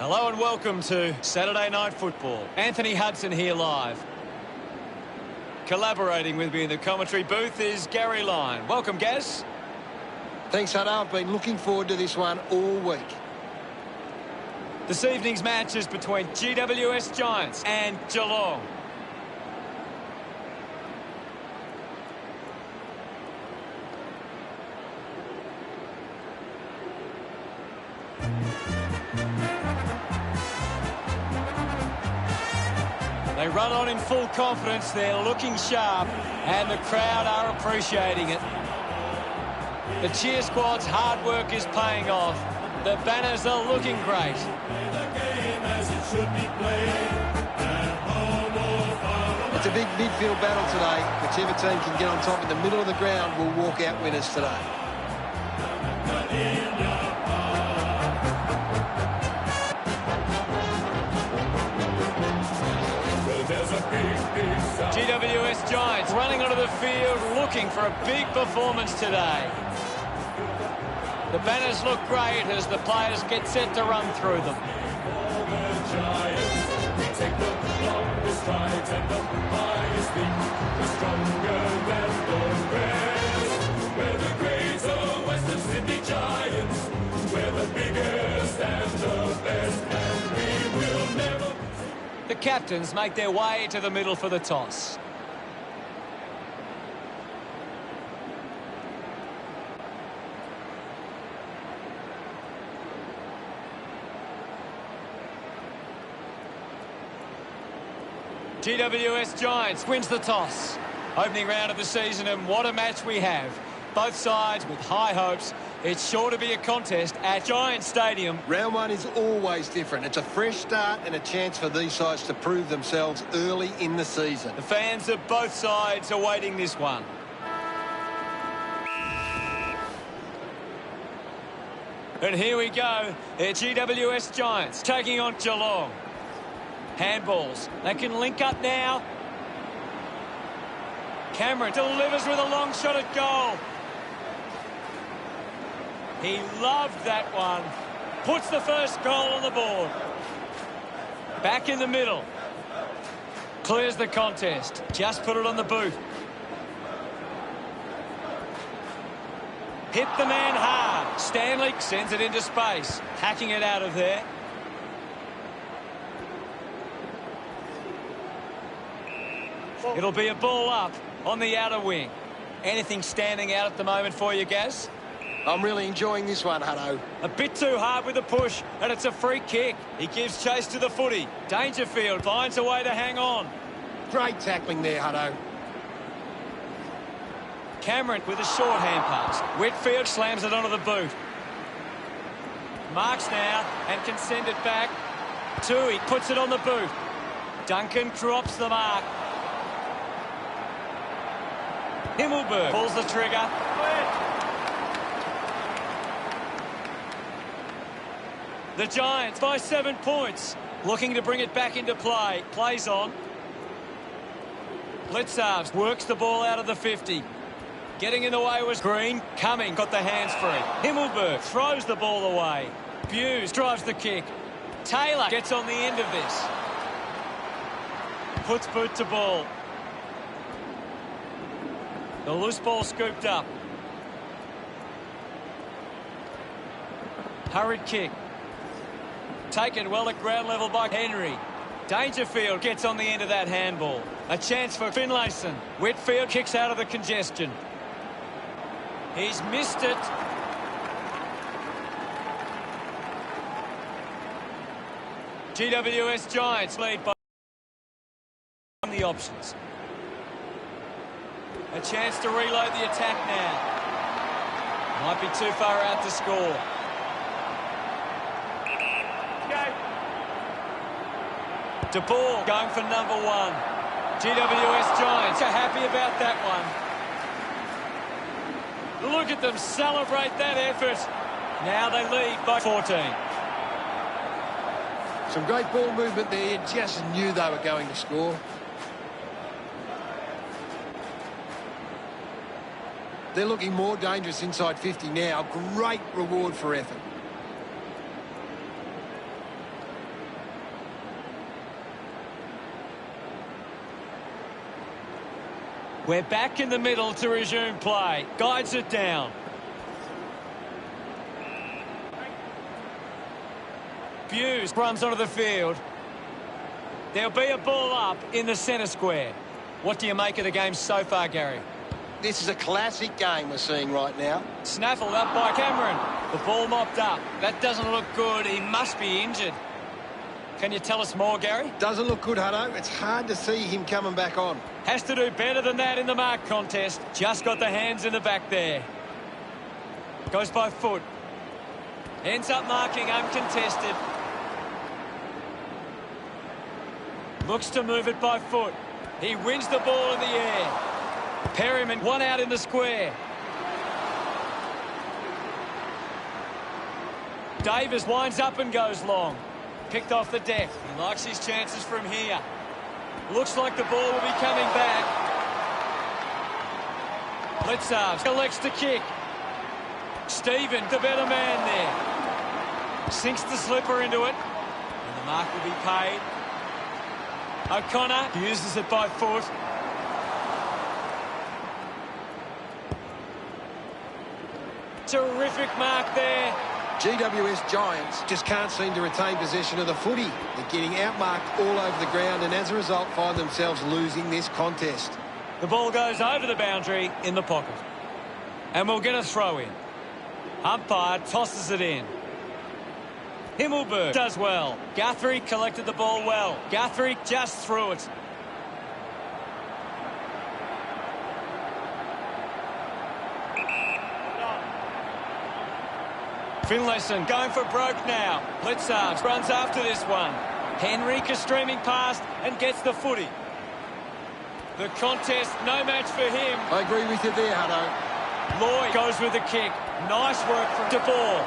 Hello and welcome to Saturday Night Football. Anthony Hudson here live. Collaborating with me in the commentary booth is Gary Lyon. Welcome, Gaz. Thanks, Hutto. I've been looking forward to this one all week. This evening's match is between GWS Giants and Geelong. They run on in full confidence, they're looking sharp, and the crowd are appreciating it. The cheer squad's hard work is paying off. The banners are looking great. It's a big midfield battle today. Whichever team can get on top in the middle of the ground will walk out winners today. GWS Giants running onto the field looking for a big performance today. The banners look great as the players get set to run through them. The captains make their way to the middle for the toss. GWS Giants wins the toss. Opening round of the season, and what a match we have. Both sides with high hopes. It's sure to be a contest at Giant Stadium. Round one is always different. It's a fresh start and a chance for these sides to prove themselves early in the season. The fans of both sides are waiting this one. And here we go. It's GWS Giants taking on Geelong. Handballs. They can link up now. Cameron delivers with a long shot at goal. He loved that one. Puts the first goal on the board. Back in the middle. Clears the contest. Just put it on the boot. Hit the man hard. Stanley sends it into space. Hacking it out of there. It'll be a ball up on the outer wing. Anything standing out at the moment for you, Gaz? I'm really enjoying this one, Hutto. A bit too hard with the push, and it's a free kick. He gives chase to the footy. Dangerfield finds a way to hang on. Great tackling there, Hutto. Cameron with a short hand pass. Whitfield slams it onto the boot. Marks now and can send it back. Tui puts it on the boot. Duncan drops the mark. Himmelberg pulls the trigger. The Giants by 7 points. Looking to bring it back into play. Plays on. Blitzarves works the ball out of the 50. Getting in the way was Green. Cumming got the hands free. Himmelberg throws the ball away. Buse drives the kick. Taylor gets on the end of this. Puts boot to ball. The loose ball scooped up. Hurried kick. Taken well at ground level by Henry. Dangerfield gets on the end of that handball. A chance for Finlayson. Whitfield kicks out of the congestion. He's missed it. GWS Giants lead by the options. A chance to reload the attack now. Might be too far out to score. De Boer going for number one. GWS Giants are happy about that one. Look at them celebrate that effort. Now they lead by 14. Some great ball movement there. You just knew they were going to score. They're looking more dangerous inside 50 now. Great reward for effort. We're back in the middle to resume play. Guides it down. Hughes runs onto the field. There'll be a ball up in the centre square. What do you make of the game so far, Gary? This is a classic game we're seeing right now. Snaffled up by Cameron. The ball mopped up. That doesn't look good. He must be injured. Can you tell us more, Gary? Doesn't look good, Hutto. It's hard to see him coming back on. Has to do better than that in the mark contest. Just got the hands in the back there. Goes by foot. Ends up marking uncontested. Looks to move it by foot. He wins the ball in the air. Perryman, one out in the square. Davis winds up and goes long. Picked off the deck. He likes his chances from here. Looks like the ball will be coming back. Blitzarves elects to kick. Stephen, the better man there. Sinks the slipper into it. And the mark will be paid. O'Connor uses it by foot. Terrific mark there. GWS Giants just can't seem to retain possession of the footy. They're getting outmarked all over the ground and as a result find themselves losing this contest. The ball goes over the boundary in the pocket. And we'll get a throw in. Umpire tosses it in. Himmelberg does well. Guthrie collected the ball well. Guthrie just threw it. Finlayson going for broke now. Blitzarves runs after this one. Henrique streaming past and gets the footy. The contest, no match for him. I agree with you there, Hutto. Lloyd goes with the kick. Nice work from De Boer.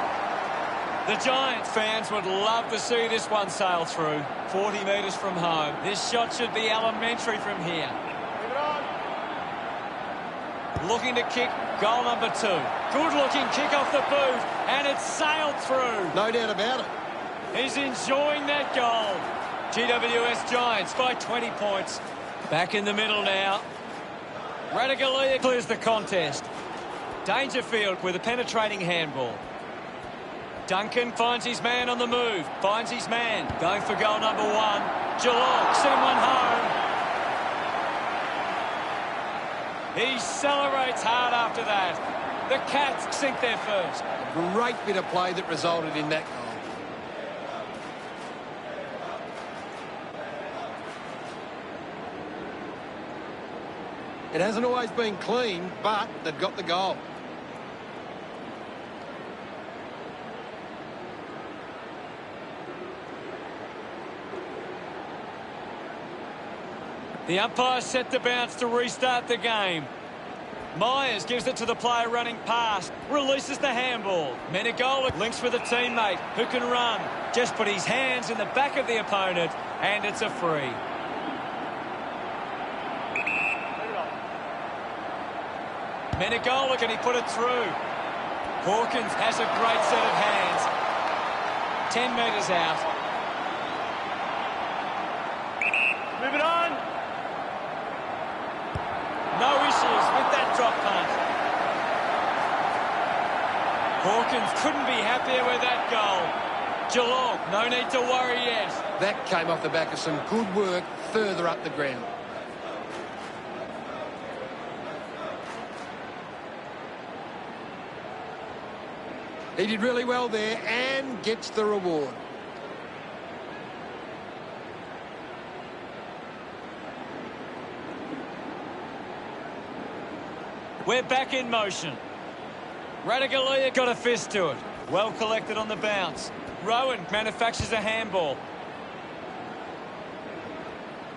The Giants fans would love to see this one sail through. 40 metres from home. This shot should be elementary from here. Looking to kick, goal number 2. Good-looking kick off the boot, and it's sailed through. No doubt about it. He's enjoying that goal. GWS Giants by 20 points. Back in the middle now. Radaglia clears the contest. Dangerfield with a penetrating handball. Duncan finds his man on the move. Finds his man. Going for goal number 1. Geelong send one home. He celebrates hard after that. The Cats sink their first. A great bit of play that resulted in that goal. It hasn't always been clean, but they've got the goal. The umpire set the bounce to restart the game. Myers gives it to the player running past. Releases the handball. Menegola links with a teammate who can run. Just put his hands in the back of the opponent and it's a free. Menegola, can he put it through? Hawkins has a great set of hands. 10 metres out. Move it on. No issues with that drop punt. Hawkins couldn't be happier with that goal. Geelong, no need to worry yet. That came off the back of some good work further up the ground. He did really well there and gets the reward. We're back in motion. Radaglia got a fist to it. Well collected on the bounce. Rowan manufactures a handball.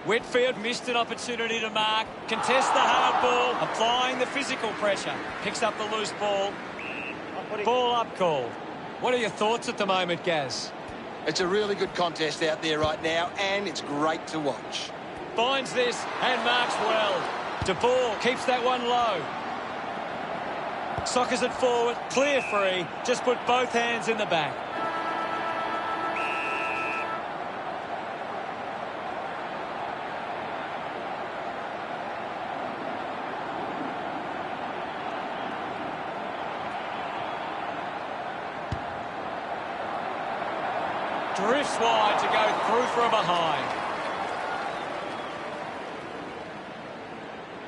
Whitfield missed an opportunity to mark. Contests the hard ball, applying the physical pressure. Picks up the loose ball. Ball up called. What are your thoughts at the moment, Gaz? It's a really good contest out there right now, and it's great to watch. Finds this and marks well. De Boer keeps that one low. Sockers it forward, clear free. Just put both hands in the back. Drifts wide to go through from behind.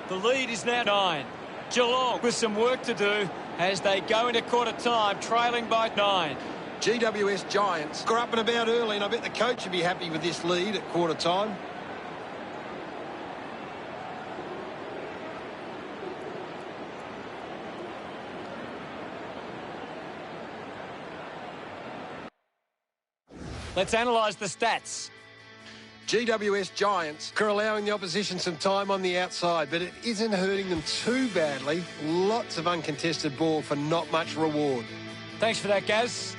The lead is now 9. Geelong with some work to do as they go into quarter time, trailing by 9. GWS Giants got up and about early, and I bet the coach would be happy with this lead at quarter time. Let's analyse the stats. GWS Giants are allowing the opposition some time on the outside, but it isn't hurting them too badly. Lots of uncontested ball for not much reward. Thanks for that, Gaz.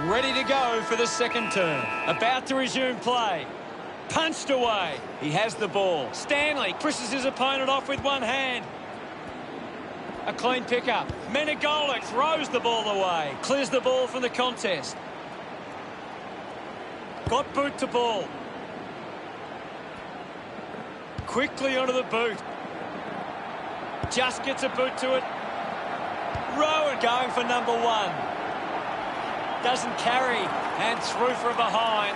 Ready to go for the second turn. About to resume play. Punched away. He has the ball. Stanley pushes his opponent off with one hand. A clean pickup. Menegolik throws the ball away. Clears the ball from the contest. Got boot to ball. Quickly onto the boot. Just gets a boot to it. Rowan going for number 1. Doesn't carry, and through from behind.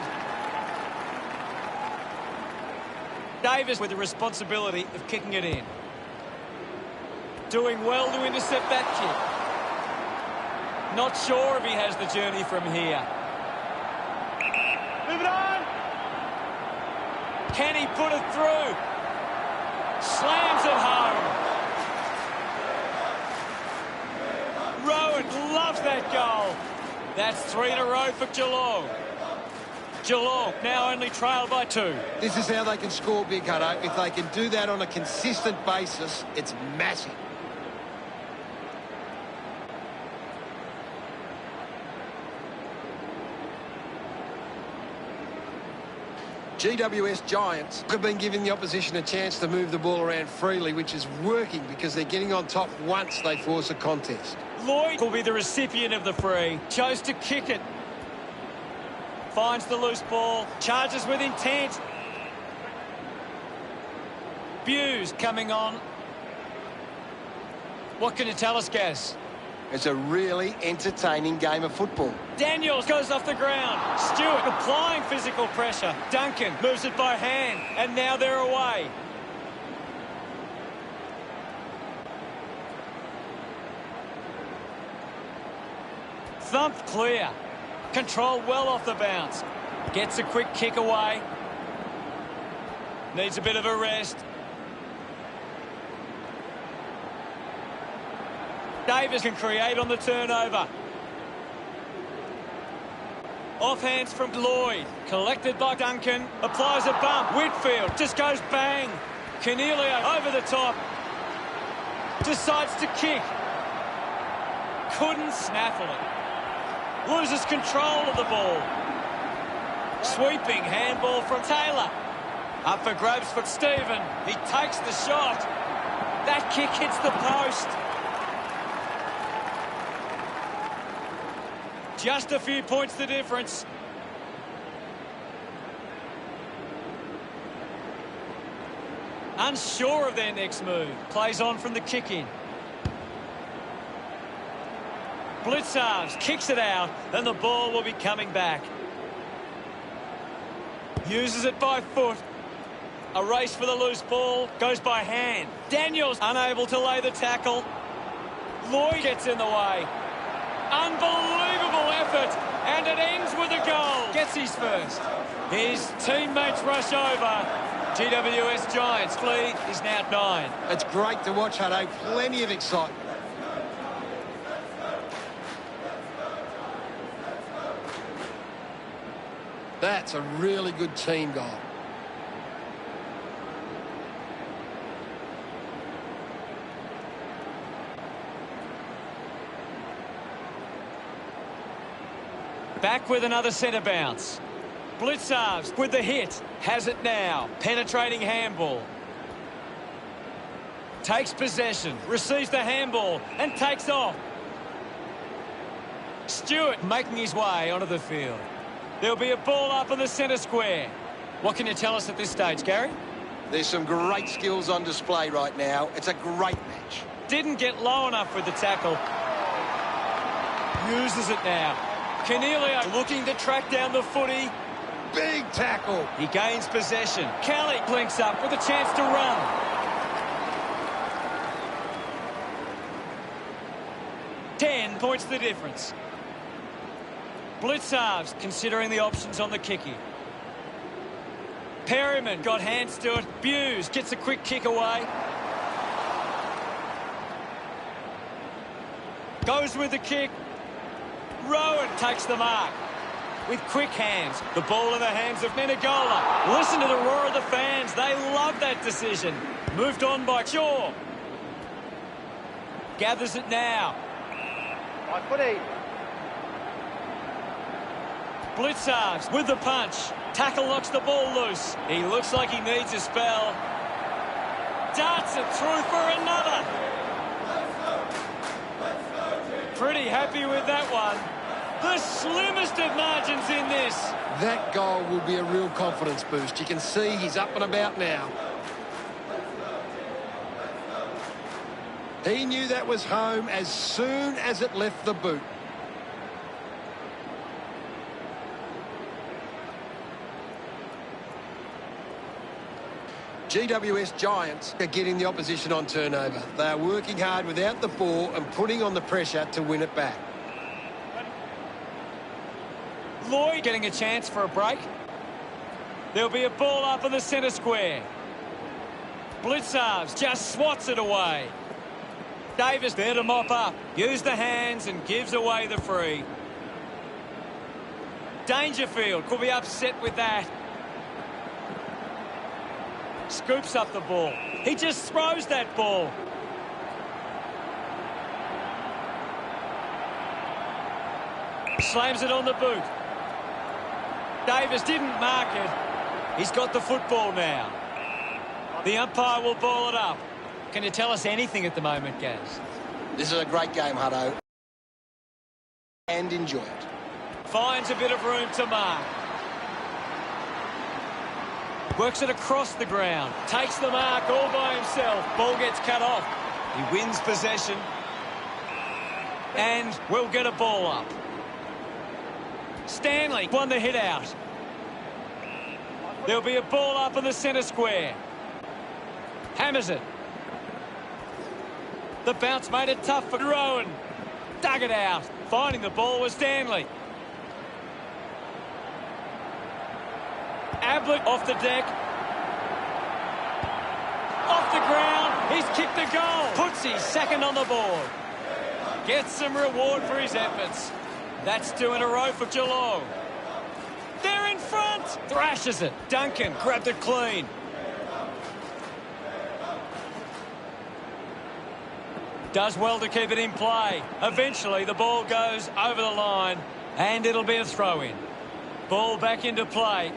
Davis with the responsibility of kicking it in. Doing well to intercept that kick. Not sure if he has the journey from here. Move it on! Can he put it through? Slams it home. Rowan loves that goal. That's 3 in a row for Geelong. Geelong now only trailed by 2. This is how they can score big, Hutto. If they can do that on a consistent basis, it's massive. GWS Giants have been giving the opposition a chance to move the ball around freely, which is working because they're getting on top once they force a contest. Lloyd will be the recipient of the free. Chose to kick it. Finds the loose ball. Charges with intent. Buse coming on. What can you tell us, Gaz? It's a really entertaining game of football. Daniels goes off the ground. Stewart applying physical pressure. Duncan moves it by hand. And now they're away. Thumped clear. Controlled well off the bounce. Gets a quick kick away. Needs a bit of a rest. Davis can create on the turnover. Off hands from Lloyd. Collected by Duncan. Applies a bump. Whitfield just goes bang. Cornelio over the top. Decides to kick. Couldn't snaffle it. Loses control of the ball. Sweeping handball from Taylor. Up for grabs for Stephen. He takes the shot. That kick hits the post. Just a few points the difference. Unsure of their next move. Plays on from the kick-in. Blitzarves kicks it out, and the ball will be coming back. Uses it by foot. A race for the loose ball. Goes by hand. Daniels unable to lay the tackle. Lloyd gets in the way. Unbelievable effort, and it ends with a goal. Gets his first. His teammates rush over. GWS Giants lead is now 9. It's great to watch, Hutto. Plenty of excitement. That's a really good team goal. Back with another centre bounce. Blitzarves with the hit. Has it now. Penetrating handball. Takes possession. Receives the handball and takes off. Stewart making his way onto the field. There'll be a ball up in the centre square. What can you tell us at this stage, Gary? There's some great skills on display right now. It's a great match. Didn't get low enough with the tackle. Uses it now. Cornelio looking to track down the footy. Big tackle. He gains possession. Kelly links up with a chance to run. Ten points the difference. Blitzarves considering the options on the kicky. Perryman got hands to it. Buse gets a quick kick away. Goes with the kick. Rowan takes the mark. With quick hands. The ball in the hands of Menegola. Listen to the roar of the fans. They love that decision. Moved on by Shaw. Gathers it now. My footy. Blitzarves with the punch. Tackle knocks the ball loose. He looks like he needs a spell. Darts it through for another. Pretty happy with that one. The slimmest of margins in this. That goal will be a real confidence boost. You can see he's up and about now. He knew that was home as soon as it left the boot. GWS Giants are getting the opposition on turnover. They are working hard without the ball and putting on the pressure to win it back. Lloyd getting a chance for a break. There'll be a ball up in the centre square. Blitzarves just swats it away. Davis there to mop up. Use the hands and gives away the free. Dangerfield could be upset with that. Scoops up the ball. He just throws that ball. Slams it on the boot. Davis didn't mark it. He's got the football now. The umpire will ball it up. Can you tell us anything at the moment, Gaz? This is a great game, Hutto. And enjoy it. Finds a bit of room to mark. Works it across the ground. Takes the mark all by himself. Ball gets cut off. He wins possession. And will get a ball up. Stanley won the hit out. There'll be a ball up in the centre square. Hammers it. The bounce made it tough for Rowan. Dug it out. Finding the ball was Stanley. Ablett off the deck. Off the ground. He's kicked the goal. Puts his second on the board. Gets some reward for his efforts. That's 2 in a row for Geelong. chance. Thrashes it. Duncan grabbed it clean. Does well to keep it in play. Eventually, the ball goes over the line, and it'll be a throw-in. Ball back into play.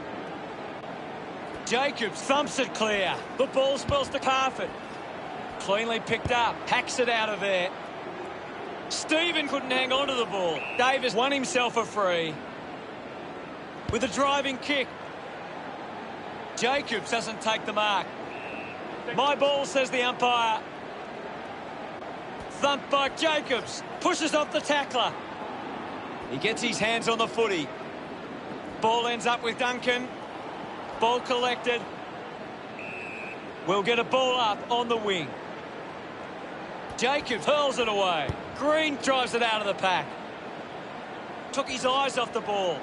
Jacobs thumps it clear. The ball spills to carpet. Cleanly picked up. Hacks it out of there. Stephen couldn't hang on to the ball. Davis won himself a free. With a driving kick. Jacobs doesn't take the mark. My ball, says the umpire. Thumped by Jacobs. Pushes off the tackler. He gets his hands on the footy. Ball ends up with Duncan. Ball collected. We'll get a ball up on the wing. Jacobs hurls it away. Green drives it out of the pack. Took his eyes off the ball.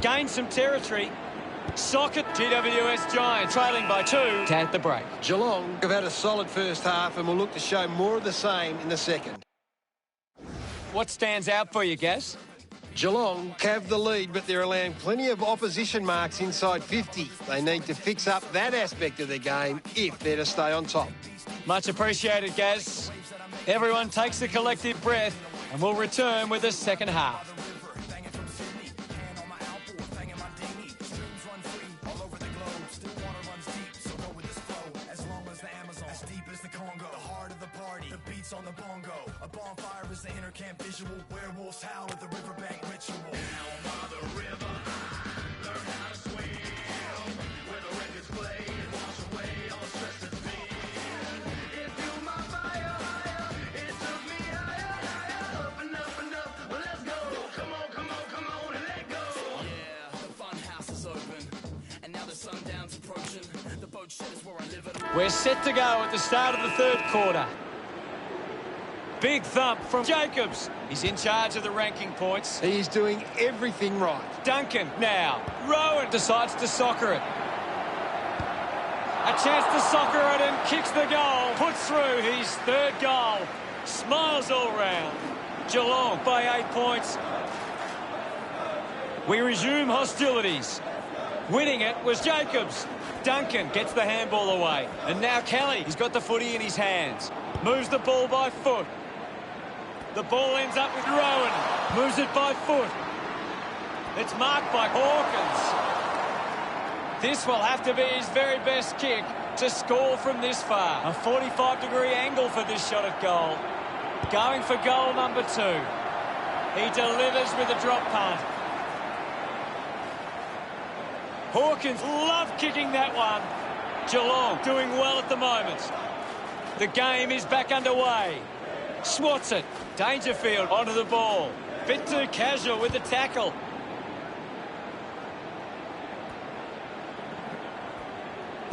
Gained some territory. Socket. GWS Giants trailing by 2 at the break. Geelong have had a solid first half and will look to show more of the same in the second. What stands out for you, Gaz? Geelong have the lead, but they're allowing plenty of opposition marks inside 50. They need to fix up that aspect of their game if they're to stay on top. Much appreciated, Gaz. Everyone takes a collective breath and we'll return with the second half. On the bongo, a bonfire is the inner camp visual. Werewolves howl at the riverbank ritual. Down by the river, I learn how to swim. Where the records play and wash away all the stress that's been. It fueled my fire higher, it took me higher, up and up and up. Well, let's go. Come on, come on, come on and let go. Yeah, the fun house is open, and now the sundown's approaching. The boat shed is where I live. We're set to go at the start of the third quarter. Big thump from Jacobs. He's in charge of the ranking points. He's doing everything right. Duncan now. Rowan decides to soccer it. A chance to soccer it and kicks the goal. Puts through his third goal. Smiles all round. Geelong by 8 points. We resume hostilities. Winning it was Jacobs. Duncan gets the handball away. And now Kelly. He's got the footy in his hands. Moves the ball by foot. The ball ends up with Rowan. Moves it by foot. It's marked by Hawkins. This will have to be his very best kick to score from this far. A 45-degree angle for this shot at goal. Going for goal number 2. He delivers with a drop punt. Hawkins loved kicking that one. Geelong doing well at the moment. The game is back underway. Swats it. Dangerfield onto the ball. Bit too casual with the tackle.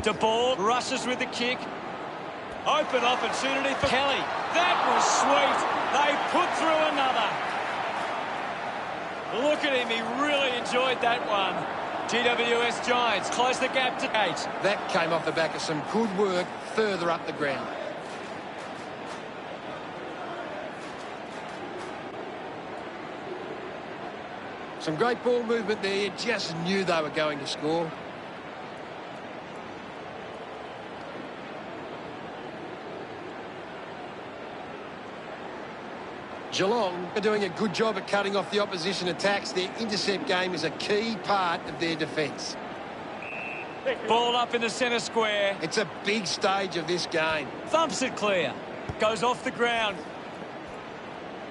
De Boer rushes with the kick. Open opportunity for Kelly. That was sweet. They put through another. Look at him. He really enjoyed that one. GWS Giants close the gap to 8. That came off the back of some good work further up the ground. Some great ball movement there. You just knew they were going to score. Geelong are doing a good job at cutting off the opposition attacks. Their intercept game is a key part of their defence. Ball up in the centre square. It's a big stage of this game. Thumps it clear. Goes off the ground.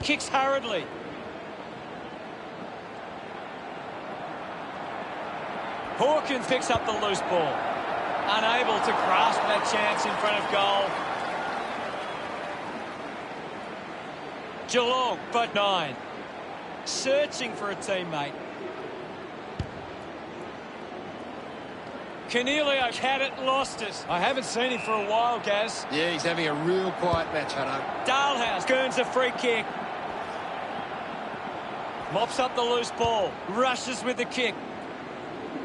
Kicks hurriedly. Hawkins picks up the loose ball. Unable to grasp that chance in front of goal. Geelong, but 9. Searching for a teammate. Cornelio had it, lost it. I haven't seen him for a while, Gaz. Yeah, he's having a real quiet match, Hutto. Dalhouse earns a free kick. Mops up the loose ball. Rushes with the kick.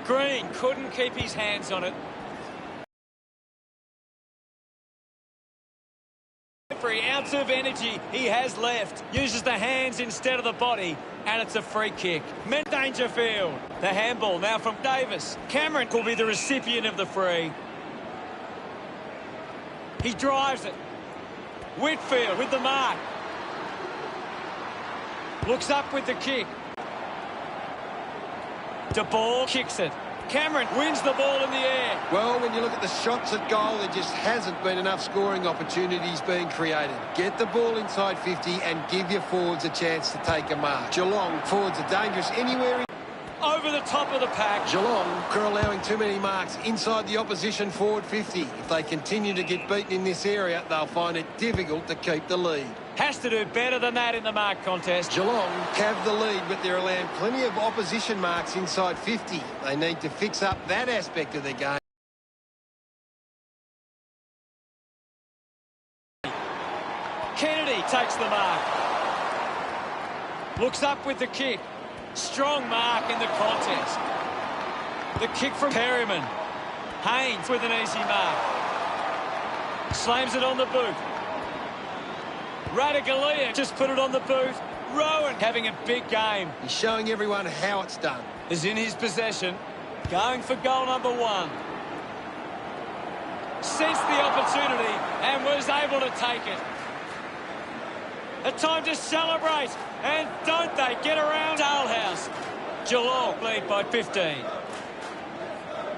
Green couldn't keep his hands on it. Every ounce of energy he has left. Uses the hands instead of the body And it's a free kick. Dangerfield. The handball now from Davis. Cameron will be the recipient of the free. He drives it. Whitfield with the mark. Looks up with the kick. De Ball kicks it. Cameron wins the ball in the air. Well, when you look at the shots at goal, there just hasn't been enough scoring opportunities being created. Get the ball inside 50 and give your forwards a chance to take a mark. Geelong forwards are dangerous anywhere. Over the top of the pack. Geelong are allowing too many marks inside the opposition forward 50. If they continue to get beaten in this area, they'll find it difficult to keep the lead. Has to do better than that in the mark contest. Geelong have the lead, but they're allowing plenty of opposition marks inside 50. They need to fix up that aspect of their game. Kennedy takes the mark. Looks up with the kick. Strong mark in the contest. The kick from Perryman. Haynes with an easy mark. Slams it on the boot. Radaglia just put it on the boot. Rowan having a big game. He's showing everyone how it's done. Is in his possession. Going for goal number 1. Sensed the opportunity and was able to take it. A time to celebrate. And don't they get around Dalehouse. Geelong lead by 15.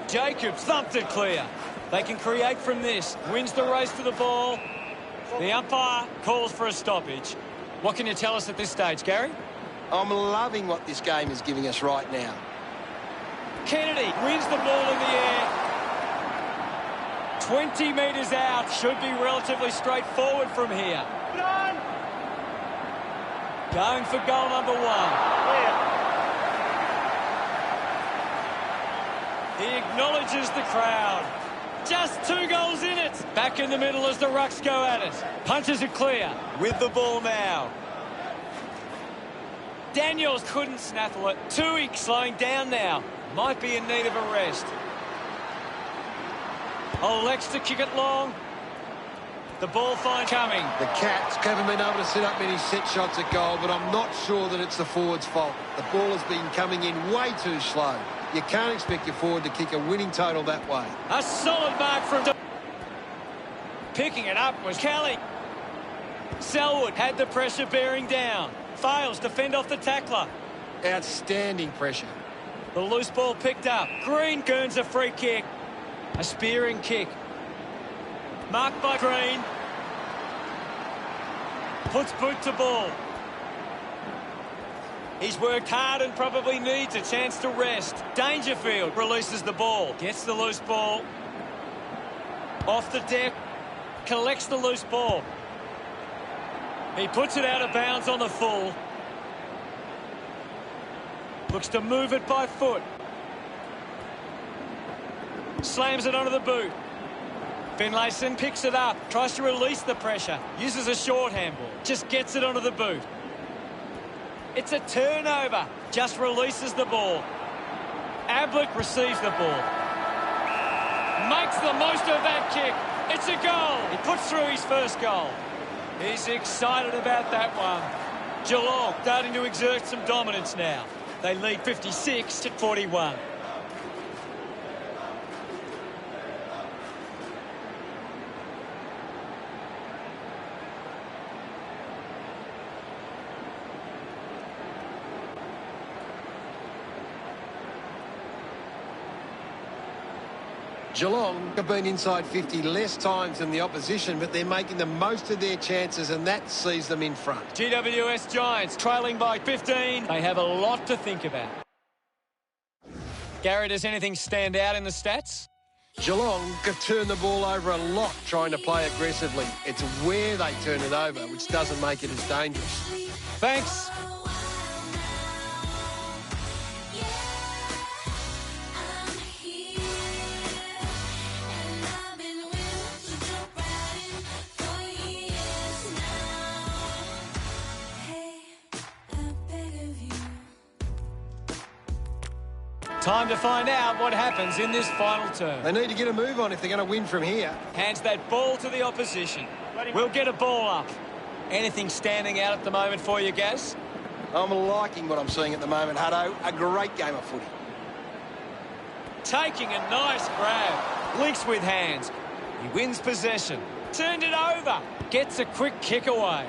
Jacobs thumped it clear. They can create from this. Wins the race to the ball. The umpire calls for a stoppage. What can you tell us at this stage, Gary? I'm loving what this game is giving us right now. Kennedy wins the ball in the air. 20 metres out. Should be relatively straightforward from here. Going for goal number 1. He acknowledges the crowd. Just 2 goals in it. Back in the middle as the Rucks go at it. Punches it clear. With the ball now. Daniels couldn't snaffle it. Tui slowing down now. Might be in need of a rest. Lex to kick it long. The ball fine coming. The Cats haven't been able to set up many set shots at goal, but I'm not sure that it's the forward's fault. The ball has been coming in way too slow. You can't expect your forward to kick a winning total that way. A solid mark from... Picking it up was Kelly. Selwood had the pressure bearing down. Fails to fend off the tackler. Outstanding pressure. The loose ball picked up. Green earns a free kick. A spearing kick. Marked by Green. Puts boot to ball. He's worked hard and probably needs a chance to rest. Dangerfield releases the ball. Gets the loose ball. Off the deck. Collects the loose ball. He puts it out of bounds on the full. Looks to move it by foot. Slams it onto the boot. Finlayson picks it up. Tries to release the pressure. Uses a short handball. Just gets it onto the boot. It's a turnover. Just releases the ball. Ablett receives the ball. Makes the most of that kick. It's a goal. He puts through his first goal. He's excited about that one. Geelong starting to exert some dominance now. They lead 56-41. Geelong have been inside 50 less times than the opposition, but they're making the most of their chances, and that sees them in front. GWS Giants trailing by 15. They have a lot to think about. Gary, does anything stand out in the stats? Geelong could turn the ball over a lot trying to play aggressively. It's where they turn it over, which doesn't make it as dangerous. Thanks. Time to find out what happens in this final term. They need to get a move on if they're going to win from here. Hands that ball to the opposition. We'll get a ball up. Anything standing out at the moment for you, Gaz? I'm liking what I'm seeing at the moment, Hutto. A great game of footy. Taking a nice grab. Links with hands. He wins possession. Turned it over. Gets a quick kick away.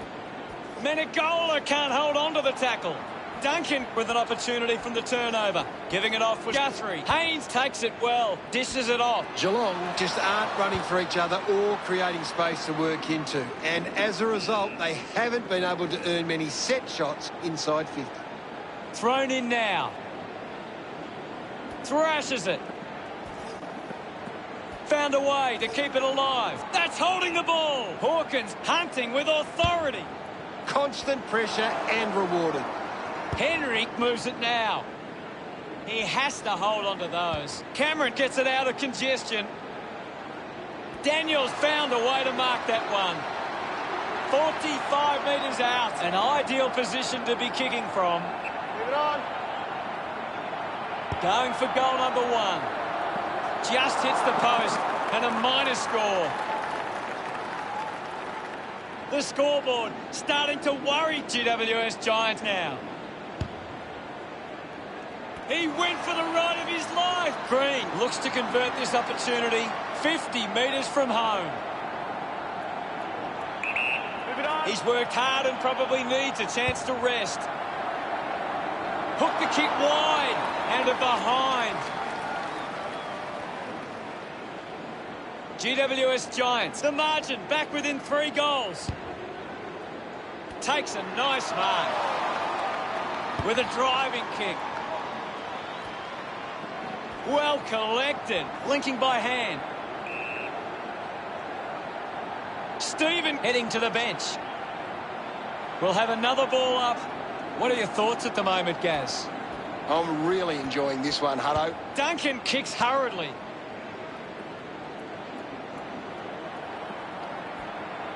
Menegola can't hold on to the tackle. Duncan with an opportunity from the turnover. Giving it off with Guthrie. Haynes takes it well. Dishes it off. Geelong just aren't running for each other or creating space to work into. And as a result, they haven't been able to earn many set shots inside 50. Thrown in now. Thrashes it. Found a way to keep it alive. That's holding the ball. Hawkins hunting with authority. Constant pressure and rewarded. Henry moves it now. He has to hold on to those. Cameron gets it out of congestion. Daniels found a way to mark that one. 45 metres out. An ideal position to be kicking from. Move it on. Going for goal number 1. Just hits the post and a minor score. The scoreboard starting to worry GWS Giants now. He went for the ride of his life. Green looks to convert this opportunity 50 metres from home. Move it on. He's worked hard and probably needs a chance to rest. Hook the kick wide and a behind. GWS Giants, the margin back within 3 goals. Takes a nice mark with a driving kick. Well collected, linking by hand. Stephen heading to the bench. We'll have another ball up. What are your thoughts at the moment, Gaz? I'm really enjoying this one, Hutto. Duncan kicks hurriedly.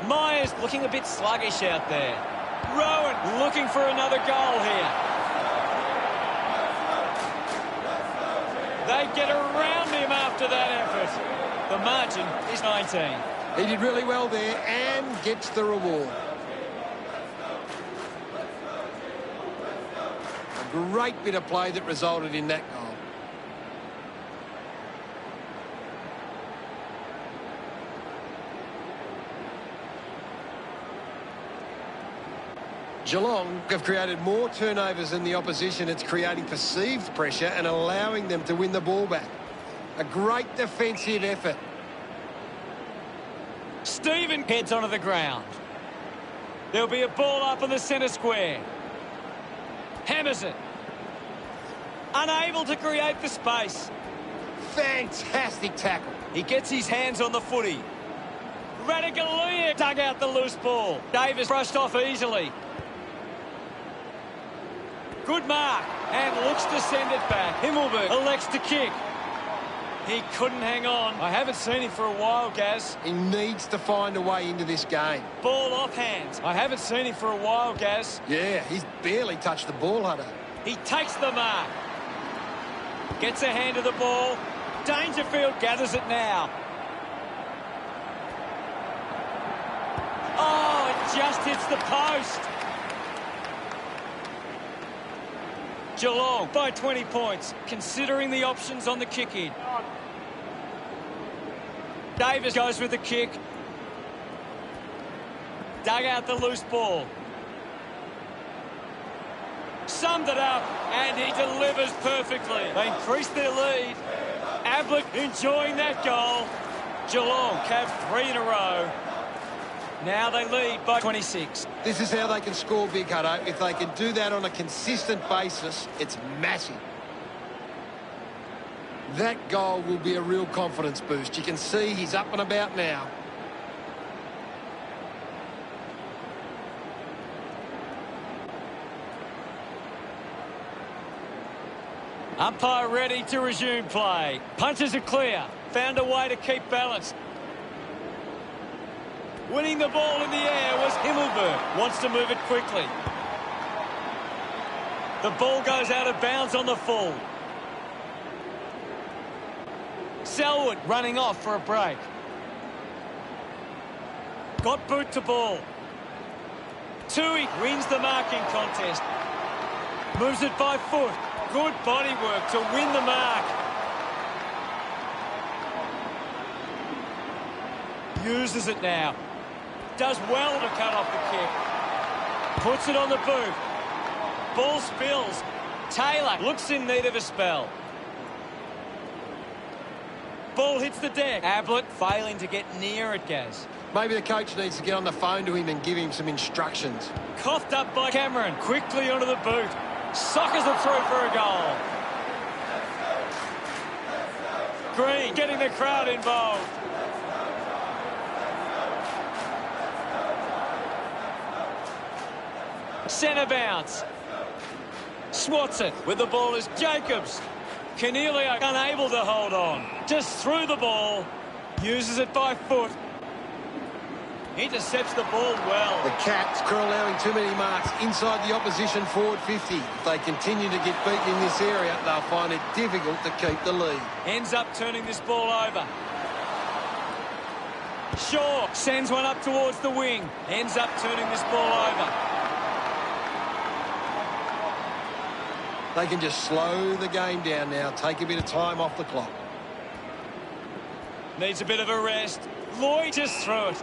Myers looking a bit sluggish out there. Rowan looking for another goal here. They get around him after that effort. The margin is 19. He did really well there and gets the reward. A great bit of play that resulted in that goal. Geelong have created more turnovers than the opposition. It's creating perceived pressure and allowing them to win the ball back. A great defensive effort. Stephen heads onto the ground. There'll be a ball up in the centre square. Hammers it. Unable to create the space. Fantastic tackle. He gets his hands on the footy. Radaglia dug out the loose ball. Davis brushed off easily. Good mark, and looks to send it back. Himmelberg elects to kick. He couldn't hang on. I haven't seen him for a while, Gaz. He needs to find a way into this game. Ball off hands. I haven't seen him for a while, Gaz. Yeah, he's barely touched the ball, Hutto. He takes the mark. Gets a hand of the ball. Dangerfield gathers it now. Oh, it just hits the post. Geelong by 20 points, considering the options on the kick-in. Davis goes with the kick. Dug out the loose ball. Summed it up, and he delivers perfectly. They increase their lead. Ablett enjoying that goal. Geelong have 3 in a row. Now they lead by 26. This is how they can score big, Hutto. If they can do that on a consistent basis, it's massive. That goal will be a real confidence boost. You can see he's up and about now. Umpire ready to resume play. Punches are clear. Found a way to keep balance. Winning the ball in the air was Himmelberg. Wants to move it quickly. The ball goes out of bounds on the full. Selwood running off for a break. Got boot to ball. Tui wins the marking contest. Moves it by foot. Good body work to win the mark. Uses it now. Does well to cut off the kick. Puts it on the boot. Ball spills. Taylor looks in need of a spell. Ball hits the deck. Ablett failing to get near it, Gaz. Maybe the coach needs to get on the phone to him and give him some instructions. Coughed up by Cameron. Quickly onto the boot. Sockers it through for a goal. Green getting the crowd involved. Centre bounce. Swats it with the ball is Jacobs. Cornelio unable to hold on. Just threw the ball. Uses it by foot. Intercepts the ball well. The Cats are allowing too many marks inside the opposition forward 50. If they continue to get beaten in this area, they'll find it difficult to keep the lead. Ends up turning this ball over. Shaw sends one up towards the wing. Ends up turning this ball over. They can just slow the game down now, take a bit of time off the clock. Needs a bit of a rest. Lloyd just threw it.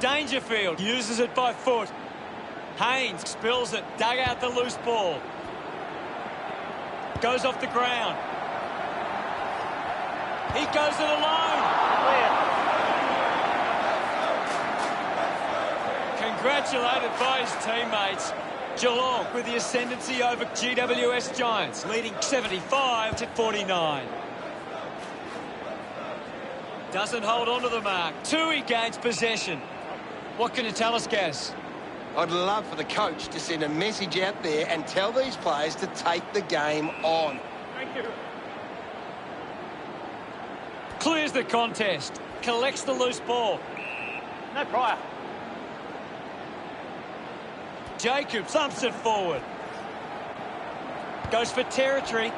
Dangerfield uses it by foot. Haynes spills it, dug out the loose ball. Goes off the ground. He goes it alone. Congratulated by his teammates. Geelong with the ascendancy over GWS Giants, leading 75-49. Doesn't hold on to the mark. Tui gains possession. What can you tell us, Gaz? I'd love for the coach to send a message out there and tell these players to take the game on. Thank you. Clears the contest. Collects the loose ball. No prior. Jacobs thumps it forward. Goes for territory.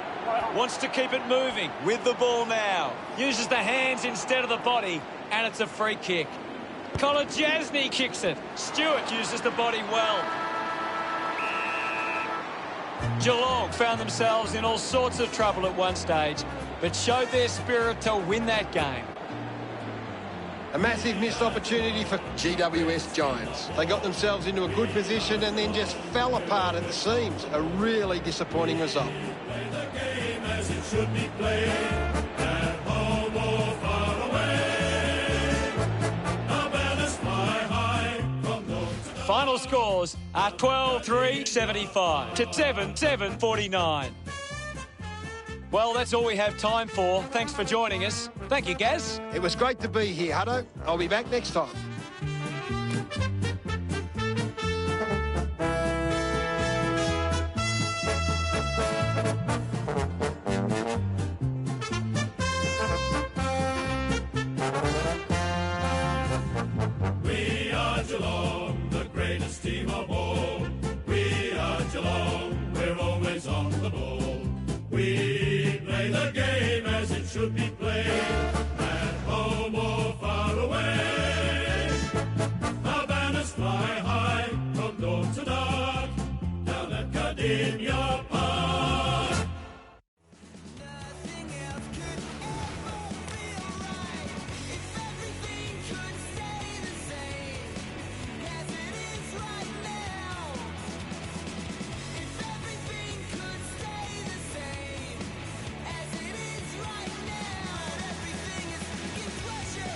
Wants to keep it moving with the ball now. Uses the hands instead of the body, and it's a free kick. Kolodjasny kicks it. Stewart uses the body well. Geelong found themselves in all sorts of trouble at one stage, but showed their spirit to win that game. A massive missed opportunity for GWS Giants. They got themselves into a good position and then just fell apart at the seams. A really disappointing result. Play the game as it should be played, at home or far away. Our banners fly high from north to south. Final scores are 12-3-75 to 7-7-49. Well, that's all we have time for. Thanks for joining us. Thank you, Gaz. It was great to be here, Hutto. I'll be back next time. We are Geelong, the greatest team of all. We are Geelong, we're always on the ball. We play the game as it should be played, at home or far away. Our banners fly high from dawn to dark, down at Gardenia Park. Nothing else could ever feel right if everything could stay the same as it is right now. If everything could stay the same as it is right now, everything is in pressure.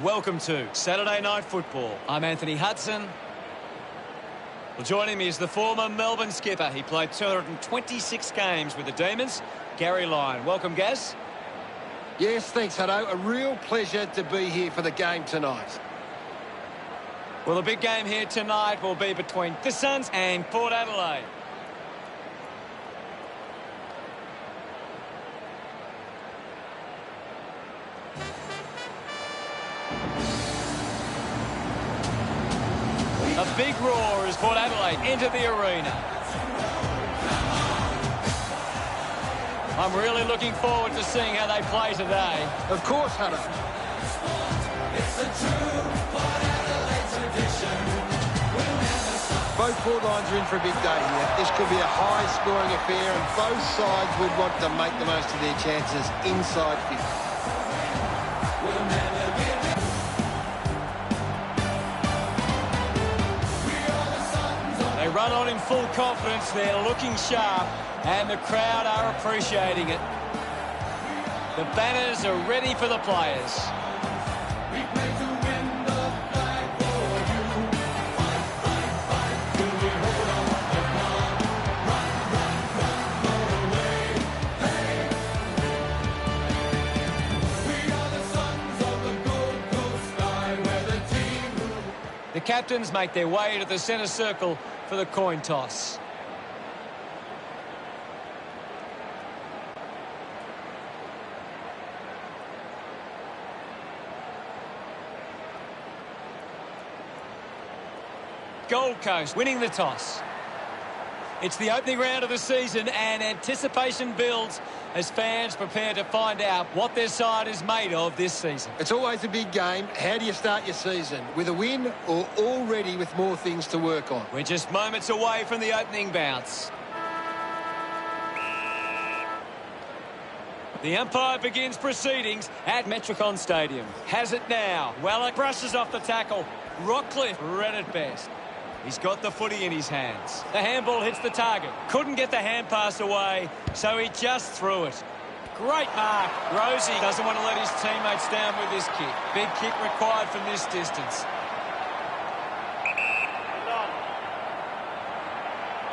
Welcome to Saturday Night Football. I'm Anthony Hudson. Well, joining me is the former Melbourne skipper. He played 226 games with the Demons, Gary Lyon. Welcome, Gaz. Yes, thanks, Hutto. A real pleasure to be here for the game tonight. Well, the big game here tonight will be between the Suns and Port Adelaide. A big roar as Port Adelaide enter the arena. I'm really looking forward to seeing how they play today. Of course, Hutto. Both Port lines are in for a big day here. This could be a high-scoring affair, and both sides would want to make the most of their chances inside 50. They run on in full confidence. They're looking sharp, and the crowd are appreciating it. The banners are ready for the players. The captains make their way to the centre circle for the coin toss. Gold Coast winning the toss. It's the opening round of the season and anticipation builds as fans prepare to find out what their side is made of this season. It's always a big game. How do you start your season? With a win or already with more things to work on? We're just moments away from the opening bounce. The umpire begins proceedings at Metricon Stadium. Has it now. Well, it brushes off the tackle. Rockcliffe read it best. He's got the footy in his hands. The handball hits the target. Couldn't get the hand pass away, so he just threw it. Great mark. Rosie doesn't want to let his teammates down with this kick. Big kick required from this distance.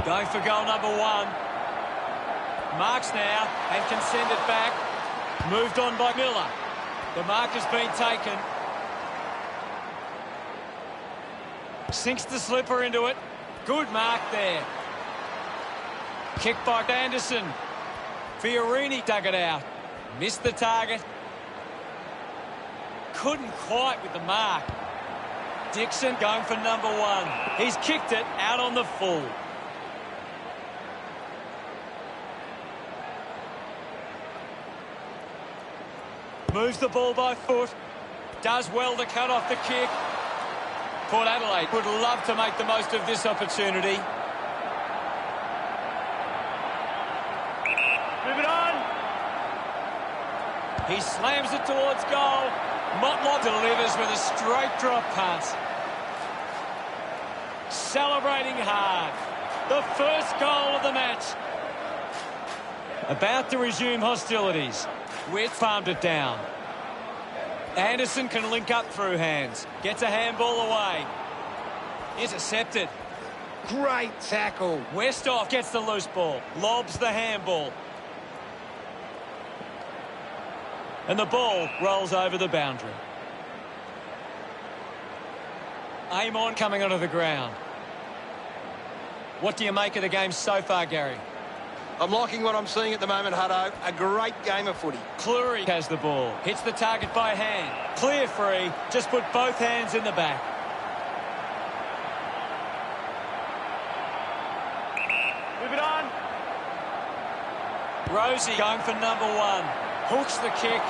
Going for goal number one. Marks now and can send it back. Moved on by Miller. The mark has been taken. Sinks the slipper into it. Good mark there. Kick by Anderson. Fiorini dug it out. Missed the target. Couldn't quite with the mark. Dixon going for number one. He's kicked it out on the full. Moves the ball by foot. Does well to cut off the kick. Port Adelaide would love to make the most of this opportunity. Move it on. He slams it towards goal. Motlop delivers with a straight drop pass. Celebrating hard. The first goal of the match. About to resume hostilities. Witt farmed it down. Anderson can link up through hands. Gets a handball away. Intercepted. Great tackle. Westhoff gets the loose ball. Lobs the handball. And the ball rolls over the boundary. Amon coming onto the ground. What do you make of the game so far, Gary? I'm liking what I'm seeing at the moment, Hutto. A great game of footy. Cleary has the ball. Hits the target by hand. Clear free. Just put both hands in the back. Move it on. Rosie going for number one. Hooks the kick.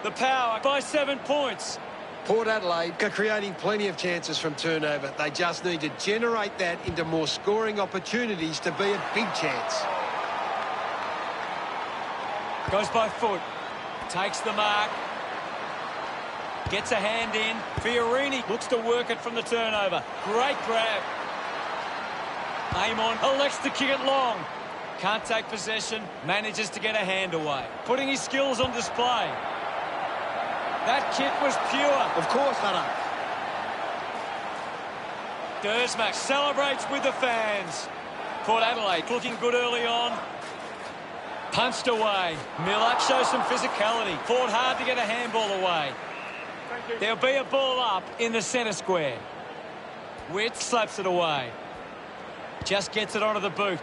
The Power by 7 points. Port Adelaide are creating plenty of chances from turnover. They just need to generate that into more scoring opportunities to be a big chance. Goes by foot. Takes the mark. Gets a hand in. Fiorini looks to work it from the turnover. Great grab. Amon elects to kick it long. Can't take possession, manages to get a hand away. Putting his skills on display. That kick was pure. Of course, Hunter. Dersmack celebrates with the fans. Port Adelaide looking good early on. Punched away. Miller shows some physicality. Fought hard to get a handball away. There'll be a ball up in the centre square. Witt slaps it away. Just gets it onto the boot.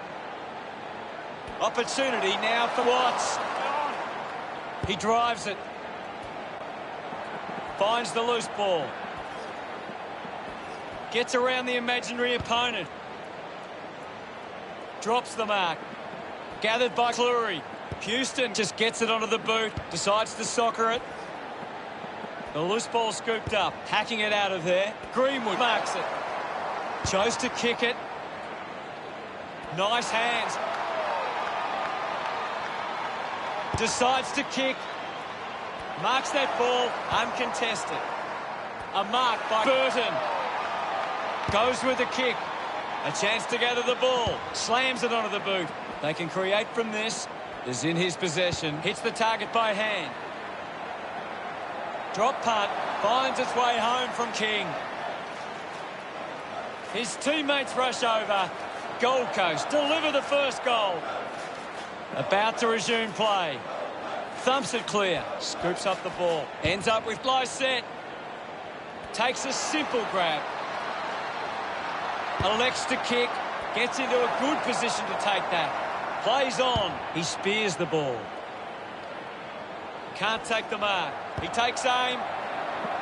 Opportunity now for Watts. He drives it. Finds the loose ball. Gets around the imaginary opponent. Drops the mark. Gathered by Cleary. Houston just gets it onto the boot. Decides to soccer it. The loose ball scooped up. Hacking it out of there. Greenwood marks it. Chose to kick it. Nice hands. Decides to kick. Marks that ball uncontested. A mark by Burton. Goes with the kick. A chance to gather the ball. Slams it onto the boot. They can create from this. Is in his possession. Hits the target by hand. Drop punt. Finds its way home from King. His teammates rush over. Gold Coast deliver the first goal. About to resume play. Thumps it clear. Scoops up the ball. Ends up with Lyset. Takes a simple grab. Elects to kick. Gets into a good position to take that. Plays on. He spears the ball. Can't take the mark. He takes aim.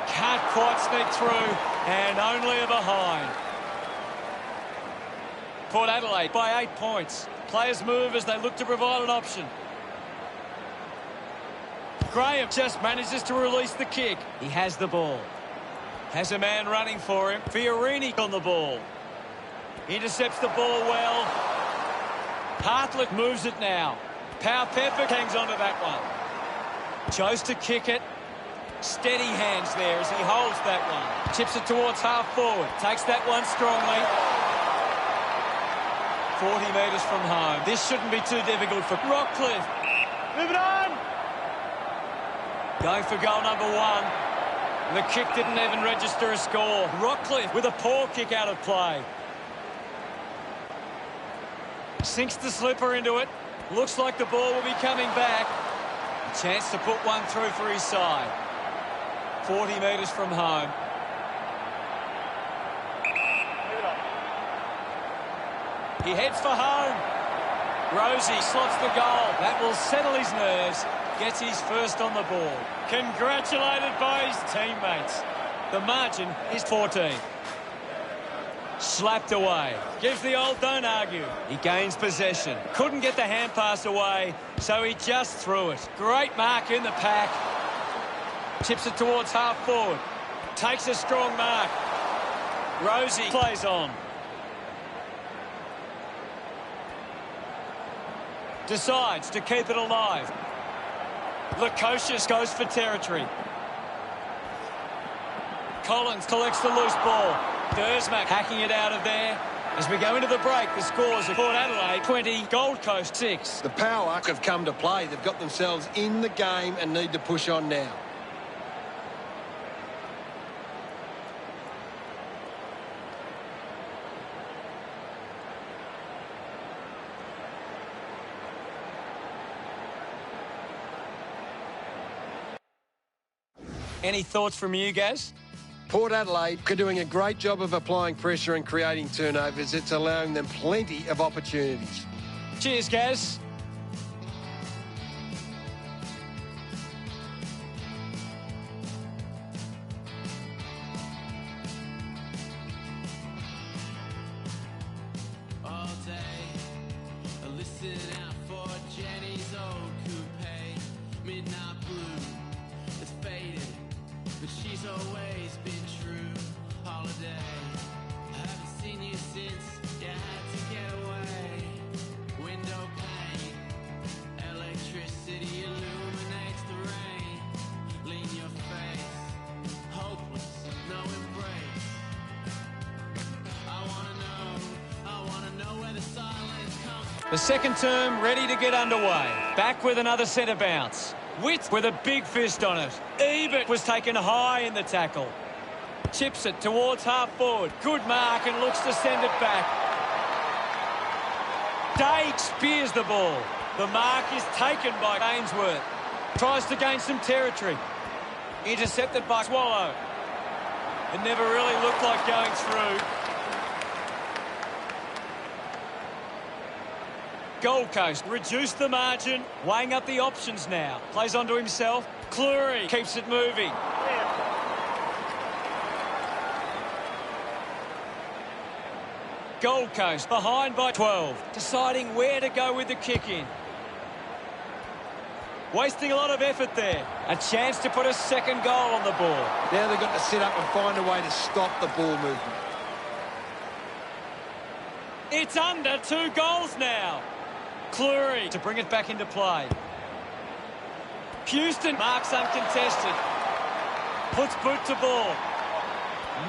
Can't quite sneak through. And only a behind. Port Adelaide by 8 points. Players move as they look to provide an option. Graham just manages to release the kick. He has the ball. Has a man running for him. Fiorini on the ball. Intercepts the ball well. Hartlett moves it now. Power Pepper hangs on to that one. Chose to kick it. Steady hands there as he holds that one. Chips it towards half forward. Takes that one strongly. 40 metres from home. This shouldn't be too difficult for Rockcliffe. Move it on! Going for goal number 1. The kick didn't even register a score. Rockcliffe with a poor kick out of play. Sinks the slipper into it. Looks like the ball will be coming back. A chance to put one through for his side. 40 metres from home. He heads for home. Rosie slots the goal. That will settle his nerves. Gets his first on the board. Congratulated by his teammates. The margin is 14. Slapped away. Gives the old don't argue. He gains possession. Couldn't get the hand pass away, so he just threw it. Great mark in the pack. Chips it towards half forward. Takes a strong mark. Rosie plays on. Decides to keep it alive. Lukosius goes for territory. Collins collects the loose ball. Dersmack hacking it out of there. As we go into the break, the scores are Port Adelaide 20, Gold Coast 6. The power have come to play. They've got themselves in the game and need to push on now. Any thoughts from you, Gaz? Port Adelaide are doing a great job of applying pressure and creating turnovers. It's allowing them plenty of opportunities. Cheers, Gaz. All day, I listen out for Jenny's old coupe, midnight blue. It's faded, but she's always been true. Holiday, I haven't seen you since you had to get away. Window pane, electricity illuminates the rain. Lean your face, hopeless, no embrace. I wanna know where the silence comes from. The second term ready to get underway. Back with another centre bounce. Witt with a big fist on it. Ebert was taken high in the tackle. Chips it towards half forward. Good mark and looks to send it back. Day spears the ball. The mark is taken by Ainsworth. Tries to gain some territory. Intercepted by Swallow. It never really looked like going through. Gold Coast reduced the margin, weighing up the options now. Plays onto himself. Cleary keeps it moving. Gold Coast behind by 12, deciding where to go with the kick in. Wasting a lot of effort there. A chance to put a second goal on the board. Now they've got to sit up and find a way to stop the ball movement. It's under 2 goals now. Cleary to bring it back into play. Houston marks uncontested. Puts boot to ball.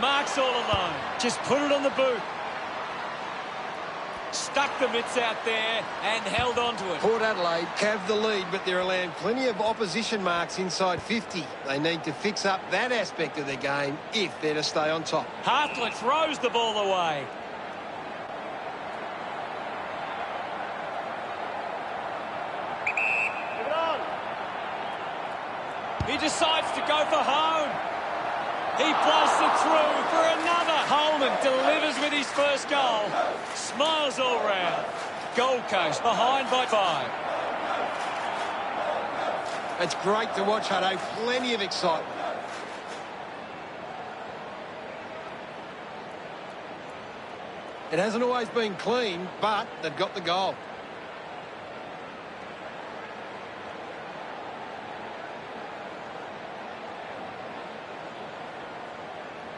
Marks all alone. Just put it on the boot. Stuck the mitts out there and held on to it. Port Adelaide have the lead, but they're allowing plenty of opposition marks inside 50. They need to fix up that aspect of their game if they're to stay on top. Hartlett throws the ball away. Move it on. He decides to go for home. He blasts it through for another. Holman delivers with his first goal. Smiles all round. Gold Coast behind by 5. It's great to watch, Hutto. Plenty of excitement. It hasn't always been clean, but they've got the goal.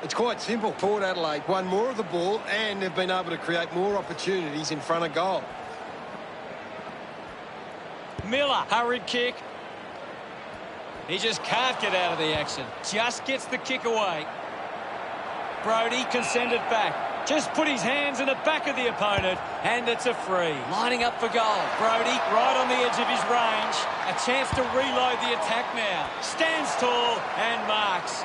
It's quite simple. Port Adelaide won more of the ball and they've been able to create more opportunities in front of goal. Miller, hurried kick. He just can't get out of the action. Just gets the kick away. Brodie can send it back. Just put his hands in the back of the opponent, and it's a free. Lining up for goal. Brodie right on the edge of his range. A chance to reload the attack now. Stands tall and marks.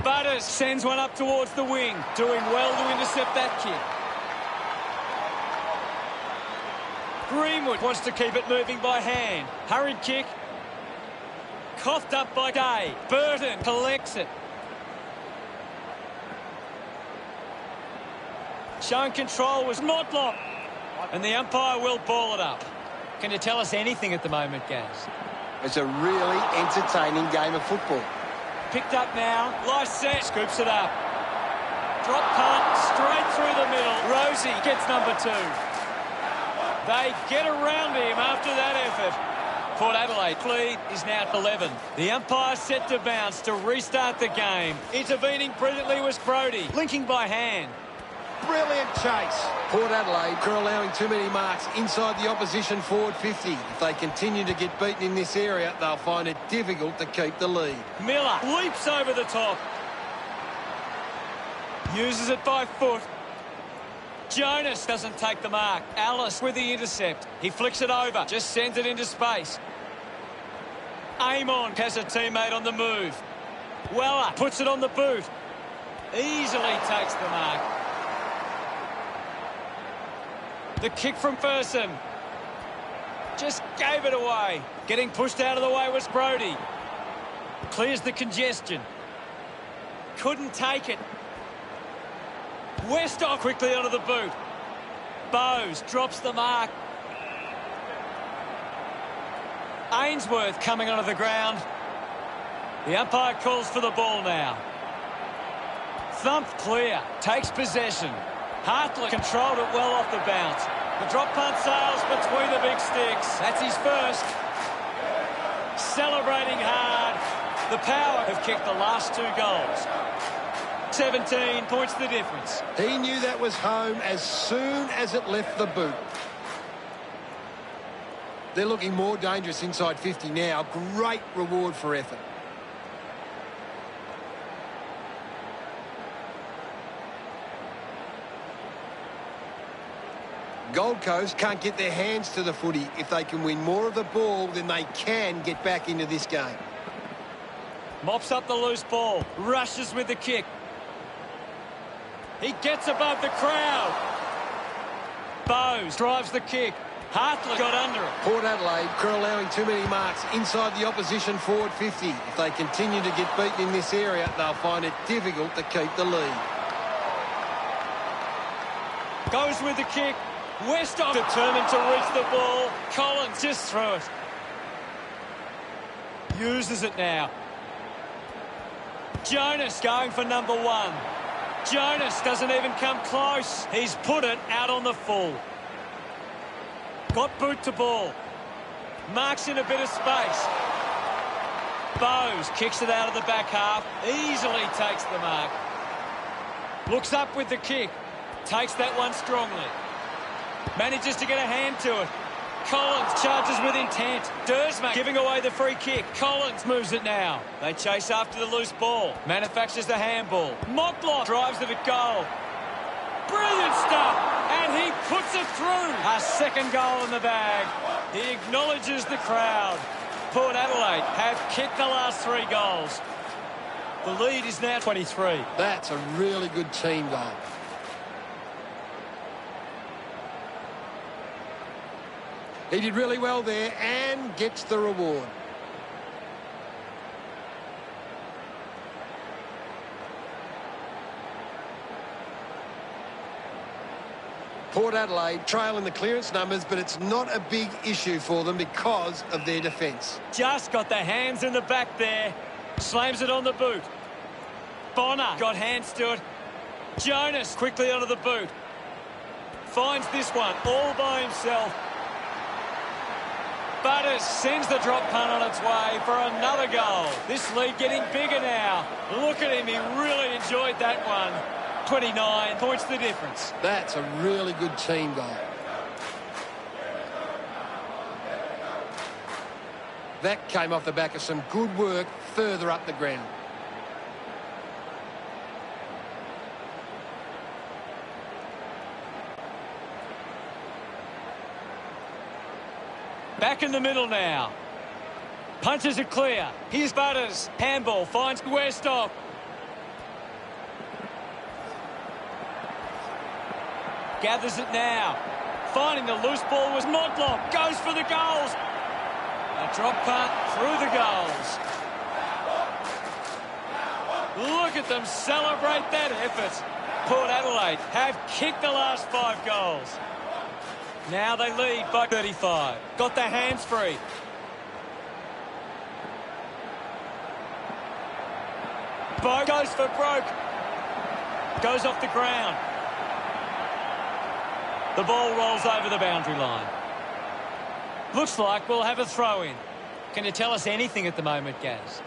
Butters sends one up towards the wing. Doing well to intercept that kick. Greenwood wants to keep it moving by hand. Hurried kick. Coughed up by Day. Burton collects it. Showing control was Motlop. And the umpire will ball it up. Can you tell us anything at the moment, Gaz? It's a really entertaining game of football. Picked up now. Lysette scoops it up. Drop punt straight through the middle. Rosie gets number 2. They get around him after that effort. Port Adelaide lead is now at 11. The umpire set to bounce to restart the game. Intervening brilliantly was Brodie, linking by hand. Brilliant chase. Port Adelaide are allowing too many marks inside the opposition forward 50. If they continue to get beaten in this area, they'll find it difficult to keep the lead. Miller leaps over the top. Uses it by foot. Jonas doesn't take the mark. Alice with the intercept. He flicks it over. Just sends it into space. Amon has a teammate on the move. Weller puts it on the boot. Easily takes the mark. The kick from Fersen. Just gave it away. Getting pushed out of the way was Brodie. Clears the congestion. Couldn't take it. Westhoff quickly onto the boot. Bowes drops the mark. Ainsworth coming onto the ground. The umpire calls for the ball now. Thumped clear. Takes possession. Hartlett controlled it well off the bounce. The drop punt sails between the big sticks. That's his first. Celebrating hard. The Power have kicked the last 2 goals. 17 points the difference. He knew that was home as soon as it left the boot. They're looking more dangerous inside 50 now. Great reward for effort. Gold Coast can't get their hands to the footy. If they can win more of the ball, then they can get back into this game. Mops up the loose ball. Rushes with the kick. He gets above the crowd. Bowes drives the kick. Hartley got under it. Port Adelaide are allowing too many marks inside the opposition forward 50. If they continue to get beaten in this area, they'll find it difficult to keep the lead. Goes with the kick. Westhoff determined to reach the ball. Collins just threw it. Uses it now. Jonas going for number 1. Jonas doesn't even come close. He's put it out on the full. Got boot to ball. Marks in a bit of space. Bowes kicks it out of the back half. Easily takes the mark. Looks up with the kick. Takes that one strongly. Manages to get a hand to it. Collins charges with intent. Dersma giving away the free kick. Collins moves it now. They chase after the loose ball. Manufactures the handball. Mocklock drives it at goal. Brilliant stuff. And he puts it through. A second goal in the bag. He acknowledges the crowd. Port Adelaide have kicked the last 3 goals. The lead is now 23. That's a really good team goal. He did really well there and gets the reward. Port Adelaide trail in the clearance numbers, but it's not a big issue for them because of their defence. Just got the hands in the back there. Slams it on the boot. Bonner got hands to it. Jonas quickly onto the boot. Finds this one all by himself. Butters sends the drop punt on its way for another goal. This lead getting bigger now. Look at him, he really enjoyed that one. 29 points the difference. That's a really good team goal. That came off the back of some good work further up the ground. Back in the middle now. Punches it clear. Here's Butters. Handball finds Westhoff. Gathers it now. Finding the loose ball was Montlock. Goes for the goals. A drop punt through the goals. Look at them celebrate that effort. Port Adelaide have kicked the last 5 goals. Now they lead by 35. Got their hands free. Bo goes for broke. Goes off the ground. The ball rolls over the boundary line. Looks like we'll have a throw-in. Can you tell us anything at the moment, Gaz?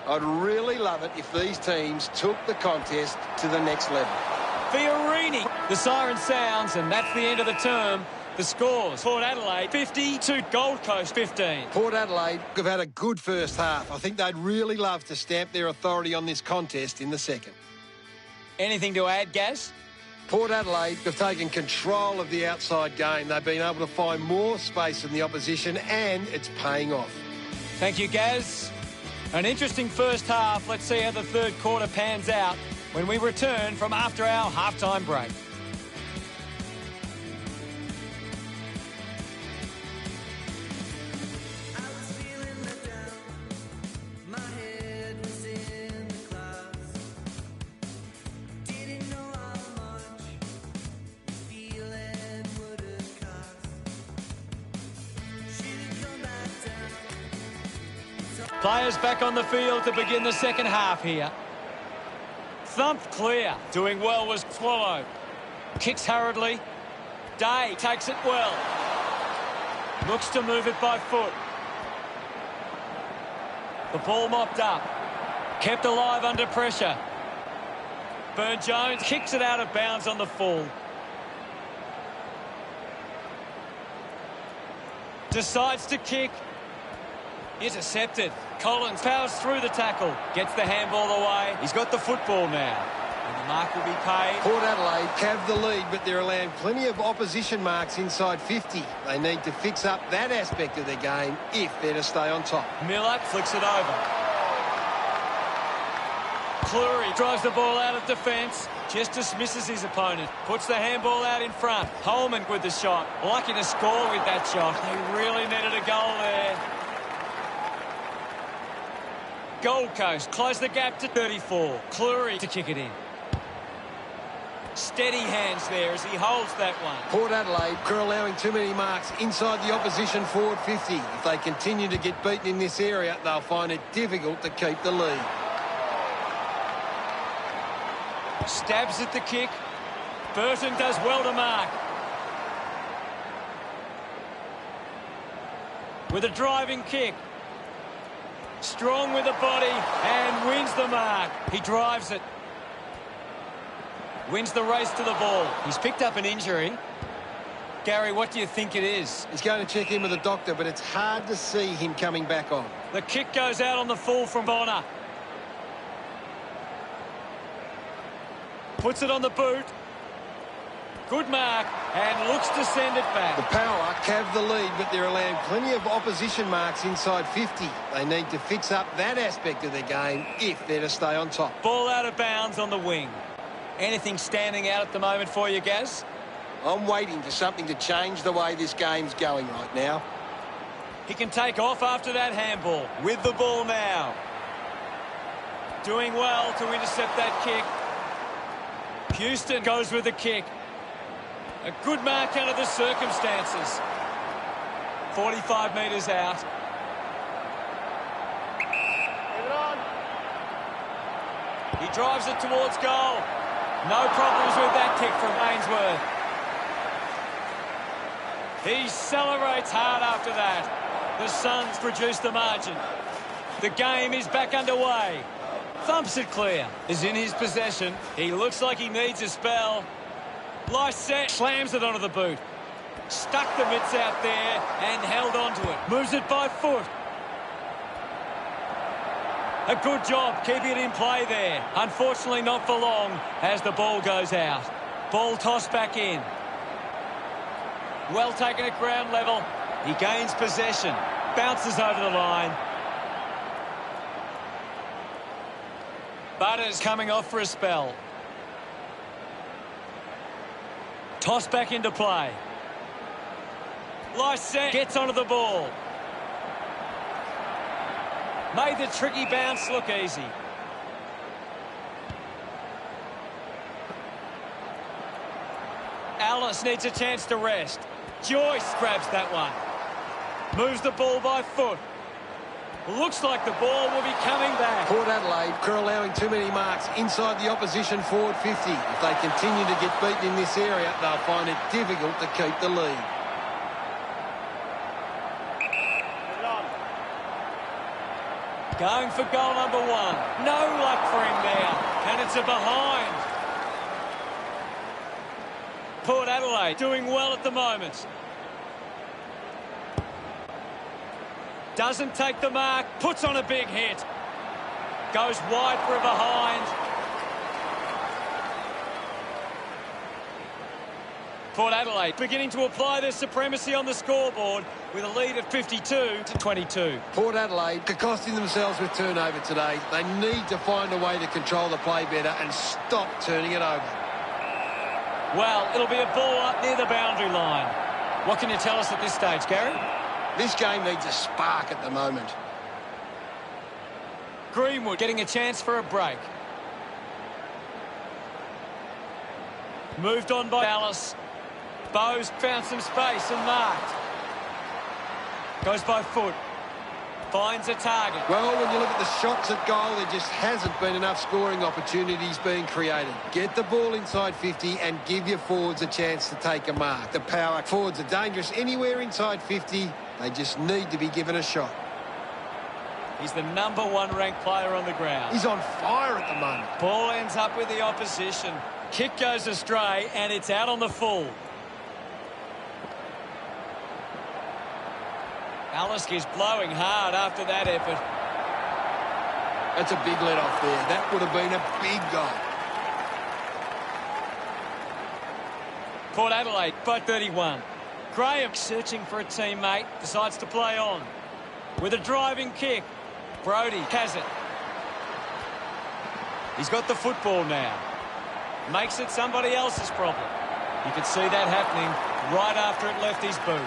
I'd really love it if these teams took the contest to the next level. Fiorini. The siren sounds, and that's the end of the term. The scores: Port Adelaide 50 to Gold Coast 15. Port Adelaide have had a good first half. I think they'd really love to stamp their authority on this contest in the second. Anything to add, Gaz? Port Adelaide have taken control of the outside game. They've been able to find more space in the opposition, and it's paying off. Thank you, Gaz. An interesting first half. Let's see how the third quarter pans out when we return from after our halftime break. Players back on the field to begin the second half here. Thumped clear. Doing well was Swallow. Kicks hurriedly. Day takes it well. Looks to move it by foot. The ball mopped up. Kept alive under pressure. Burne-Jones kicks it out of bounds on the full. Decides to kick. Intercepted. Collins powers through the tackle. Gets the handball away. He's got the football now. And Mark will be paid. Port Adelaide have the lead, but they're allowing plenty of opposition marks inside 50. They need to fix up that aspect of their game if they're to stay on top. Miller flicks it over. Cleary drives the ball out of defence. Just dismisses his opponent. Puts the handball out in front. Holman with the shot. Lucky to score with that shot. They really needed a goal there. Gold Coast close the gap to 34. Cleary to kick it in. Steady hands there as he holds that one. Port Adelaide are allowing too many marks inside the opposition forward 50. If they continue to get beaten in this area, they'll find it difficult to keep the lead. Stabs at the kick. Burton does well to mark. With a driving kick. Strong with the body and wins the mark. He drives it. Wins the race to the ball. He's picked up an injury. Gary, what do you think it is? He's going to check in with the doctor, but it's hard to see him coming back on. The kick goes out on the full from Bonner. Puts it on the boot. Good mark and looks to send it back. The Power have the lead, but they're allowing plenty of opposition marks inside 50. They need to fix up that aspect of their game if they're to stay on top. Ball out of bounds on the wing. Anything standing out at the moment for you, Gaz? I'm waiting for something to change the way this game's going right now. He can take off after that handball. With the ball now. Doing well to intercept that kick. Houston goes with the kick. A good mark under the circumstances. 45 metres out. Leave it on. He drives it towards goal. No problems with that kick from Ainsworth. He celebrates hard after that. The Suns produce the margin. The game is back underway. Thumps it clear. Is in his possession. He looks like he needs a spell. Lysette slams it onto the boot. Stuck the mitts out there and held onto it. Moves it by foot. A good job keeping it in play there. Unfortunately not for long as the ball goes out. Ball tossed back in. Well taken at ground level. He gains possession. Bounces over the line. Butters coming off for a spell. Toss back into play. Lysette gets onto the ball. Made the tricky bounce look easy. Alice needs a chance to rest. Joyce grabs that one. Moves the ball by foot. Looks like the ball will be coming back. Port Adelaide are allowing too many marks inside the opposition forward 50. If they continue to get beaten in this area, they'll find it difficult to keep the lead. Leave it on. Going for goal number one. No luck for him there. And it's a behind. Port Adelaide doing well at the moment. Doesn't take the mark. Puts on a big hit. Goes wide for a behind. Port Adelaide beginning to apply their supremacy on the scoreboard with a lead of 52-22. Port Adelaide are costing themselves with turnover today. They need to find a way to control the play better and stop turning it over. Well, it'll be a ball up near the boundary line. What can you tell us at this stage, Gary? This game needs a spark at the moment. Greenwood getting a chance for a break. Moved on by Alice. Bowes found some space and marked. Goes by foot. Finds a target. Well, when you look at the shots at goal, there just hasn't been enough scoring opportunities being created. Get the ball inside 50 and give your forwards a chance to take a mark. The Power forwards are dangerous anywhere inside 50. They just need to be given a shot. He's the #1 ranked player on the ground. He's on fire at the moment. Ball ends up with the opposition. Kick goes astray and it's out on the full. Alice is blowing hard after that effort. That's a big let off there. That would have been a big goal. Port Adelaide by 31. Graham searching for a teammate, decides to play on. With a driving kick. Brody has it. He's got the football now. Makes it somebody else's problem. You could see that happening right after it left his boot.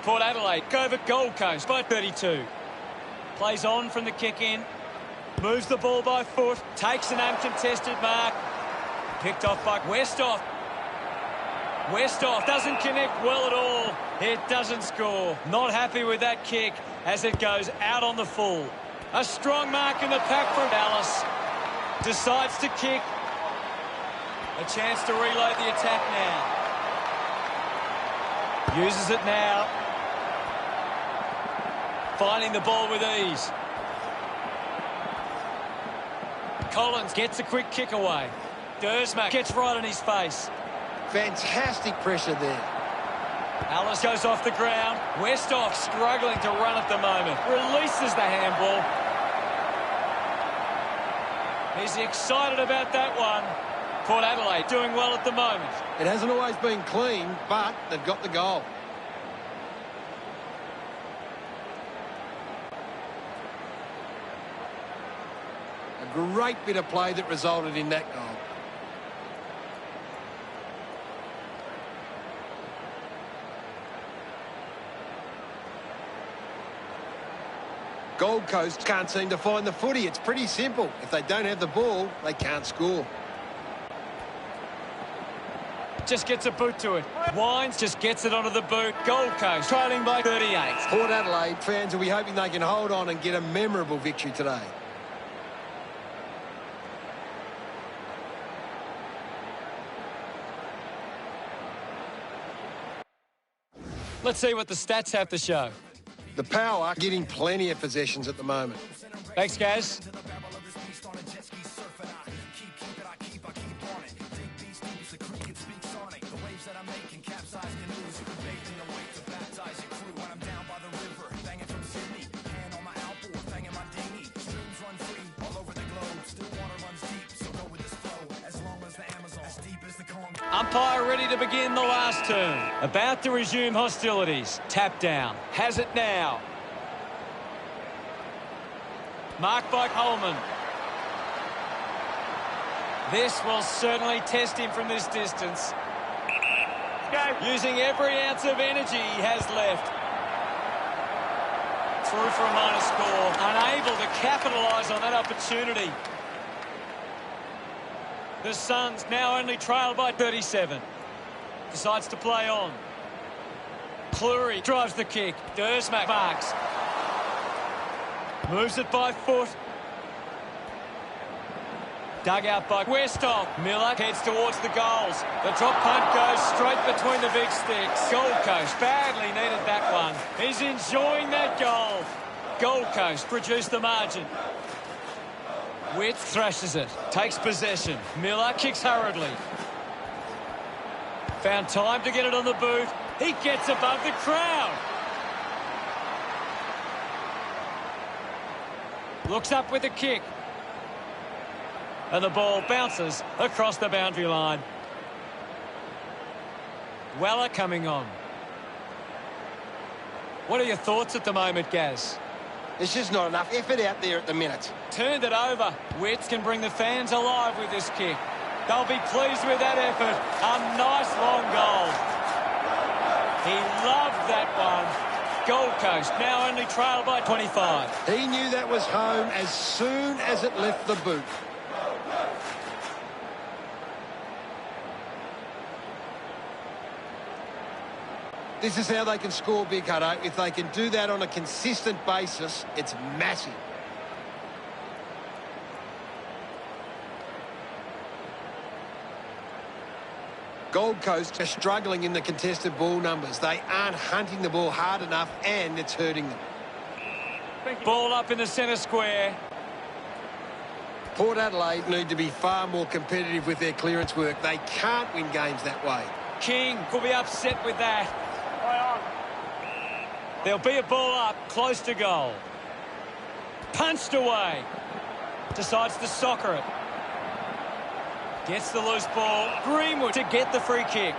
Port Adelaide over Gold Coast by 32. Plays on from the kick in. Moves the ball by foot. Takes an uncontested mark. Picked off by Westhoff. Westhoff doesn't connect well at all. It doesn't score. Not happy with that kick as it goes out on the full. A strong mark in the pack from Dallas. Decides to kick. A chance to reload the attack now. Uses it now. Finding the ball with ease. Collins gets a quick kick away. Dersmack gets right on his face. Fantastic pressure there. Alice goes off the ground. Westhoff struggling to run at the moment. Releases the handball. He's excited about that one. Port Adelaide doing well at the moment. It hasn't always been clean, but they've got the goal. A great bit of play that resulted in that goal. Gold Coast can't seem to find the footy. It's pretty simple. If they don't have the ball, they can't score. Just gets a boot to it. Wines just gets it onto the boot. Gold Coast trailing by 38. Port Adelaide fans will be hoping they can hold on and get a memorable victory today. Let's see what the stats have to show. The Power getting plenty of possessions at the moment. Thanks, Gaz. Umpire ready to begin the last turn. About to resume hostilities. Tap down. Has it now. Marked by Coleman. This will certainly test him from this distance. Using every ounce of energy he has left. Through for a minor score. Unable to capitalise on that opportunity. The Suns now only trail by 37. Decides to play on. Cleary drives the kick. Dersmack marks. Moves it by foot. Dug out by Westhoff. Miller heads towards the goals. The drop punt goes straight between the big sticks. Gold Coast badly needed that one. He's enjoying that goal. Gold Coast produced the margin. Witt thrashes it, takes possession. Miller kicks hurriedly. Found time to get it on the boot. He gets above the crowd. Looks up with a kick. And the ball bounces across the boundary line. Weller coming on. What are your thoughts at the moment, Gaz? There's just not enough effort out there at the minute. Turned it over. Witts can bring the fans alive with this kick. They'll be pleased with that effort. A nice long goal. He loved that one. Gold Coast now only trail by 25. He knew that was home as soon as it left the boot. This is how they can score big, Hutto. If they can do that on a consistent basis, it's massive. Gold Coast are struggling in the contested ball numbers. They aren't hunting the ball hard enough, and it's hurting them. Ball up in the centre square. Port Adelaide need to be far more competitive with their clearance work. They can't win games that way. King could be upset with that. There'll be a ball up, close to goal. Punched away. Decides to soccer it. Gets the loose ball. Greenwood to get the free kick.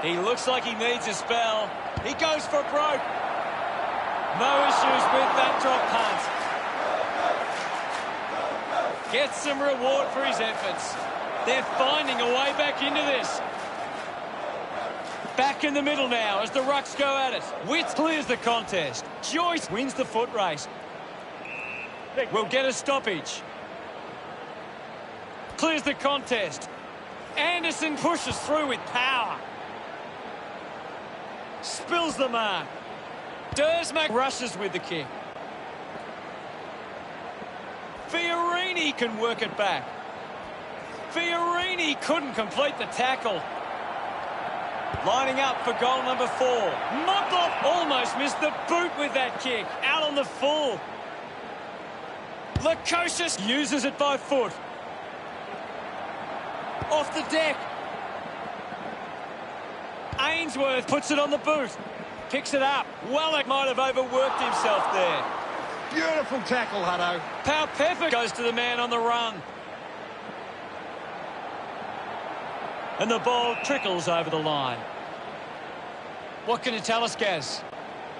He looks like he needs a spell. He goes for broke. No issues with that drop punt. Gets some reward for his efforts. They're finding a way back into this. Back in the middle now as the Rucks go at it. Witt clears the contest. Joyce wins the foot race. Will get a stoppage. Clears the contest. Anderson pushes through with power. Spills the mark. Dersmack rushes with the kick. Fiorini can work it back. Fiorini couldn't complete the tackle. Lining up for goal number 4. Motlop almost missed the boot with that kick. Out on the full. Lukosius uses it by foot. Off the deck. Ainsworth puts it on the boot. Picks it up. Wallach might have overworked himself there. Beautiful tackle, Hutto. Pepper goes to the man on the run. And the ball trickles over the line. What can you tell us, Gaz?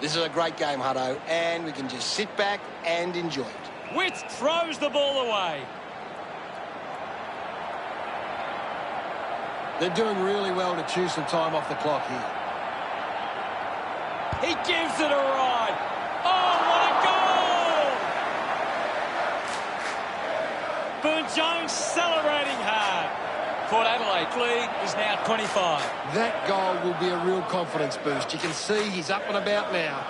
This is a great game, Hutto, and we can just sit back and enjoy it. Witt throws the ball away. They're doing really well to chew some time off the clock here. He gives it a ride. Oh, what a goal! Burne-Jones celebrating hard. Port Adelaide lead is now 25. That goal will be a real confidence boost. You can see he's up and about now.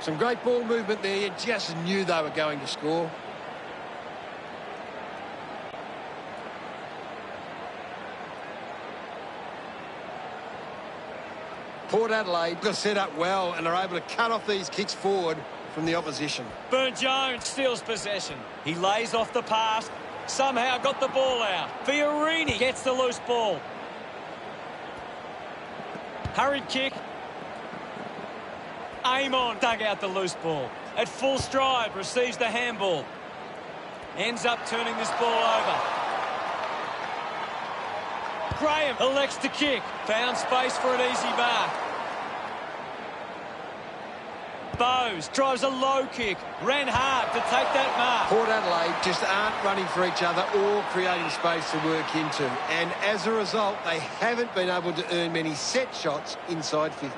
Some great ball movement there. You just knew they were going to score. Port Adelaide got set up well and are able to cut off these kicks forward from the opposition. Burne-Jones steals possession. He lays off the pass. Somehow got the ball out. Fiorini gets the loose ball. Hurried kick. Amon dug out the loose ball. At full stride, receives the handball. Ends up turning this ball over. Graham elects to kick. Found space for an easy mark. Bowes drives a low kick. Ran hard to take that mark. Port Adelaide just aren't running for each other or creating space to work into. And as a result, they haven't been able to earn many set shots inside 50.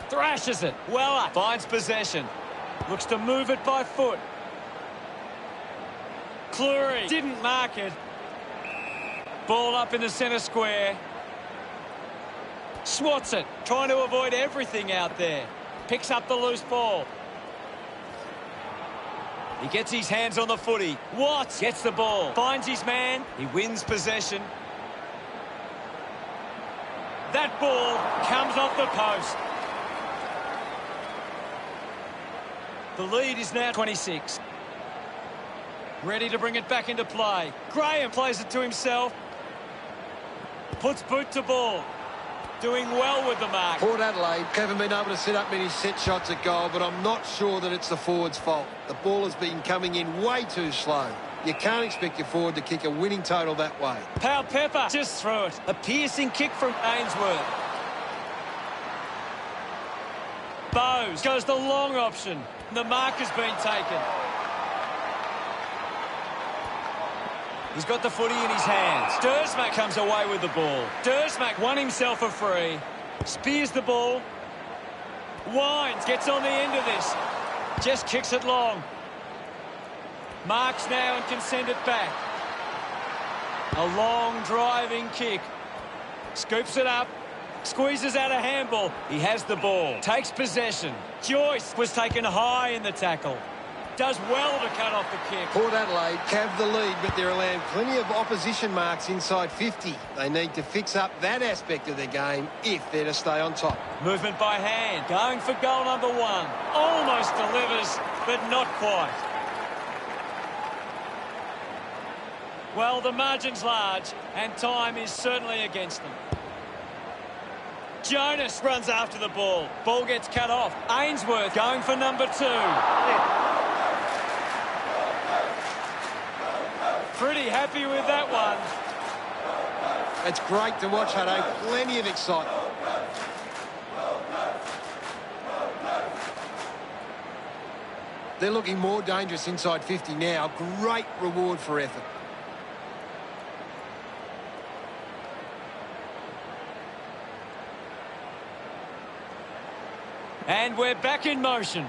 Thrashes it. Weller finds possession. Looks to move it by foot. Cleary didn't mark it. Ball up in the centre square. Swats it, trying to avoid everything out there. Picks up the loose ball. He gets his hands on the footy. Watts gets the ball. Finds his man. He wins possession. That ball comes off the post. The lead is now 26. Ready to bring it back into play. Graham plays it to himself. Puts boot to ball. Doing well with the mark. Port Adelaide haven't been able to set up many set shots at goal, but I'm not sure that it's the forward's fault. The ball has been coming in way too slow. You can't expect your forward to kick a winning total that way. Pepper just threw it. A piercing kick from Ainsworth. Bowes goes the long option. The mark has been taken. He's got the footy in his hands. Dersmack comes away with the ball. Dersmack won himself a free. Spears the ball. Wines gets on the end of this. Just kicks it long. Marks now and can send it back. A long driving kick. Scoops it up. Squeezes out a handball. He has the ball. Takes possession. Joyce was taken high in the tackle. Does well to cut off the kick. Port Adelaide have the lead, but they're allowing plenty of opposition marks inside 50. They need to fix up that aspect of their game if they're to stay on top. Movement by hand. Going for goal number 1. Almost delivers, but not quite. Well, the margin's large, and time is certainly against them. Jonas runs after the ball. Ball gets cut off. Ainsworth going for number 2. Pretty happy with that one. It's great to watch, Hutto. Plenty of excitement. They're looking more dangerous inside 50 now. Great reward for effort. And we're back in motion.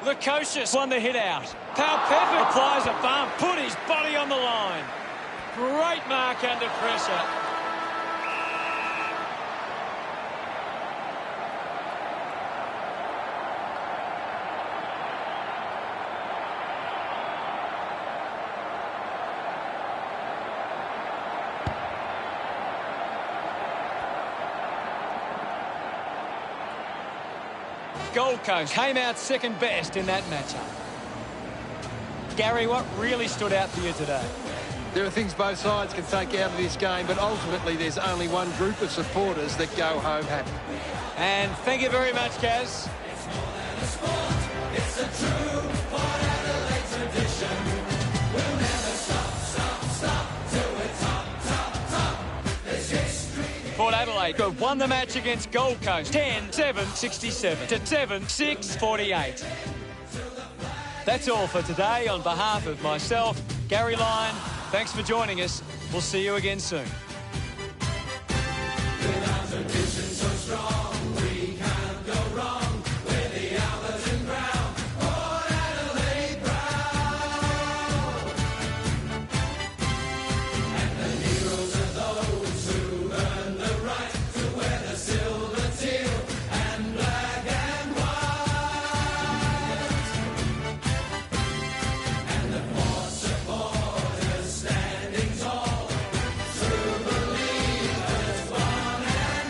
Lukosius won the hit out. Pepper applies a bump, put his body on the line. Great mark under pressure. Gold Coast came out second best in that matchup. Gary, what really stood out for you today? There are things both sides can take out of this game, but ultimately there's only one group of supporters that go home happy. And thank you very much, Kaz. It's a true Port Adelaide tradition. We'll never stop till we're top. There's history. Port Adelaide have won the match against Gold Coast 10-7-67 to 7-6-48. That's all for today. On behalf of myself, Gary Lyon, thanks for joining us. We'll see you again soon. With our tradition so strong, we can't go wrong. With the Alberton ground, Port Adelaide proud. And the heroes are those who earn the right to wear the silver, teal, and black and white. And the Port supporters standing tall, true believers, one and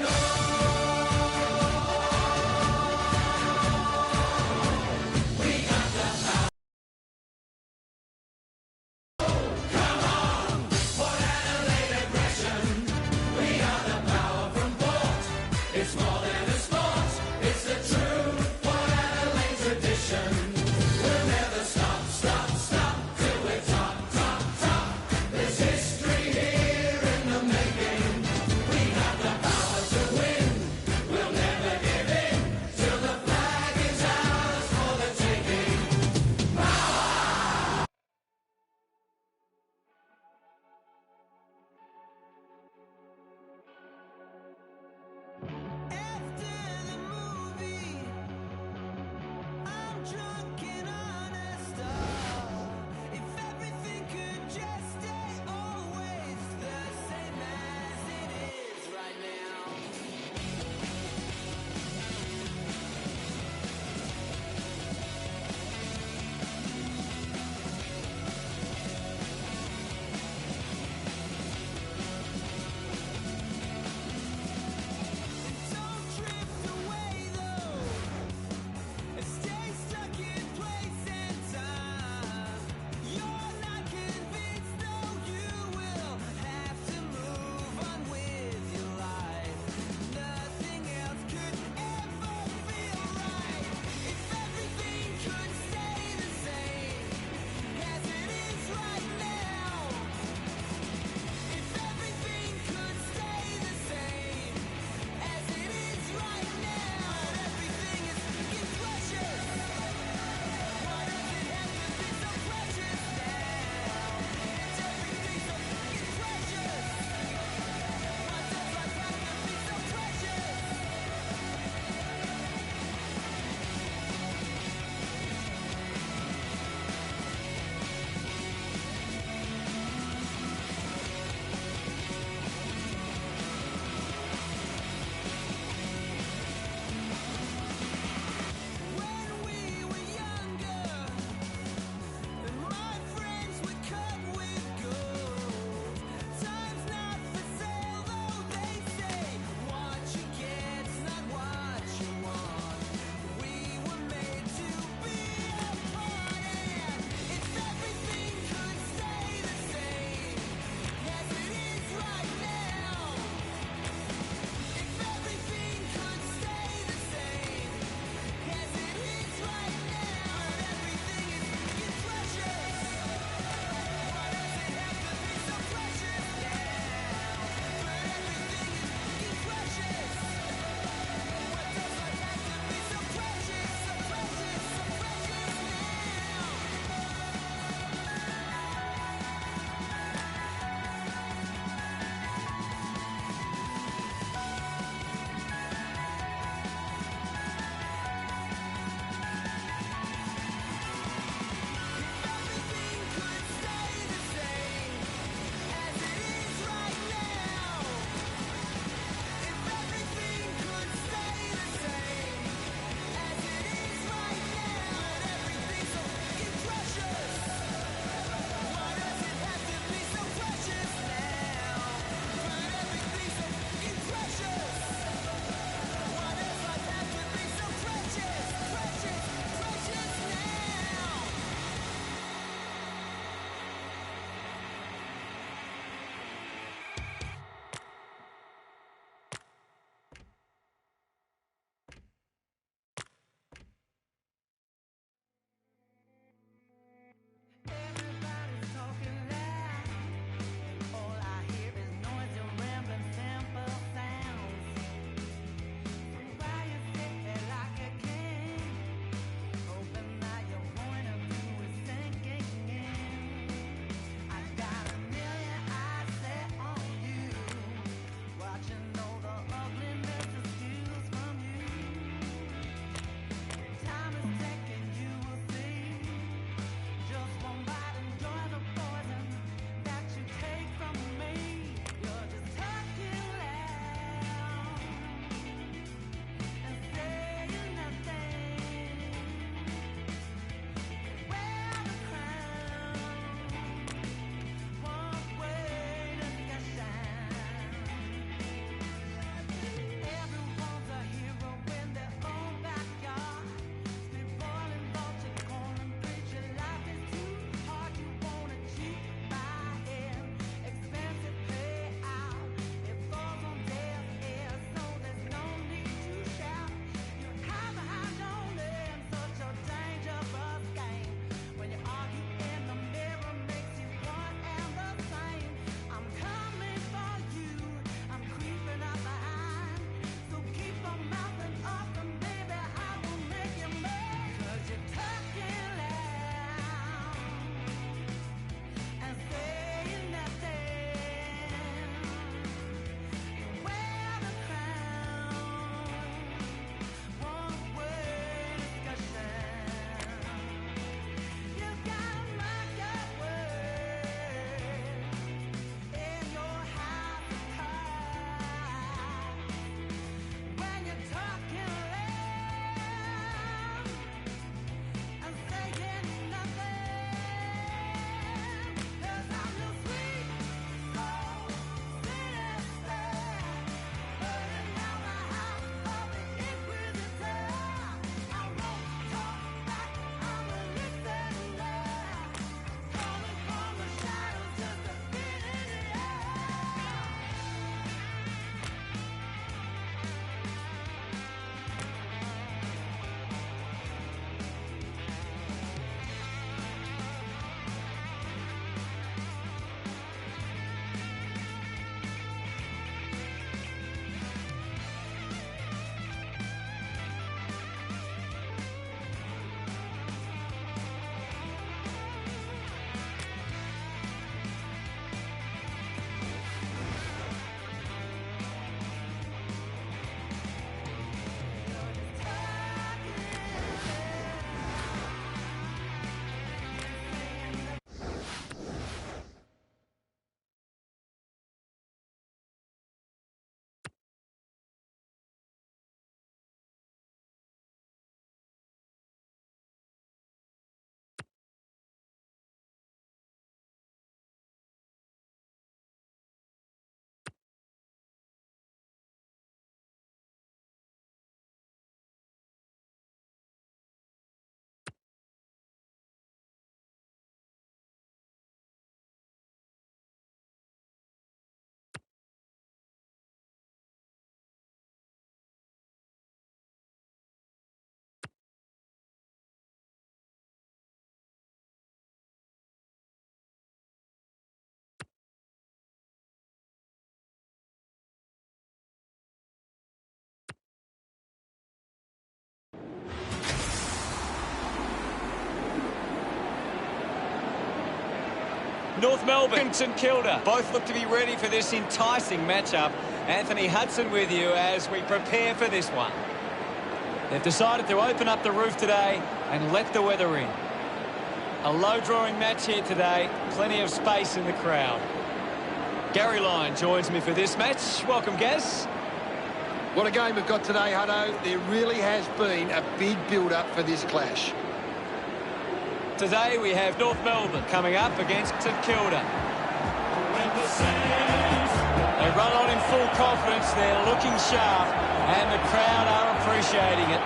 North Melbourne and St Kilda both look to be ready for this enticing matchup. Anthony Hudson with you as we prepare for this one. They've decided to open up the roof today and let the weather in. A low-drawing match here today, plenty of space in the crowd. Gary Lyon joins me for this match. Welcome, Gaz. What a game we've got today, Hutto. There really has been a big build-up for this clash. Today we have North Melbourne coming up against St Kilda. They run on in full confidence, they're looking sharp, and the crowd are appreciating it.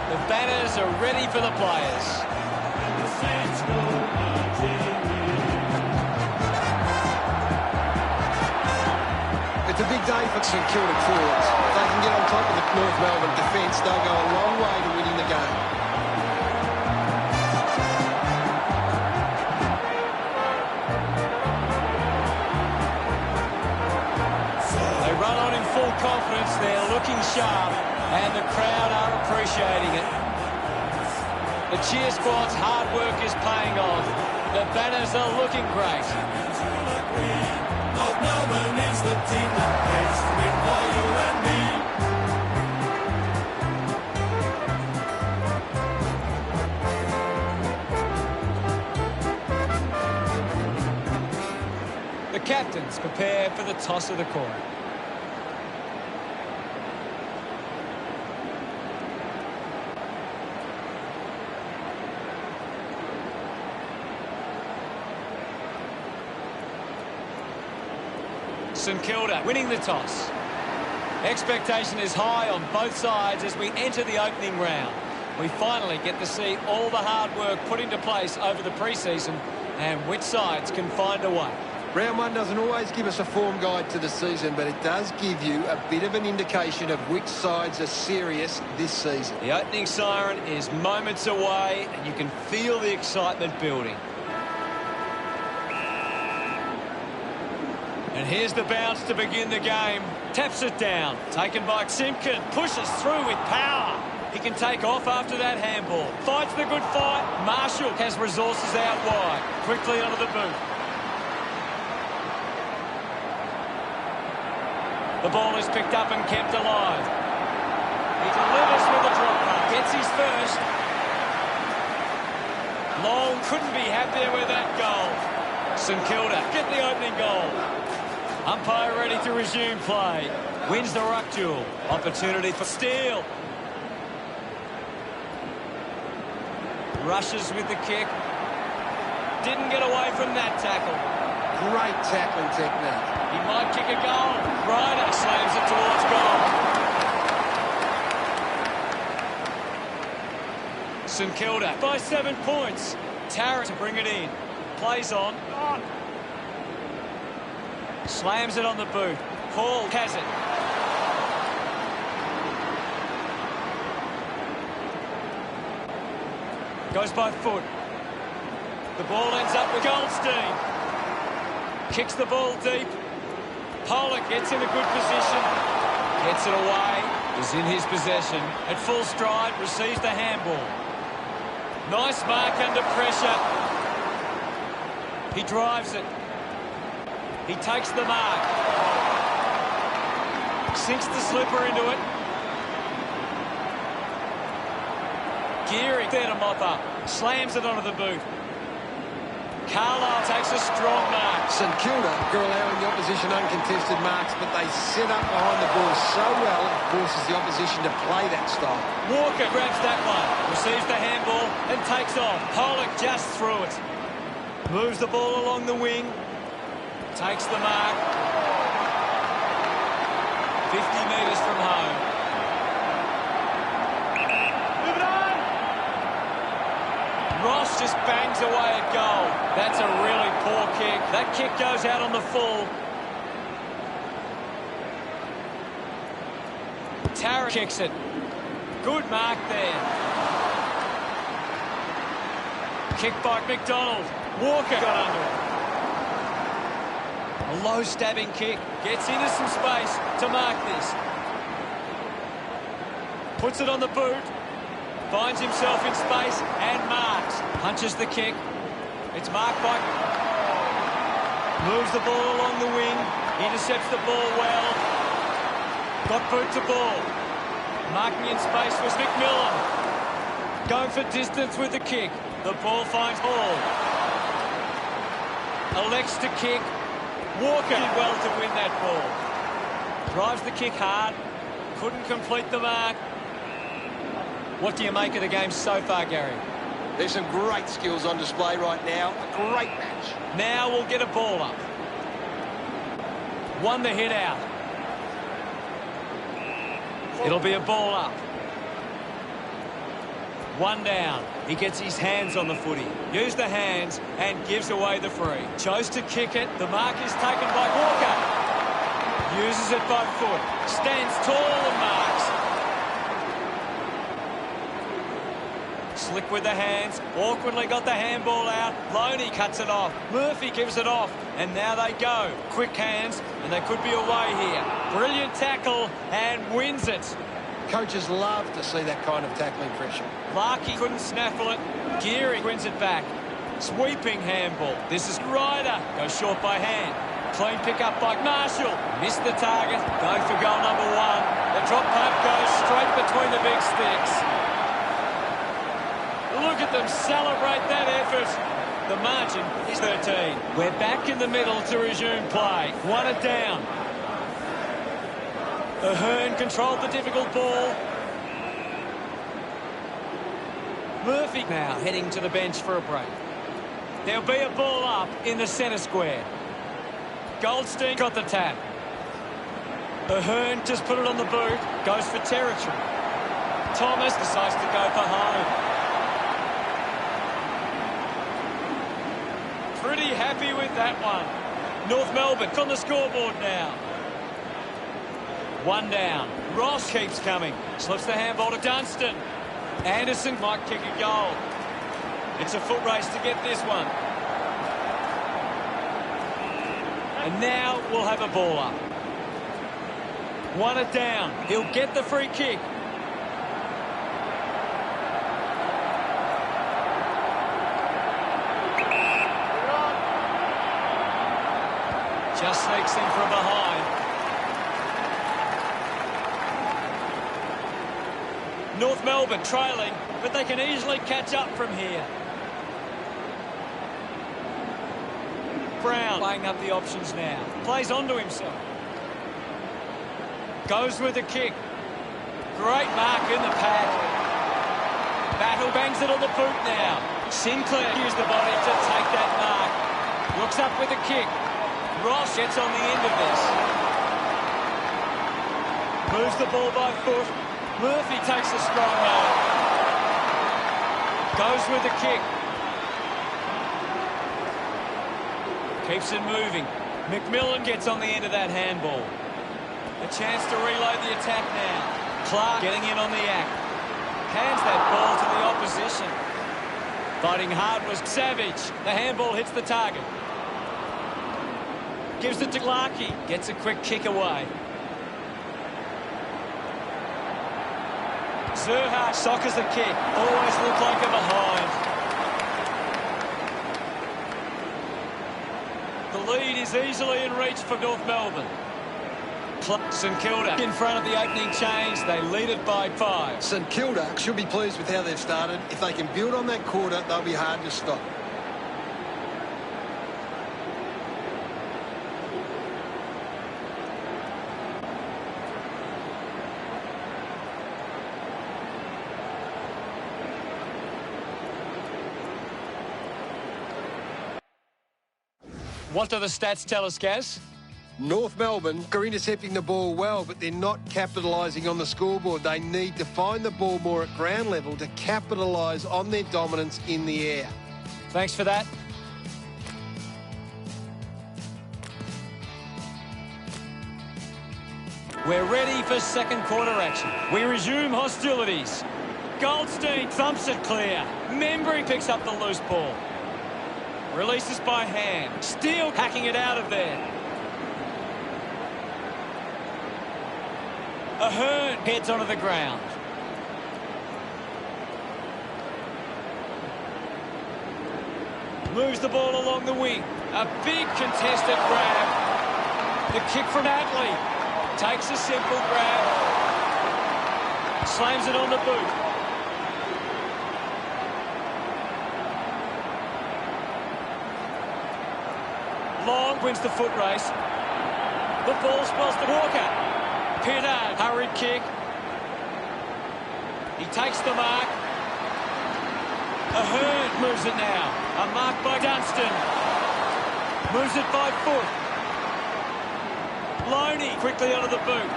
The banners are ready for the players. It's a big day for St Kilda forwards. If they can get on top of the North Melbourne defence, they'll go a long way to winning the game. They run on in full confidence, they're looking sharp, and the crowd are appreciating it. The cheer squad's hard work is paying off. The banners are looking great. North Melbourne is the team that plays to win for you and me. The captains prepare for the toss of the coin. St Kilda winning the toss. Expectation is high on both sides as we enter the opening round. We finally get to see all the hard work put into place over the pre-season and which sides can find a way. Round one doesn't always give us a form guide to the season, but it does give you a bit of an indication of which sides are serious this season. The opening siren is moments away and you can feel the excitement building. And here's the bounce to begin the game. Taps it down. Taken by Simpkin. Pushes through with power. He can take off after that handball. Fights the good fight. Marshall has resources out wide. Quickly onto the boot. The ball is picked up and kept alive. He delivers with a drop pass. Gets his first. Long couldn't be happier with that goal. St Kilda get the opening goal. Umpire ready to resume play. Wins the ruck duel. Opportunity for steal. Rushes with the kick. Didn't get away from that tackle. Great tackling technique. He might kick a goal. Ryder slams it towards goal. St Kilda by 7 points. Tarrant to bring it in. Plays on. Slams it on the boot. Hall has it. Goes by foot. The ball ends up with Goldstein. Kicks the ball deep. Pollock gets in a good position. Gets it away. Is in his possession. At full stride, receives the handball. Nice mark under pressure. He drives it. He takes the mark. Sinks the slipper into it. Geary there to mop up. Slams it onto the boot. Carlisle takes a strong mark. St Kilda are allowing the opposition uncontested marks, but they set up behind the ball so well it forces the opposition to play that style. Walker grabs that one. Receives the handball and takes off. Pollock just through it. Moves the ball along the wing. Takes the mark. 50 metres from home. Move it on! Ross just bangs away at goal. That's a really poor kick. That kick goes out on the full. Tarrant kicks it. Good mark there. Kick by McDonald. Walker got under it. A low stabbing kick. Gets into some space to mark this. Puts it on the boot. Finds himself in space and marks. Punches the kick. It's marked by Moves the ball along the wing. Intercepts the ball well. Got boot to ball. Marking in space was McMillan. Going for distance with the kick. The ball finds Hall. Elects to kick. Walker did well to win that ball. Drives the kick hard. Couldn't complete the mark. What do you make of the game so far, Gary? There's some great skills on display right now. A great match. Now we'll get a ball up. Won the hit out. It'll be a ball up. One down. He gets his hands on the footy. Used the hands and gives away the free. Chose to kick it. The mark is taken by Walker. Uses it by foot. Stands tall and marks. Slick with the hands. Awkwardly got the handball out. Loney cuts it off. Murphy gives it off. And now they go. Quick hands, and they could be away here. Brilliant tackle, and wins it. Coaches love to see that kind of tackling pressure. Larkey couldn't snaffle it. Geary wins it back. Sweeping handball. This is Ryder. Goes short by hand. Clean pick up by Marshall. Missed the target. Going for goal number one. The drop punt goes straight between the big sticks. Look at them celebrate that effort. The margin is 13. We're back in the middle to resume play. One it down. Ahern controlled the difficult ball. Murphy now heading to the bench for a break. There'll be a ball up in the centre square. Goldstein got the tap. Ahern just put it on the boot. Goes for territory. Thomas decides to go for home. Pretty happy with that one. North Melbourne on the scoreboard now. One down. Ross keeps coming. Slips the handball to Dunstan. Anderson might kick a goal. It's a foot race to get this one. And now we'll have a ball up. One it down. He'll get the free kick. Just sneaks in from behind. North Melbourne trailing, but they can easily catch up from here. Brown playing up the options now. Plays onto himself. Goes with the kick. Great mark in the pack. Battle bangs it on the boot now. Sinclair used the body to take that mark. Looks up with the kick. Ross gets on the end of this. Moves the ball by foot. Murphy takes a strong hold. Goes with the kick. Keeps it moving. McMillan gets on the end of that handball. A chance to reload the attack now. Clark getting in on the act. Hands that ball to the opposition. Fighting hard was Savage. The handball hits the target. Gives it to Larkey. Gets a quick kick away. Zerha soccers the kick. Always looked like a behind. The lead is easily in reach for North Melbourne. St Kilda in front of the opening change. They lead it by 5. St Kilda should be pleased with how they've started. If they can build on that quarter, they'll be hard to stop. What do the stats tell us, Gaz? North Melbourne are intercepting the ball well, but they're not capitalising on the scoreboard. They need to find the ball more at ground level to capitalise on their dominance in the air. Thanks for that. We're ready for second quarter action. We resume hostilities. Goldstein thumps it clear. Membry picks up the loose ball. Releases by hand. Steele hacking it out of there. Ahern heads onto the ground. Moves the ball along the wing. A big contested grab. The kick from Atley. Takes a simple grab. Slams it on the boot. Long wins the foot race. The ball spells to Walker. Pinnard, hurried kick. He takes the mark. Ahern moves it now. A mark by Dunstan. Moves it by foot. Loney quickly onto the boot.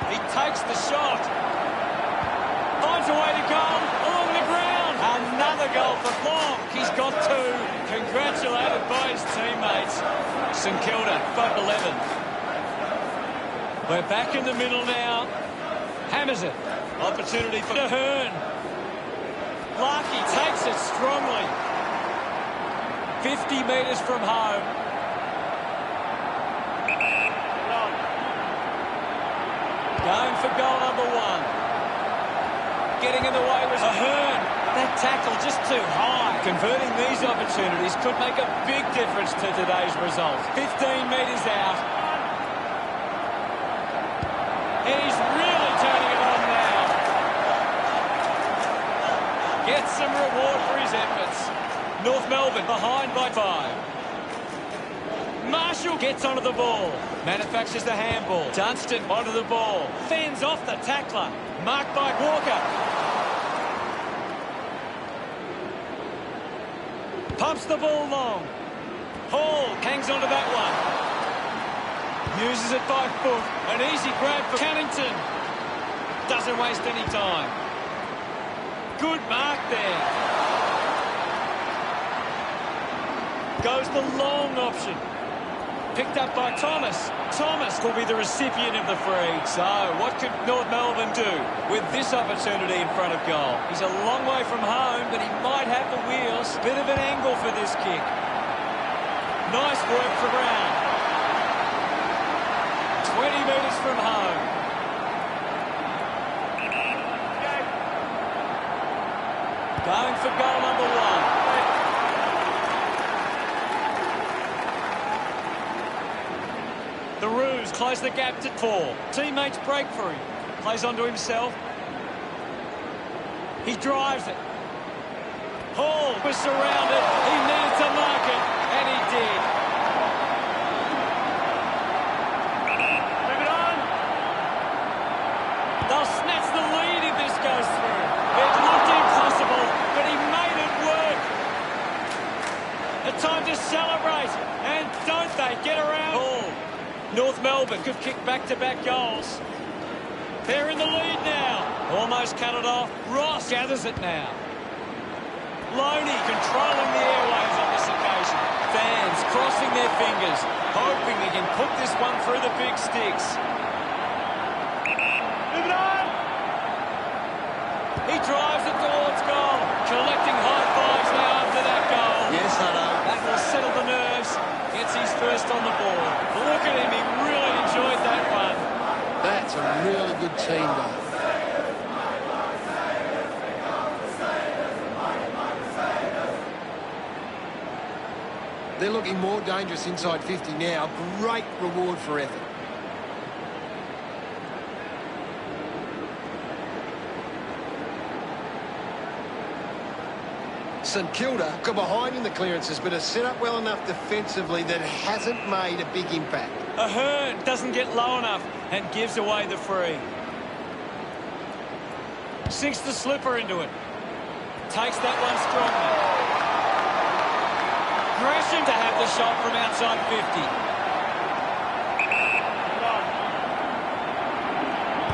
He takes the shot. Finds a way to goal along the ground. Another goal for Long. He's got two. Congratulated by his teammates. St Kilda, 5-11. We're back in the middle now. Hammers it. Opportunity for Ahern. Larkey takes it strongly. 50 metres from home. Going for goal number one. Getting in the way was Ahern. That tackle just too high. Converting these opportunities could make a big difference to today's result. 15 metres out. He's really turning it on now. Gets some reward for his efforts. North Melbourne behind by 5. Marshall gets onto the ball. Manufactures the handball. Dunstan onto the ball. Fends off the tackler. Marked by Walker. Pumps the ball long. Hall hangs onto that one. Uses it by foot. An easy grab for Cannington. Doesn't waste any time. Good mark there. Goes the long option. Picked up by Thomas. Thomas will be the recipient of the free. So, what could North Melbourne do with this opportunity in front of goal? He's a long way from home, but he might have the wheels. Bit of an angle for this kick. Nice work for Brown. 20 metres from home. Going for goal number one. The Roos close the gap to 4. Teammates break for him. Plays onto himself. He drives it. Hall was surrounded. He needed to mark it, and he did. Move it on. They'll snatch the lead if this goes through. It looked impossible, but he made it work. A time to celebrate, and don't they get around Hall. North Melbourne could kick back-to-back goals. They're in the lead now. Almost cut it off. Ross gathers it now. Loney controlling the airwaves on this occasion. Fans crossing their fingers, hoping he can put this one through the big sticks. Move it on. He drives it towards goal. Collecting high fives now after that goal. Yes, I know. That will settle the nerves. Gets his first on the board. Look at him. He really enjoyed that one. That's a really good team goal. They're looking more dangerous inside 50 now. Great reward for effort. St Kilda got behind in the clearances, but has set up well enough defensively that it hasn't made a big impact. Ahern doesn't get low enough and gives away the free. Sinks the slipper into it. Takes that one strongly. Gresham to have the shot from outside 50.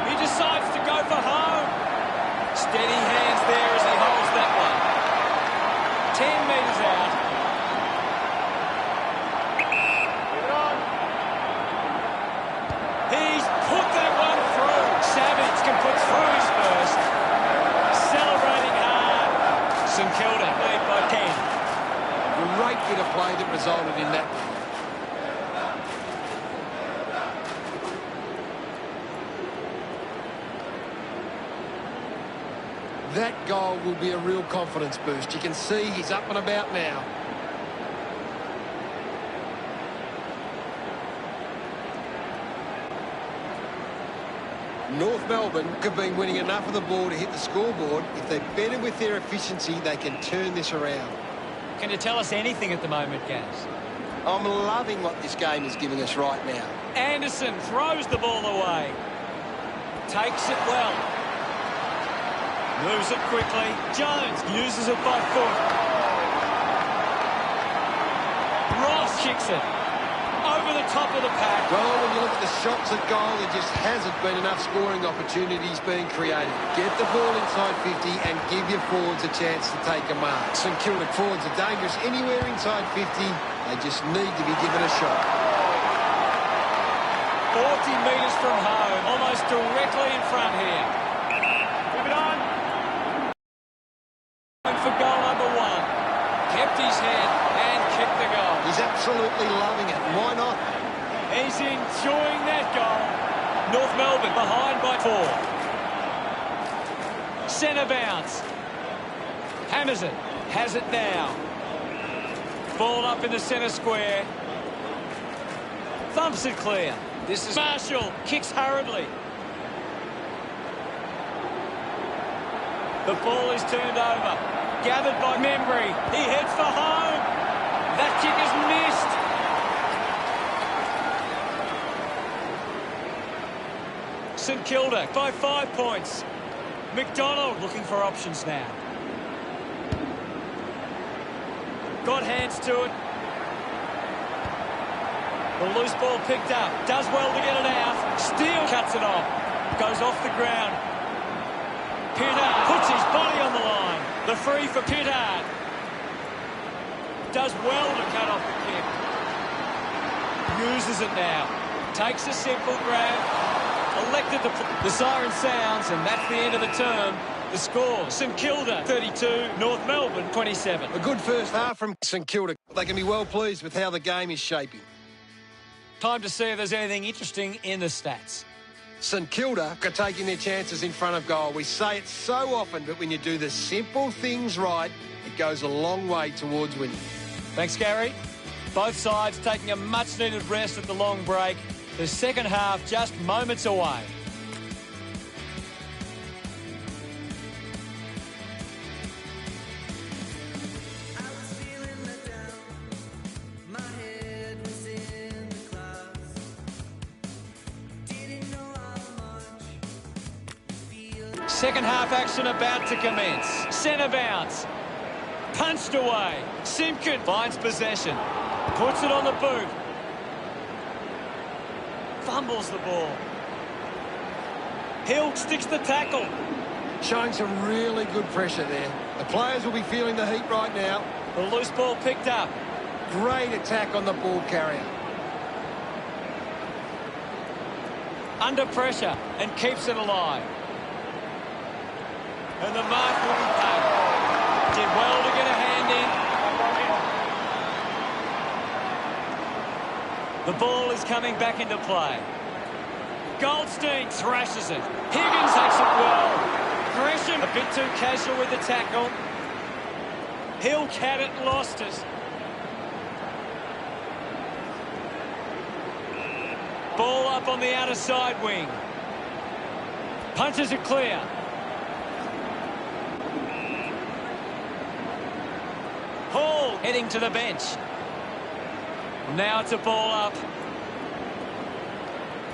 He decides to go for home. Steady hands there as he holds that one. 10 metres out. Move it on. He's put that one through. Savage can put through his first. Celebrating hard. St Kilda lead by 10. Great bit of play that resulted in that. That goal will be a real confidence boost. You can see he's up and about now. North Melbourne have been winning enough of the ball to hit the scoreboard. If they're better with their efficiency, they can turn this around. Can you tell us anything at the moment, Gaz? I'm loving what this game is giving us right now. Anderson throws the ball away. Takes it well. Moves it quickly. Jones uses it by foot. Ross kicks it. Over the top of the pack. Well, when you look at the shots at goal, there just hasn't been enough scoring opportunities being created. Get the ball inside 50 and give your forwards a chance to take a mark. St Kilda forwards are dangerous anywhere inside 50. They just need to be given a shot. 40 metres from home, almost directly in front here. Keep it on. For goal number one. Kept his head and kicked the goal. He's absolutely loving it. Why not? He's enjoying that goal. North Melbourne behind by 4. Centre bounce. Hammers it. Has it now. Ball up in the centre square. Thumps it clear. This is Marshall. Kicks hurriedly. The ball is turned over. Gathered by Membry. He heads for home. That kick is missed. St Kilda by 5 points. McDonald looking for options now. Got hands to it. The loose ball picked up. Does well to get it out. Steele cuts it off. Goes off the ground. Pittard puts his body on the line. The free for Pittard. Does well to cut off the kick. Uses it now. Takes a simple grab. Elected to... The siren sounds, and that's the end of the term. The score, St Kilda 32, North Melbourne 27. A good first half from St Kilda. They can be well pleased with how the game is shaping. Time to see if there's anything interesting in the stats. St Kilda are taking their chances in front of goal. We say it so often, but when you do the simple things right, it goes a long way towards winning. Thanks, Gary. Both sides taking a much-needed rest at the long break. The second half just moments away. Second half action about to commence. Centre bounce. Punched away. Simpkin finds possession. Puts it on the boot. Fumbles the ball. Hill sticks the tackle. Showing some really good pressure there. The players will be feeling the heat right now. The loose ball picked up. Great attack on the ball carrier. Under pressure and keeps it alive. And the mark will be paid. Did well to get a hand in. The ball is coming back into play. Goldstein thrashes it. Higgins takes it well. Gresham a bit too casual with the tackle. Hill had it, lost it. Ball up on the outer side wing. Punches it clear. Hall heading to the bench. Now it's a ball up.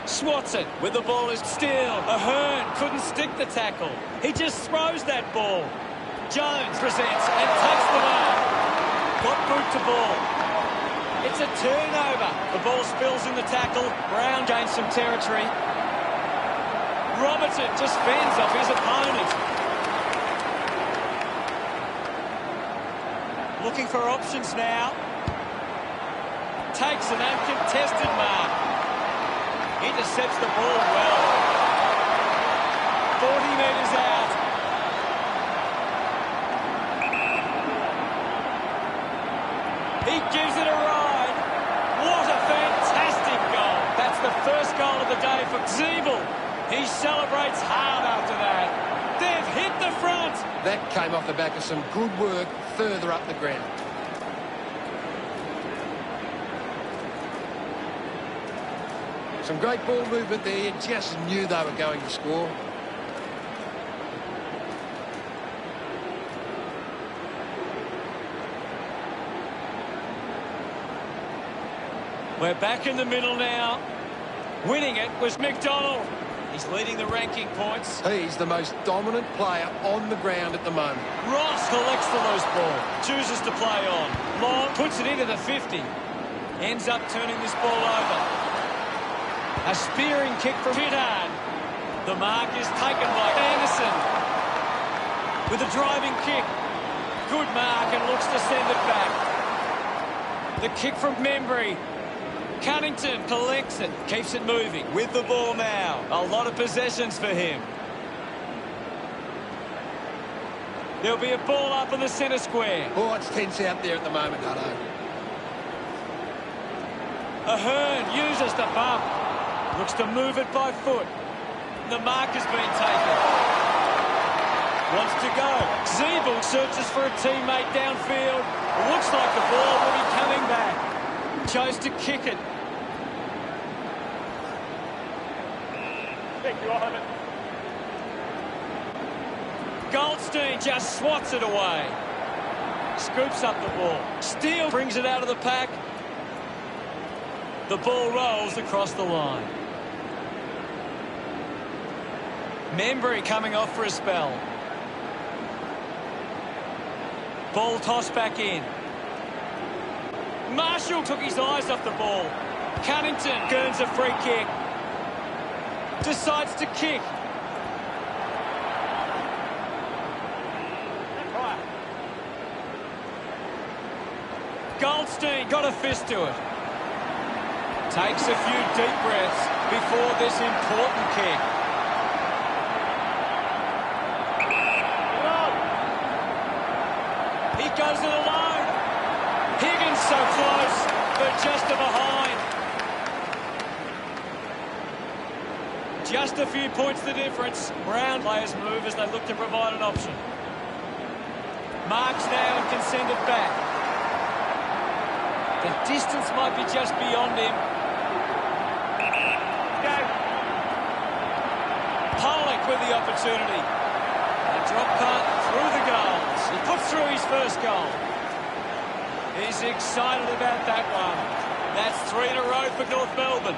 Swats it with the ball is still. Ahern couldn't stick the tackle. He just throws that ball. Jones presents and takes the mark. Got boot to ball. It's a turnover. The ball spills in the tackle. Brown gains some territory. Robertson just fends off his opponent. Looking for options now. Takes an uncontested mark. Intercepts the ball well. 40 metres out. He gives it a ride. What a fantastic goal. That's the first goal of the day for Zeeble. He celebrates hard after that. They've hit the front. That came off the back of some good work further up the ground. Some great ball movement there. You just knew they were going to score. We're back in the middle now. Winning it was McDonald. He's leading the ranking points. He's the most dominant player on the ground at the moment. Ross collects the loose ball. Chooses to play on. Long puts it into the 50. Ends up turning this ball over. A spearing kick from Hittard. The mark is taken by Anderson. With a driving kick. Good mark and looks to send it back. The kick from Membry. Cunnington collects it, keeps it moving with the ball now. A lot of possessions for him. There'll be a ball up in the centre square. Oh, it's tense out there at the moment, Hutto. Ahern uses the bump. Looks to move it by foot. The mark has been taken. Wants to go. Zeeble searches for a teammate downfield. Looks like the ball will be coming back. Chose to kick it. Thank you, Mohammed. Goldstein just swats it away. Scoops up the ball. Steele brings it out of the pack. The ball rolls across the line. Membry coming off for a spell. Ball tossed back in. Marshall took his eyes off the ball. Cunnington earns a free kick. Decides to kick. Goldstein got a fist to it. Takes a few deep breaths before this important kick. He goes it alone. Higgins so close, but just to behind. Just a few points the difference. Brown players move as they look to provide an option. Marks now and can send it back. The distance might be just beyond him. Go. Pollock with the opportunity. A drop punt through the goals. He puts through his first goal. He's excited about that one. That's 3 in a row for North Melbourne.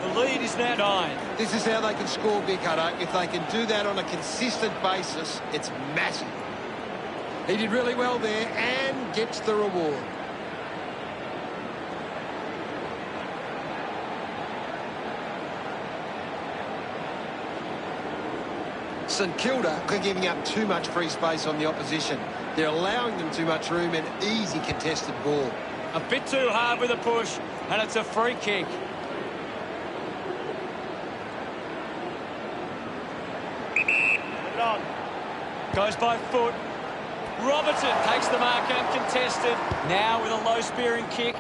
The lead is now 9. This is how they can score, Big Hutto. If they can do that on a consistent basis, it's massive. He did really well there and gets the reward. St Kilda are giving up too much free space on the opposition. They're allowing them too much room and easy contested ball. A bit too hard with a push, and it's a free kick. Put it on. Goes by foot. Robertson takes the mark uncontested. Now with a low spearing kick.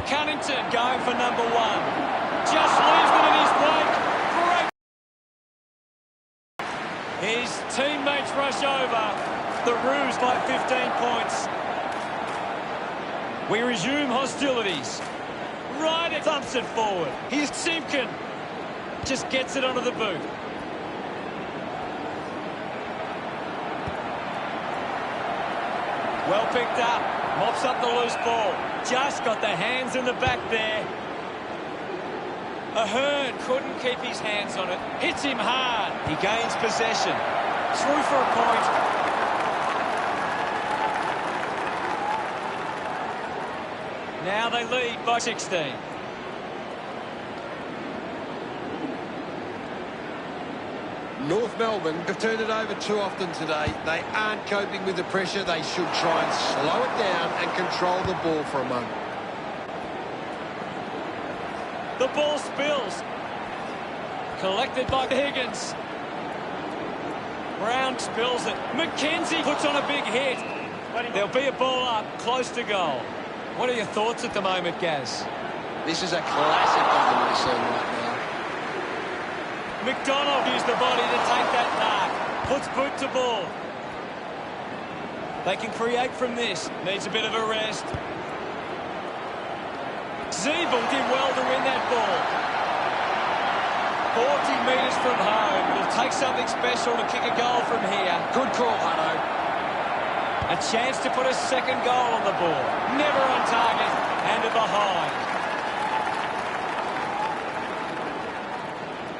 Cunnington going for number 1. Just leaves them in his wake. Great. His teammates rush over. The Roos by 15 points. We resume hostilities. Ryder thumps it forward. Here's Simpkin. Just gets it onto the boot. Well picked up. Mops up the loose ball. Just got the hands in the back there. Ahern couldn't keep his hands on it. Hits him hard. He gains possession. Through for a point. Now they lead by 16. North Melbourne have turned it over too often today. They aren't coping with the pressure. They should try and slow it down and control the ball for a moment. The ball spills. Collected by Higgins. Brown spills it. McKenzie puts on a big hit. There'll be a ball up, close to goal. What are your thoughts at the moment, Gaz? This is a classic game we're seeing right now. McDonald used the body to take that mark. Puts boot to ball. They can create from this. Needs a bit of a rest. Zeeble did well to win that ball. 40 metres from home. It'll take something special to kick a goal from here. Good call, Hutto. A chance to put a second goal on the board. Never on target and a behind.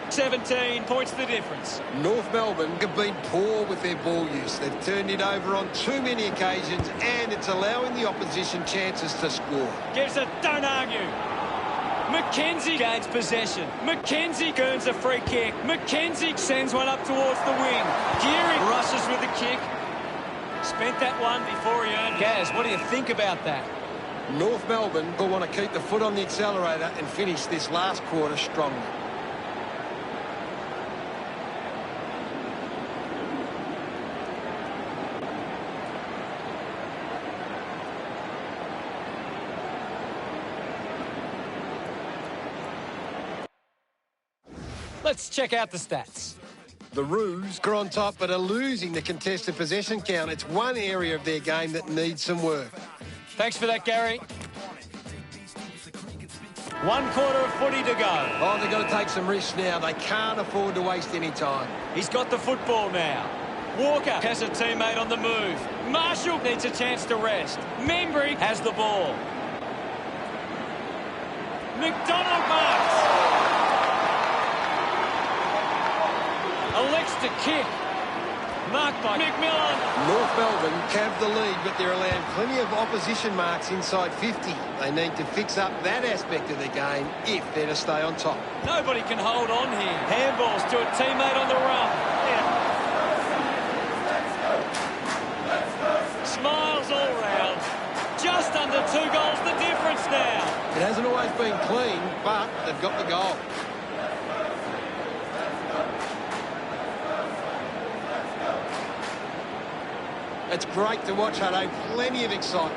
17 points the difference. North Melbourne have been poor with their ball use. They've turned it over on too many occasions, and it's allowing the opposition chances to score. Gives it, don't argue. McKenzie gains possession. McKenzie earns a free kick. McKenzie sends one up towards the wing. Geary rushes with the kick. Spent that one before he earned it. Gaz, what do you think about that? North Melbourne will want to keep the foot on the accelerator and finish this last quarter strongly. Let's check out the stats. The Roos are on top but are losing the contested possession count. It's one area of their game that needs some work. Thanks for that, Gary. 1 quarter of footy to go. Oh, they've got to take some risks now. They can't afford to waste any time. He's got the football now. Walker has a teammate on the move. Marshall needs a chance to rest. Membry has the ball. McDonald marks. Elects to kick. Marked by McMillan. North Melbourne have the lead, but they're allowing plenty of opposition marks inside 50. They need to fix up that aspect of their game if they're to stay on top. Nobody can hold on here. Handballs to a teammate on the run. Smiles all round. Just under 2 goals the difference now. It hasn't always been clean, but they've got the goal. It's great to watch, Hutto. Plenty of excitement.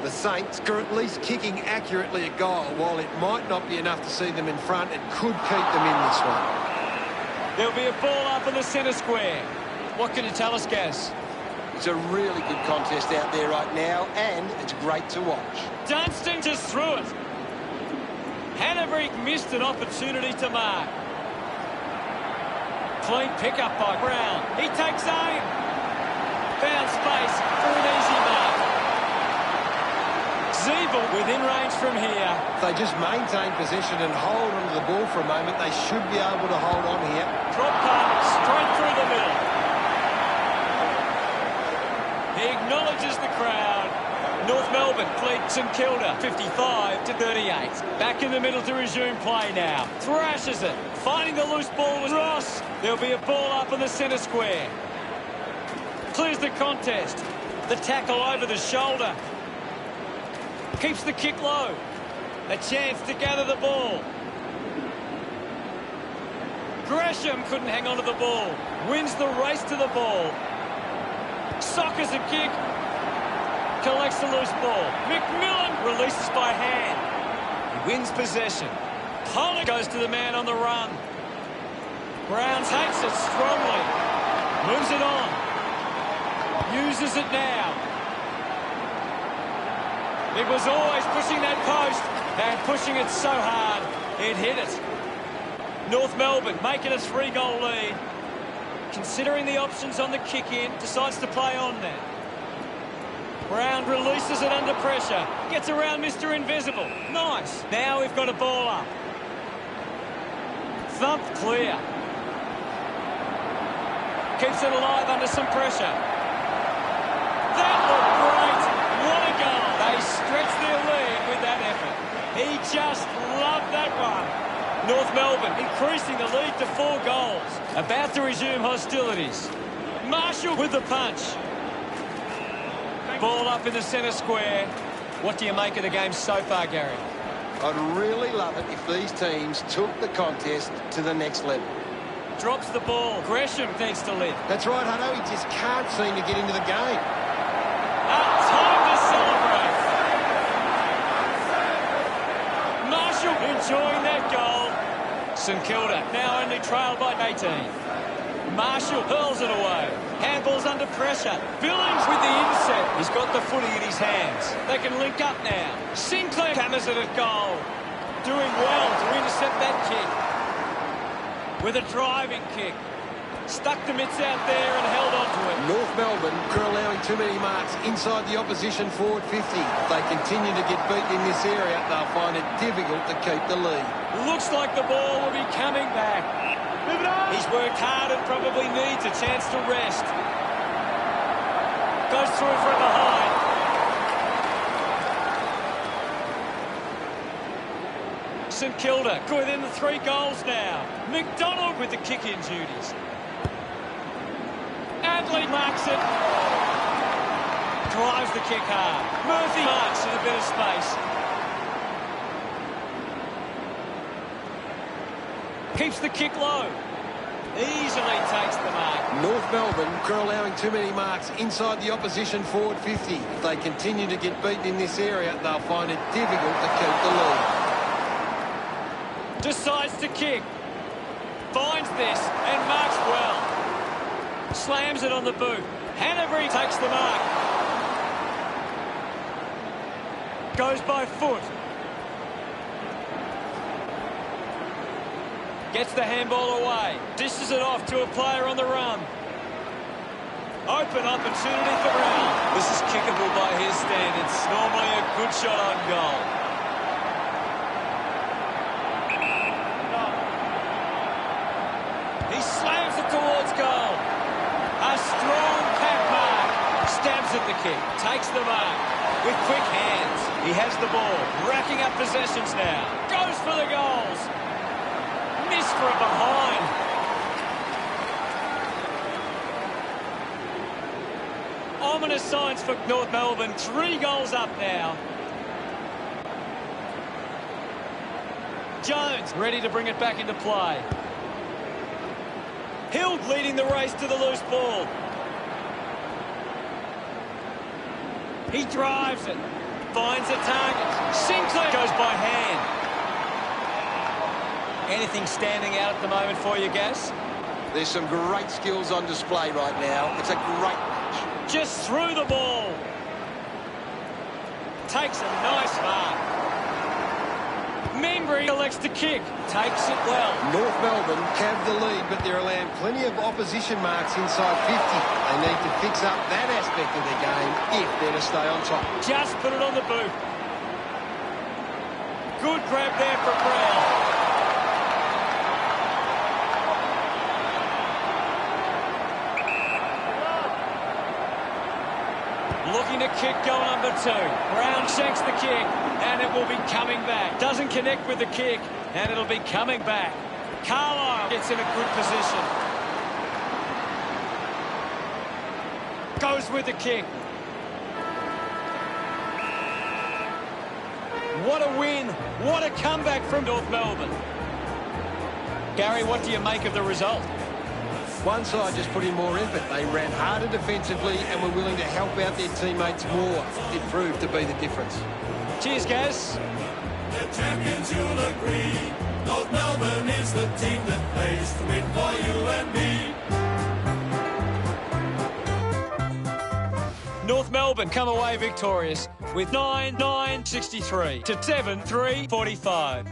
The Saints are at least kicking accurately at goal. While it might not be enough to see them in front, it could keep them in this one. There'll be a ball up in the centre square. What can you tell us, Gaz? It's a really good contest out there right now, and it's great to watch. Dunstan just threw it. Hannebeek missed an opportunity to mark. Clean pickup by Brown. He takes aim. Found space for an easy mark. Zeeble within range from here. If they just maintain possession and hold onto the ball for a moment, they should be able to hold on here. Drop pass straight through the middle. He acknowledges the crowd. North Melbourne lead St Kilda 55-38. Back in the middle to resume play now. Thrashes it. Finding the loose ball was Ross. There'll be a ball up in the centre square. Clears the contest. The tackle over the shoulder. Keeps the kick low. A chance to gather the ball. Gresham couldn't hang on to the ball. Wins the race to the ball. Sockers a kick. Collects the loose ball. McMillan releases by hand. He wins possession. Pollock goes to the man on the run. Brown takes it strongly. Moves it on. Uses it now. It was always pushing that post and pushing it so hard it hit it. North Melbourne making a 3-goal lead. Considering the options on the kick-in, decides to play on that. Brown releases it under pressure. Gets around Mr. Invisible. Nice. Now we've got a ball up. Thumped clear. Keeps it alive under some pressure. That looked great. What a goal. They stretch their lead with that effort. He just loved that one. North Melbourne increasing the lead to 4 goals. About to resume hostilities. Marshall with the punch. Ball up in the centre square. What do you make of the game so far, Gary? I'd really love it if these teams took the contest to the next level. Drops the ball. Gresham needs to lift. That's right, Hutto. He just can't seem to get into the game. Time to celebrate. Marshall enjoying that goal. St Kilda now only trailed by 18. Marshall hurls it away. Handball's under pressure. Billings with the intercept. He's got the footy in his hands. They can link up now. Sinclair hammers it at goal. Doing well to intercept that kick. With a driving kick. Stuck the mitts out there and held on to it. North Melbourne are allowing too many marks inside the opposition forward 50. If they continue to get beaten in this area, they'll find it difficult to keep the lead. Looks like the ball will be coming back. He's worked hard and probably needs a chance to rest. Goes through from behind. St Kilda within the 3 goals now. McDonald with the kick-in duties. Adley marks it. Drives the kick hard. Murphy marks in a bit of space. Keeps the kick low. Easily takes the mark. North Melbourne are allowing too many marks inside the opposition forward 50. If they continue to get beaten in this area, they'll find it difficult to keep the lead. Decides to kick. Finds this and marks well. Slams it on the boot. Hanbury takes the mark. Goes by foot. Gets the handball away. Dishes it off to a player on the run. Open opportunity for Brown. This is kickable by his standards. Normally a good shot on goal. He slams it towards goal. A strong pack mark. Stabs at the kick. Takes the mark. With quick hands. He has the ball. Racking up possessions now. Goes for the goals. Missed from behind. Ominous signs for North Melbourne. 3 goals up now. Jones ready to bring it back into play. Hill leading the race to the loose ball. He drives it. Finds a target. Sinclair goes by hand. Anything standing out at the moment for you, Gas? There's some great skills on display right now. It's a great match. Just threw the ball. Takes a nice mark. Membry elects to kick. Takes it well. North Melbourne have the lead, but they're allowing plenty of opposition marks inside 50. They need to fix up that aspect of their game if they're to stay on top. Just put it on the boot. Good grab there for Brown. Looking to kick goal number 2. Brown shanks the kick, and it will be coming back. Doesn't connect with the kick, and it'll be coming back. Carlisle gets in a good position. Goes with the kick. What a win. What a comeback from North Melbourne. Gary, what do you make of the result? One side just put in more effort. They ran harder defensively and were willing to help out their teammates more. It proved to be the difference. Cheers, Gaz. The champions, you'll agree. North Melbourne is the team that plays to win for you and me. North Melbourne come away victorious with 9-9-63 to 7-3-45.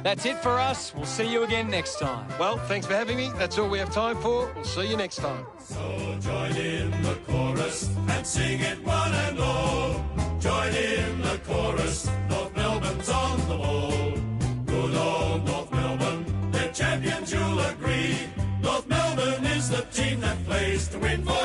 That's it for us. We'll see you again next time. Well, thanks for having me. That's all we have time for. We'll see you next time. So join in the chorus and sing it one and all. Join in the chorus. North Melbourne's on the ball. Good old North Melbourne. They're champions, you'll agree. North Melbourne is the team that plays to win for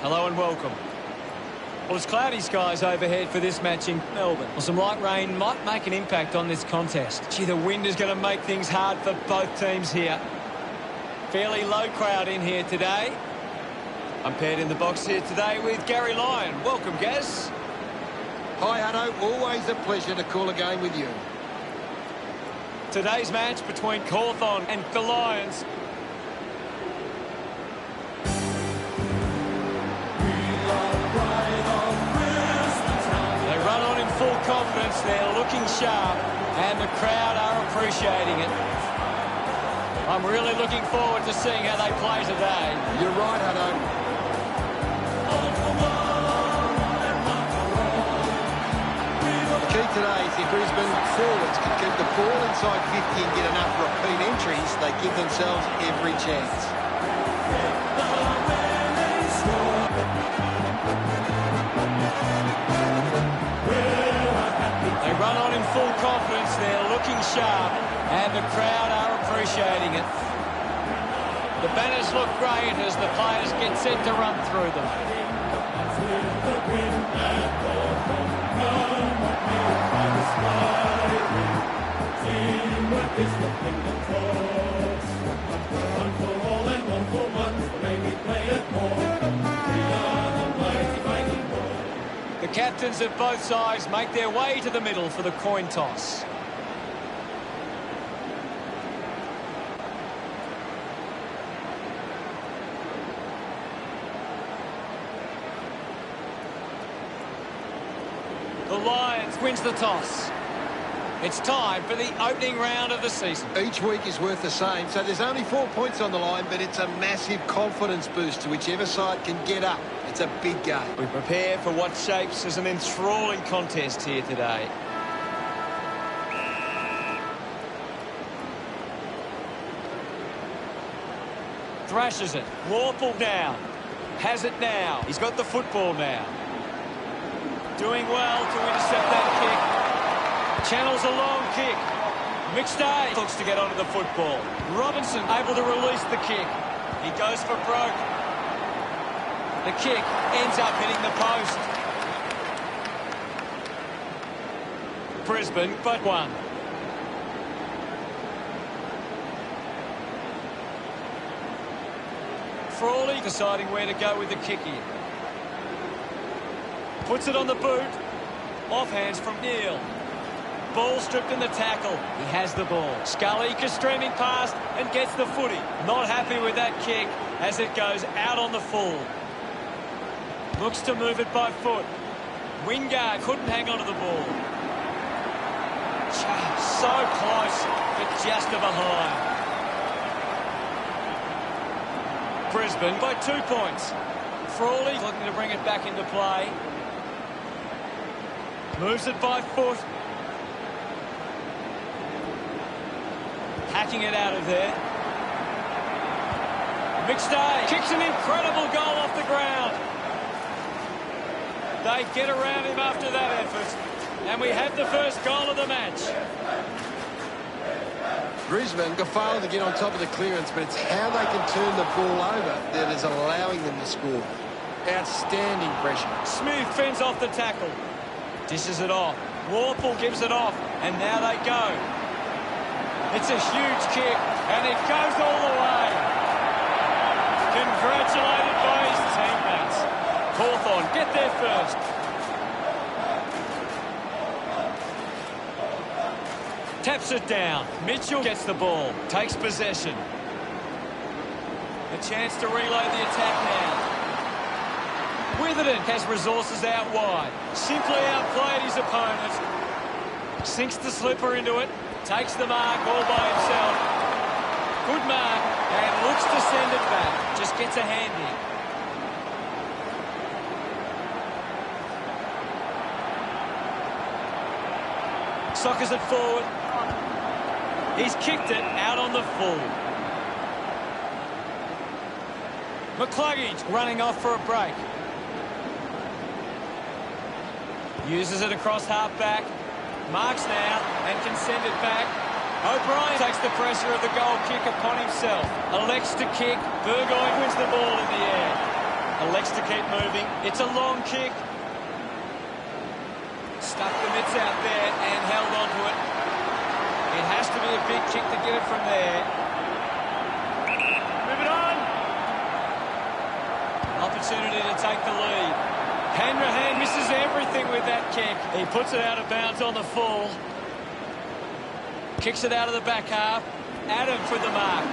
Hello and welcome. Well, it's cloudy skies overhead for this match in Melbourne. Well, some light rain might make an impact on this contest. Gee, the wind is going to make things hard for both teams here. Fairly low crowd in here today. I'm paired in the box here today with Gary Lyon. Welcome, Gaz. Hi, Hutto. Always a pleasure to call a game with you. Today's match between Cawthon and the Lions. They run on in full confidence. They're looking sharp, and the crowd are appreciating it. I'm really looking forward to seeing how they play today. You're right, Hutto. The key today is if Brisbane forwards can keep the ball inside 50 and get enough repeat entries, they give themselves every chance. They run on in full confidence. They're looking sharp, and the crowd are appreciating it. The banners look great as the players get set to run through them. The captains of both sides make their way to the middle for the coin toss. The Lions wins the toss. It's time for the opening round of the season. Each week is worth the same, so there's only 4 points on the line, but it's a massive confidence boost to whichever side can get up. It's a big game. We prepare for what shapes as an enthralling contest here today. Thrashes it. Warple down. Has it now. He's got the football now. Doing well to intercept that kick. Channels a long kick. McStay looks to get onto the football. Robinson able to release the kick. He goes for broke. The kick ends up hitting the post. Brisbane, but one. Frawley deciding where to go with the kick here. Puts it on the boot. Offhands from Neil. Ball stripped in the tackle. He has the ball. Scully streaming past and gets the footy. Not happy with that kick as it goes out on the full. Looks to move it by foot. Wingard couldn't hang on to the ball. So close, but just to behind. Brisbane by 2 points. Frawley looking to bring it back into play. Moves it by foot. Hacking it out of there. McStay kicks an incredible goal off the ground. They get around him after that effort. And we have the first goal of the match. Brisbane failed to get on top of the clearance, but it's how they can turn the ball over that is allowing them to score. Outstanding pressure. Smith fends off the tackle. Dishes it off. Warple gives it off. And now they go. It's a huge kick. And it goes all the way. Congratulated by his teammates. Cawthon get there first. Taps it down. Mitchell gets the ball. Takes possession. A chance to reload the attack now. Witherden has resources out wide. Simply outplayed his opponent. Sinks the slipper into it. Takes the mark all by himself. Good mark. And looks to send it back. Just gets a hand in. Sockers it forward. He's kicked it out on the full. McCluggage running off for a break. Uses it across half-back. Marks now and can send it back. O'Brien takes the pressure of the goal kick upon himself. Elects to kick. Burgoyne wins the ball in the air. Elects to keep moving. It's a long kick. Stuck the mitts out there and held onto it. It has to be a big kick to get it from there. Move it on. Opportunity to take the lead. Hanrahan misses everything with that kick. He puts it out of bounds on the full. Kicks it out of the back half. Adams with the mark.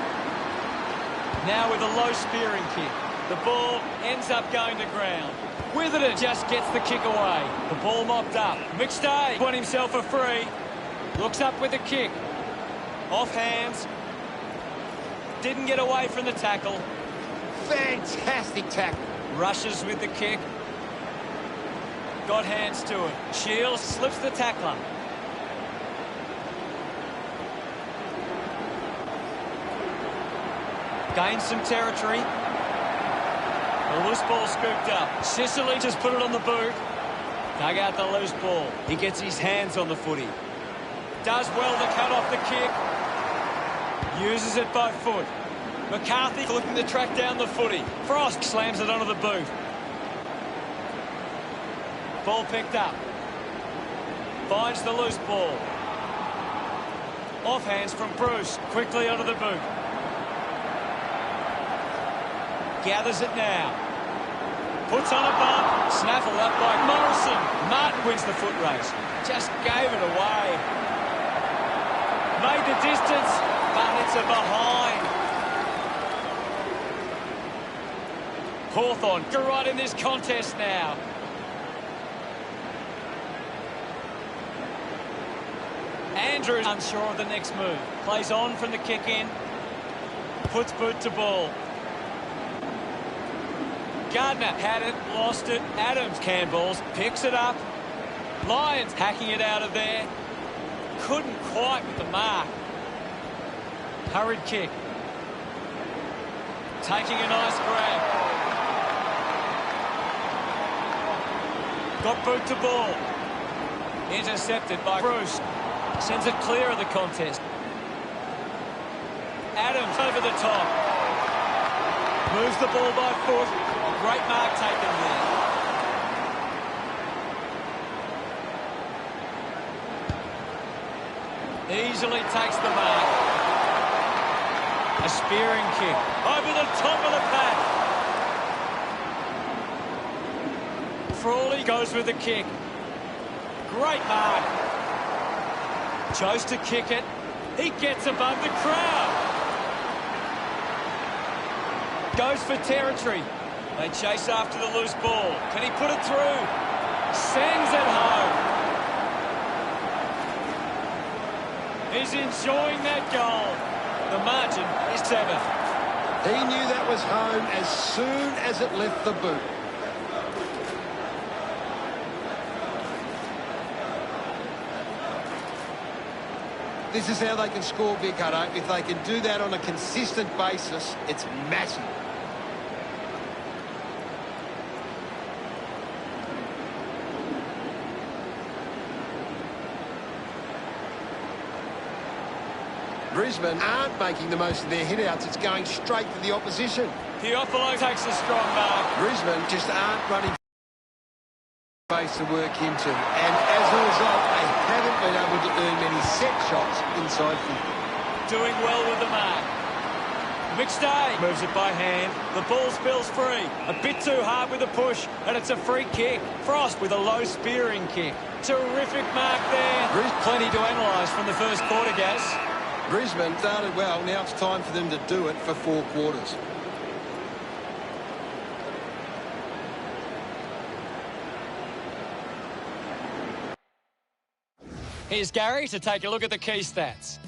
Now with a low spearing kick. The ball ends up going to ground. Witherden just gets the kick away. The ball mopped up. McStay won himself a free. Looks up with a kick. Off hands. Didn't get away from the tackle. Fantastic tackle. Rushes with the kick. Got hands to it. Shields slips the tackler. Gains some territory. The loose ball scooped up. Sicily just put it on the boot. Dug out the loose ball. He gets his hands on the footy. Does well to cut off the kick. Uses it by foot. McCarthy looking to track down the footy. Frost slams it onto the boot. Ball picked up. Finds the loose ball. Off hands from Bruce. Quickly onto the boot. Gathers it now. Puts on a bump. Snaffled up by Morrison. Martin wins the foot race. Just gave it away. Made the distance, but it's a behind. Hawthorn go right in this contest now. Andrews unsure of the next move. Plays on from the kick in. Puts boot to ball. Gardner had it, lost it. Adams handballs, picks it up. Lyons hacking it out of there. Couldn't quite with the mark. Hurried kick. Taking a nice grab. Got boot to ball. Intercepted by Bruce. Sends it clear of the contest. Adams over the top. Moves the ball by foot. A great mark taken there. Easily takes the mark. A spearing kick. Over the top of the pack. Frawley goes with the kick. Great mark. Chose to kick it. He gets above the crowd. Goes for territory. They chase after the loose ball. Can he put it through? Sends it home. He's enjoying that goal. The margin is 7. He knew that was home as soon as it left the boot. This is how they can score big, Hutto. If they can do that on a consistent basis, it's massive. Brisbane aren't making the most of their hit-outs. It's going straight to the opposition. Teofilo takes a strong mark. Brisbane just aren't running space to work into. And as a result, they haven't been able to earn many set shots inside 50. Doing well with the mark. McStay moves it by hand. The ball spills free. A bit too hard with the push, and it's a free kick. Frost with a low spearing kick. Terrific mark there. Plenty to analyse from the first quarter, Gaz. Brisbane started well. Now it's time for them to do it for 4 quarters. Here's Gary to take a look at the key stats.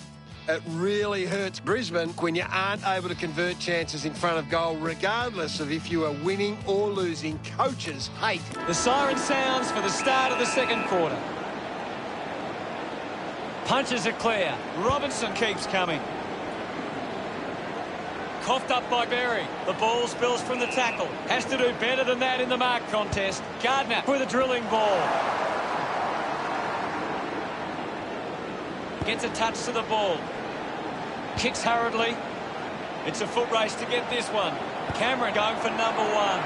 It really hurts Brisbane when you aren't able to convert chances in front of goal, regardless of if you are winning or losing. Coaches hate. The siren sounds for the start of the second quarter. Punches are clear. Robinson keeps coming. Coughed up by Berry. The ball spills from the tackle. Has to do better than that in the mark contest. Gardner with a drilling ball. Gets a touch to the ball. Kicks hurriedly. It's a foot race to get this one. Cameron going for number 1.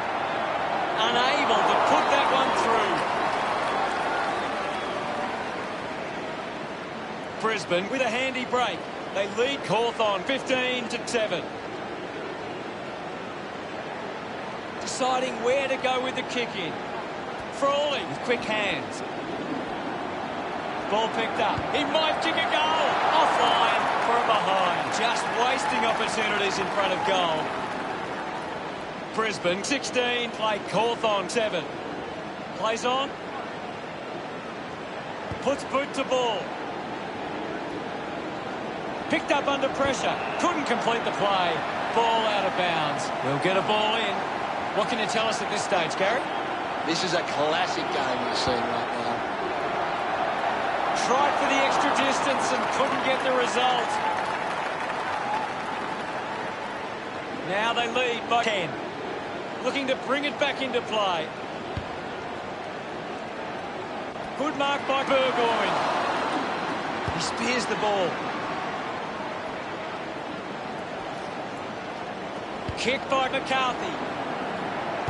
Brisbane with a handy break. They lead Hawthorn 15-7. Deciding where to go with the kick in. Frawley with quick hands. Ball picked up. He might kick a goal. Offline for a behind. Just wasting opportunities in front of goal. Brisbane 16, play Hawthorn 7. Plays on. Puts boot to ball. Picked up under pressure. Couldn't complete the play. Ball out of bounds. We'll get a ball in. What can you tell us at this stage, Gary? This is a classic game you're seeing right now. Tried for the extra distance and couldn't get the result. Now they lead by 10. Looking to bring it back into play. Good mark by Burgoyne. He spears the ball. Kick by McCarthy.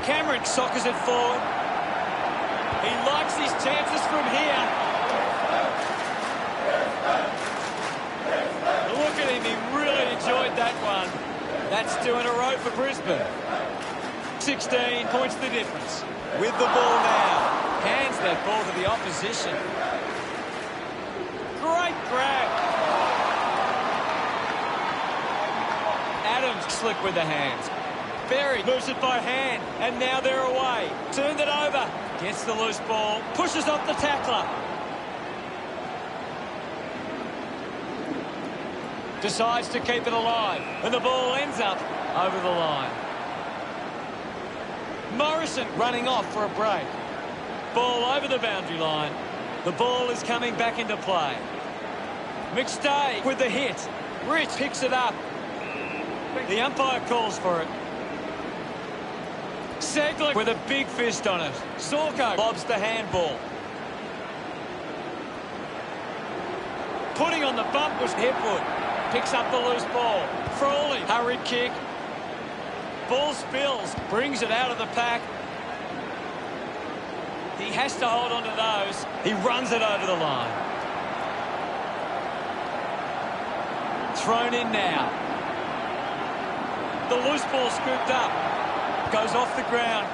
Cameron soccers it forward. He likes his chances from here. Look at him, he really enjoyed that one. That's 2 in a row for Brisbane. 16 points the difference. With the ball now. Hands that ball to the opposition. Great grab. Adams slick with the hands. Berry moves it by hand, and now they're away. Turned it over. Gets the loose ball. Pushes off the tackler. Decides to keep it alive, and the ball ends up over the line. Morrison running off for a break. Ball over the boundary line. The ball is coming back into play. McStay with the hit. Rich picks it up. The umpire calls for it. Segler with a big fist on it. Sorko lobs the handball. Putting on the bump was Hipwood. Picks up the loose ball. Frawley, hurried kick. Ball spills, brings it out of the pack. He has to hold on to those. He runs it over the line. Thrown in now. The loose ball scooped up. Goes off the ground.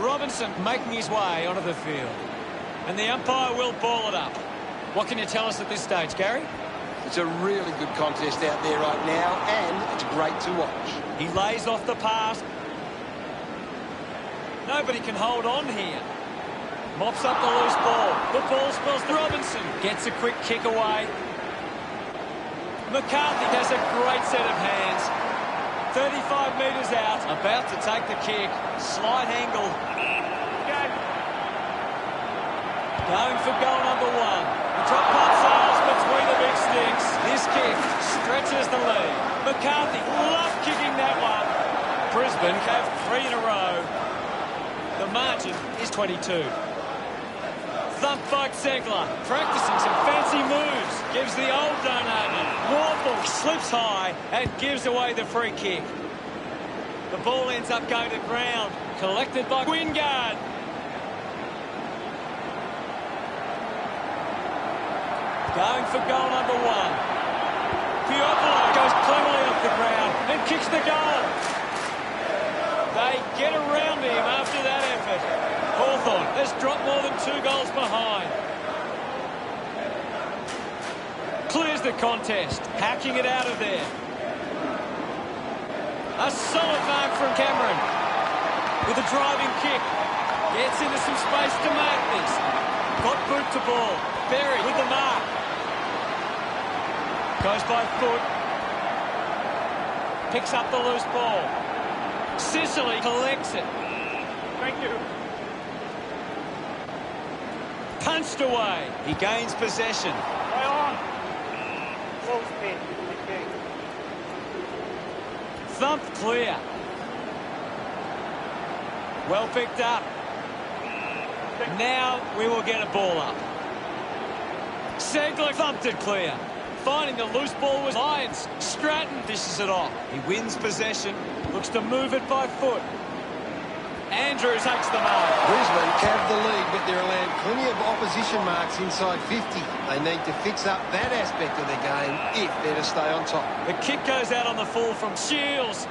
Robinson making his way onto the field. And the umpire will ball it up. What can you tell us at this stage, Gary? It's a really good contest out there right now, and it's great to watch. He lays off the pass. Nobody can hold on here. Mops up the loose ball. The ball spills to Robinson. Gets a quick kick away. McCarthy has a great set of hands. 35 metres out. About to take the kick. Slight angle. Going for goal number 1. The drop punt sails between the big sticks. This kick stretches the lead. McCarthy loved kicking that one. Brisbane have 3 in a row. The margin is 22. Thump by Segler. Practicing some fancy moves. Gives the old donut. Warble slips high and gives away the free kick. The ball ends up going to ground. Collected by Wingard. Going for goal number 1. Piopolo goes cleverly off the ground and kicks the goal. They get around him after that effort. Hawthorn has dropped more than 2 goals behind. Clears the contest, hacking it out of there. A solid mark from Cameron. With a driving kick. Gets into some space to mark this. Got boot to ball. Berry with the mark. Goes by foot. Picks up the loose ball. Sicily collects it. Thank you. Punched away. He gains possession. Play on. Close pin. Okay. Thumped clear. Well picked up. Now we will get a ball up. Segler thumped it clear. Finding the loose ball was Lyons. Stratton dishes it off. He wins possession. Looks to move it by foot. Andrews takes the mark. Brisbane have the lead, but they're allowed plenty of opposition marks inside 50. They need to fix up that aspect of their game if they're to stay on top. The kick goes out on the full from Shields.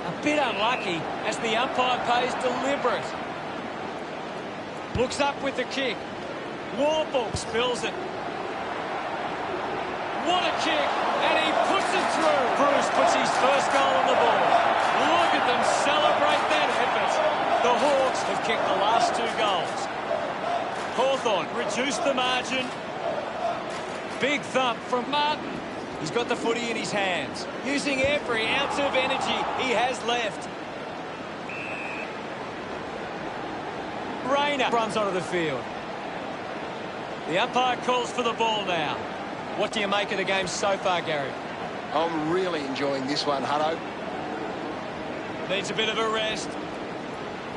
A bit unlucky as the umpire pays deliberate. Looks up with the kick. Warble spills it. What a kick, and he puts it through. Bruce puts his first goal on the board. Look at them celebrate that effort. The Hawks have kicked the last 2 goals. Hawthorn reduced the margin. Big thump from Martin. He's got the footy in his hands, using every ounce of energy he has left. Rayner runs onto the field. The umpire calls for the ball now. What do you make of the game so far, Gary? I'm really enjoying this one, Hutto. Needs a bit of a rest.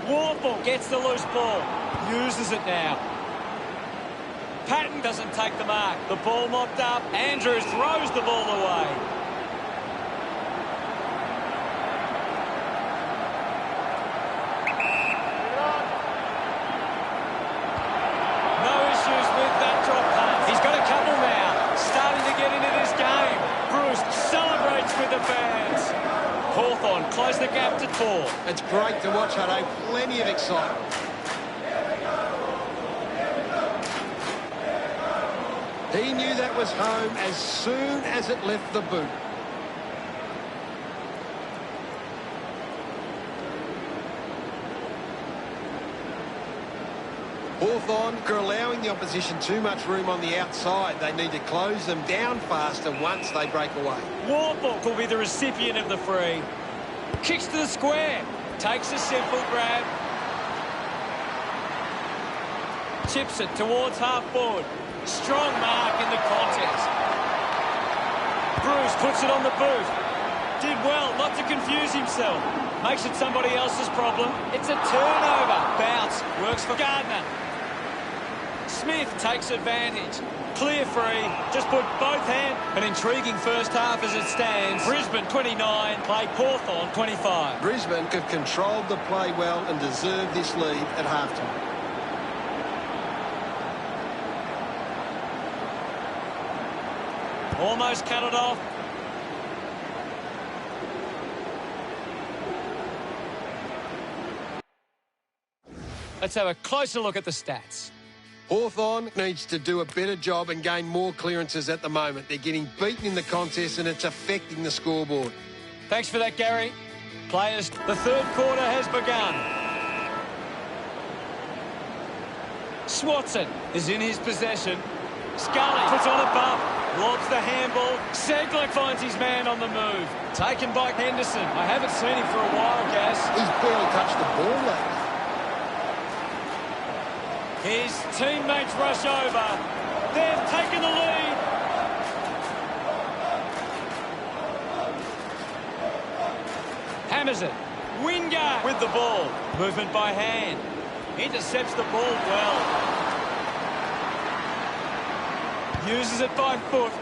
Warble gets the loose ball. Uses it now. Patton doesn't take the mark. The ball mopped up. Andrews throws the ball away. No issues with that drop punt. He's got a couple now. Starting to get into this game. Bruce celebrates with the fans. Hawthorn close the gap to 4. It's great to watch, Hutto. Plenty of excitement. He knew that was home as soon as it left the boot. Hawthorn are allowing the opposition too much room on the outside. They need to close them down faster once they break away. Warble will be the recipient of the free. Kicks to the square. Takes a simple grab. Chips it towards half forward. Strong mark in the contest. Bruce puts it on the boot. Did well not to confuse himself. Makes it somebody else's problem. It's a turnover. Bounce. Works for Gardner. Smith takes advantage. Clear free. Just put both hands. An intriguing first half as it stands. Brisbane 29, play Hawthorn 25. Brisbane have controlled the play well and deserve this lead at halftime. Almost cut it off. Let's have a closer look at the stats. Hawthorn needs to do a better job and gain more clearances at the moment. They're getting beaten in the contest and it's affecting the scoreboard. Thanks for that, Gary. Players, the third quarter has begun. Swatson is in his possession. Scully puts on a bump. Lobs the handball. Segler finds his man on the move. Taken by Henderson. I haven't seen him for a while, Gaz. He's barely touched the ball lately. His teammates rush over. They've taken the lead. Hammers it. Wingard with the ball. Movement by hand. Intercepts the ball well. Uses it by foot.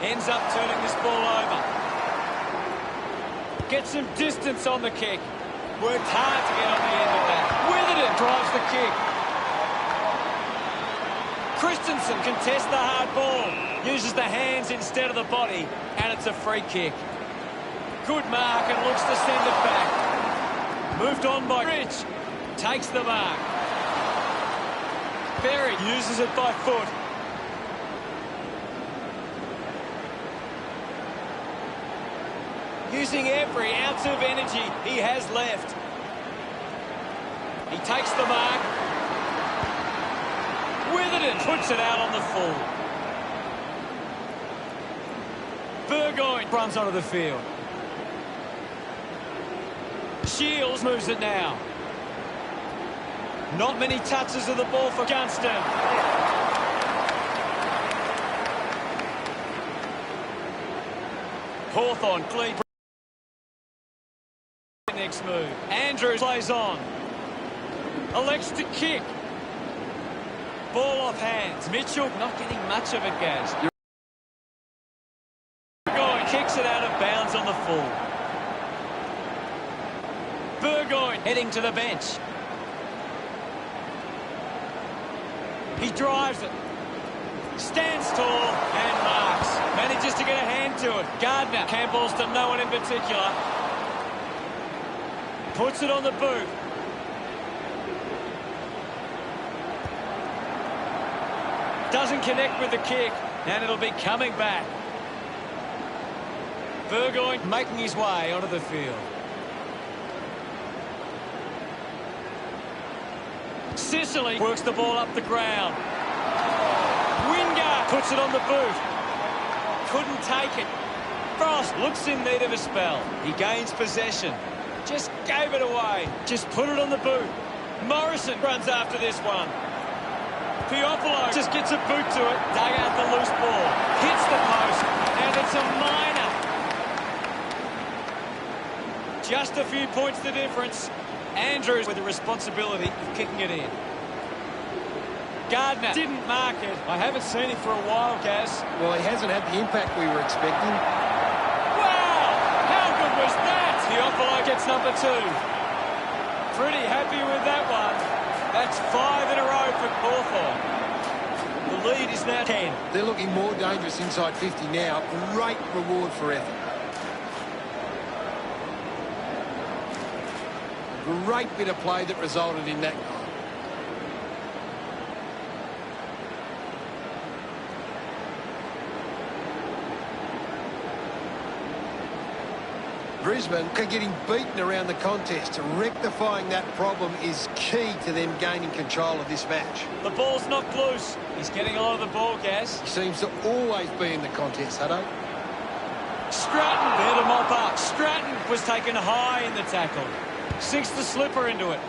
Ends up turning this ball over. Gets some distance on the kick. Worked hard to get on the end of that. Witherden drives the kick. Christensen contests the hard ball. Uses the hands instead of the body. And it's a free kick. Good mark and looks to send it back. Moved on by Rich. Takes the mark. Berry uses it by foot. Using every ounce of energy he has left. He takes the mark. Witherden puts it out on the full. Burgoyne runs onto the field. Shields moves it now. Not many touches of the ball for Gunston. Hawthorn clean. Next move. Andrews plays on. Elects to kick. Ball off hands. Mitchell not getting much of it, Gaz. Burgoyne the full. Burgoyne heading to the bench. He drives it. Stands tall and marks. Manages to get a hand to it. Gardner handballs to no one in particular. Puts it on the boot. Doesn't connect with the kick, and it'll be coming back. Burgoyne making his way onto the field. Sicily works the ball up the ground. Wingard puts it on the boot. Couldn't take it. Frost looks in need of a spell. He gains possession. Just gave it away. Just put it on the boot. Morrison runs after this one. Piopolo just gets a boot to it. Dug out the loose ball. Hits the post. And it's a minor. Just a few points the difference. Andrews with the responsibility of kicking it in. Gardner didn't mark it. I haven't seen it for a while, Gaz. Well, he hasn't had the impact we were expecting. Wow! How good was that? Piopolo gets number 2. Pretty happy with that one. That's 5 in a row for Cawthorne. The lead is now 10. They're looking more dangerous inside 50 now. Great reward for effort. Great bit of play that resulted in that goal. Brisbane are getting beaten around the contest. Rectifying that problem is key to them gaining control of this match. The ball's knocked loose. He's getting a lot of the ball, Gaz. He seems to always be in the contest, Hutto. Stratton there to mop up. Stratton was taken high in the tackle. Sinks the slipper into it.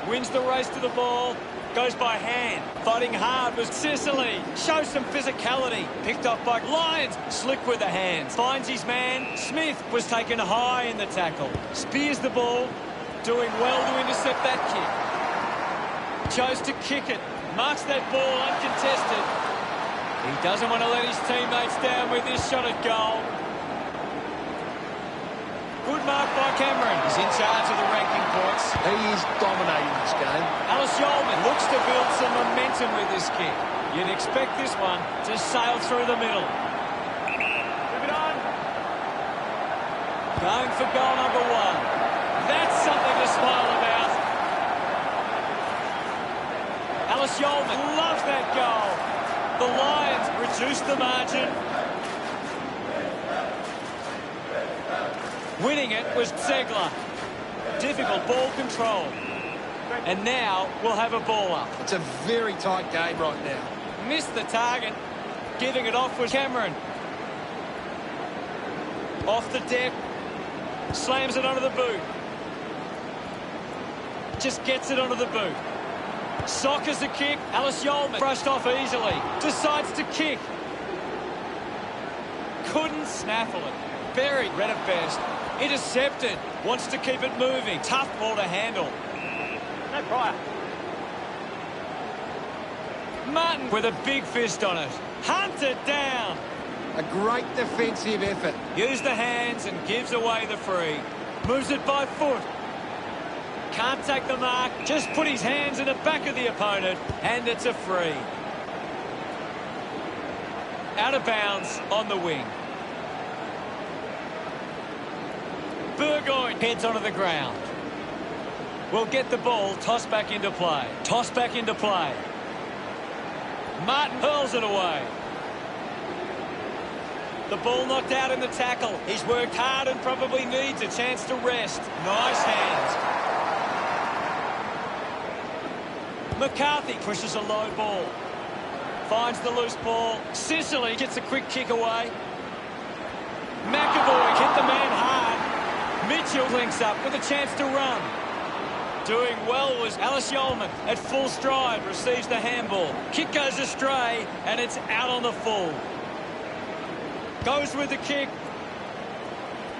Wins the race to the ball. Goes by hand. Fighting hard was Sicily. Shows some physicality. Picked up by Lyons. Slick with the hands. Finds his man. Smith was taken high in the tackle. Spears the ball. Doing well to intercept that kick. Chose to kick it. Marks that ball uncontested. He doesn't want to let his teammates down with this shot at goal. Good mark by Cameron. He's in charge of the ranking points. He is dominating this game. Alice Yeoman looks to build some momentum with this kick. You'd expect this one to sail through the middle. Move it on. Going for goal number 1. That's something to smile about. Alice Yeoman loves that goal. The Lions reduce the margin. Winning it was Zegler. Difficult ball control. And now we'll have a ball up. It's a very tight game right now. Missed the target. Giving it off was Cameron. Off the deck. Slams it onto the boot. Just gets it onto the boot. Sockers the kick. Alice Yeoman brushed off easily. Decides to kick. Couldn't snaffle it. Buried, read at best. Intercepted. Wants to keep it moving. Tough ball to handle. No prior. Martin with a big fist on it. Hunted down. A great defensive effort. Used the hands and gives away the free. Moves it by foot. Can't take the mark. Just put his hands in the back of the opponent. And it's a free. Out of bounds on the wing. Burgoyne heads onto the ground. Will get the ball tossed back into play. Tossed back into play. Martin hurls it away. The ball knocked out in the tackle. He's worked hard and probably needs a chance to rest. Nice hands. McCarthy pushes a low ball. Finds the loose ball. Sicily gets a quick kick away. McAvoy hit the man hard. Mitchell links up with a chance to run. Doing well was Alice Yeoman at full stride, receives the handball. Kick goes astray, and it's out on the full. Goes with the kick.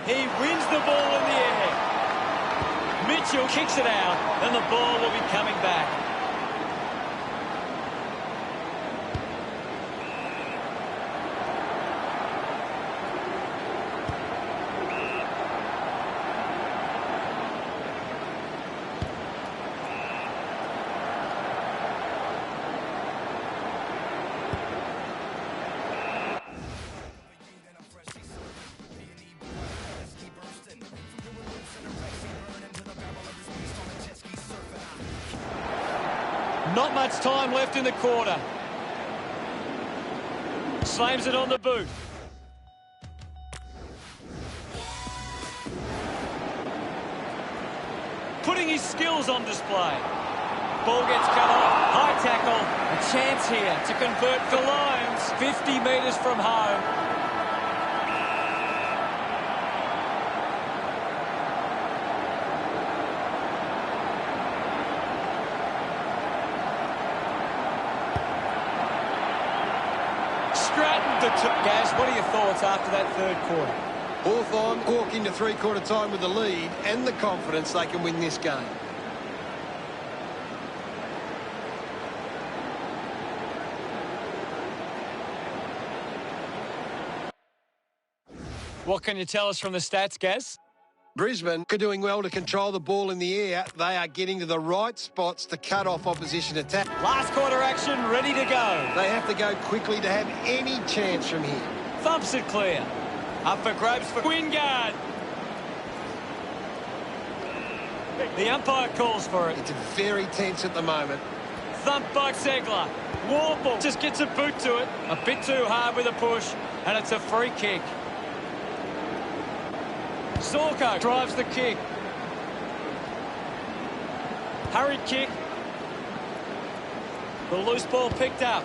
He wins the ball in the air. Mitchell kicks it out, and the ball will be coming back. Not much time left in the quarter. Slams it on the boot. Putting his skills on display. Ball gets cut off. High tackle. A chance here to convert for Lions. 50 metres from home. Gaz, what are your thoughts after that third quarter? Hawthorn walk into three-quarter time with the lead and the confidence they can win this game. What can you tell us from the stats, Gaz? Brisbane are doing well to control the ball in the air. They are getting to the right spots to cut off opposition attack. Last quarter action, ready to go. They have to go quickly to have any chance from here. Thumps it clear. Up for grabs for Wingard. The umpire calls for it. It's very tense at the moment. Thumped by Segler. Warble just gets a boot to it. A bit too hard with a push, and it's a free kick. Zorko drives the kick. Hurried kick. The loose ball picked up.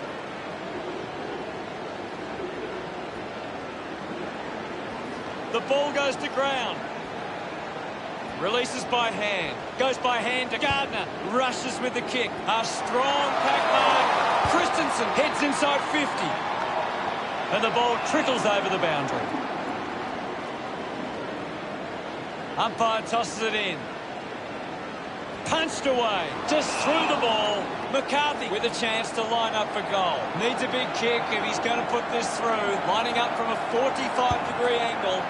The ball goes to ground. Releases by hand. Goes by hand to Gardner. Rushes with the kick. A strong pack mark. Christensen heads inside 50. And the ball trickles over the boundary. Umpire tosses it in. Punched away. Just threw the ball. McCarthy with a chance to line up for goal. Needs a big kick if he's going to put this through. Lining up from a 45-degree angle.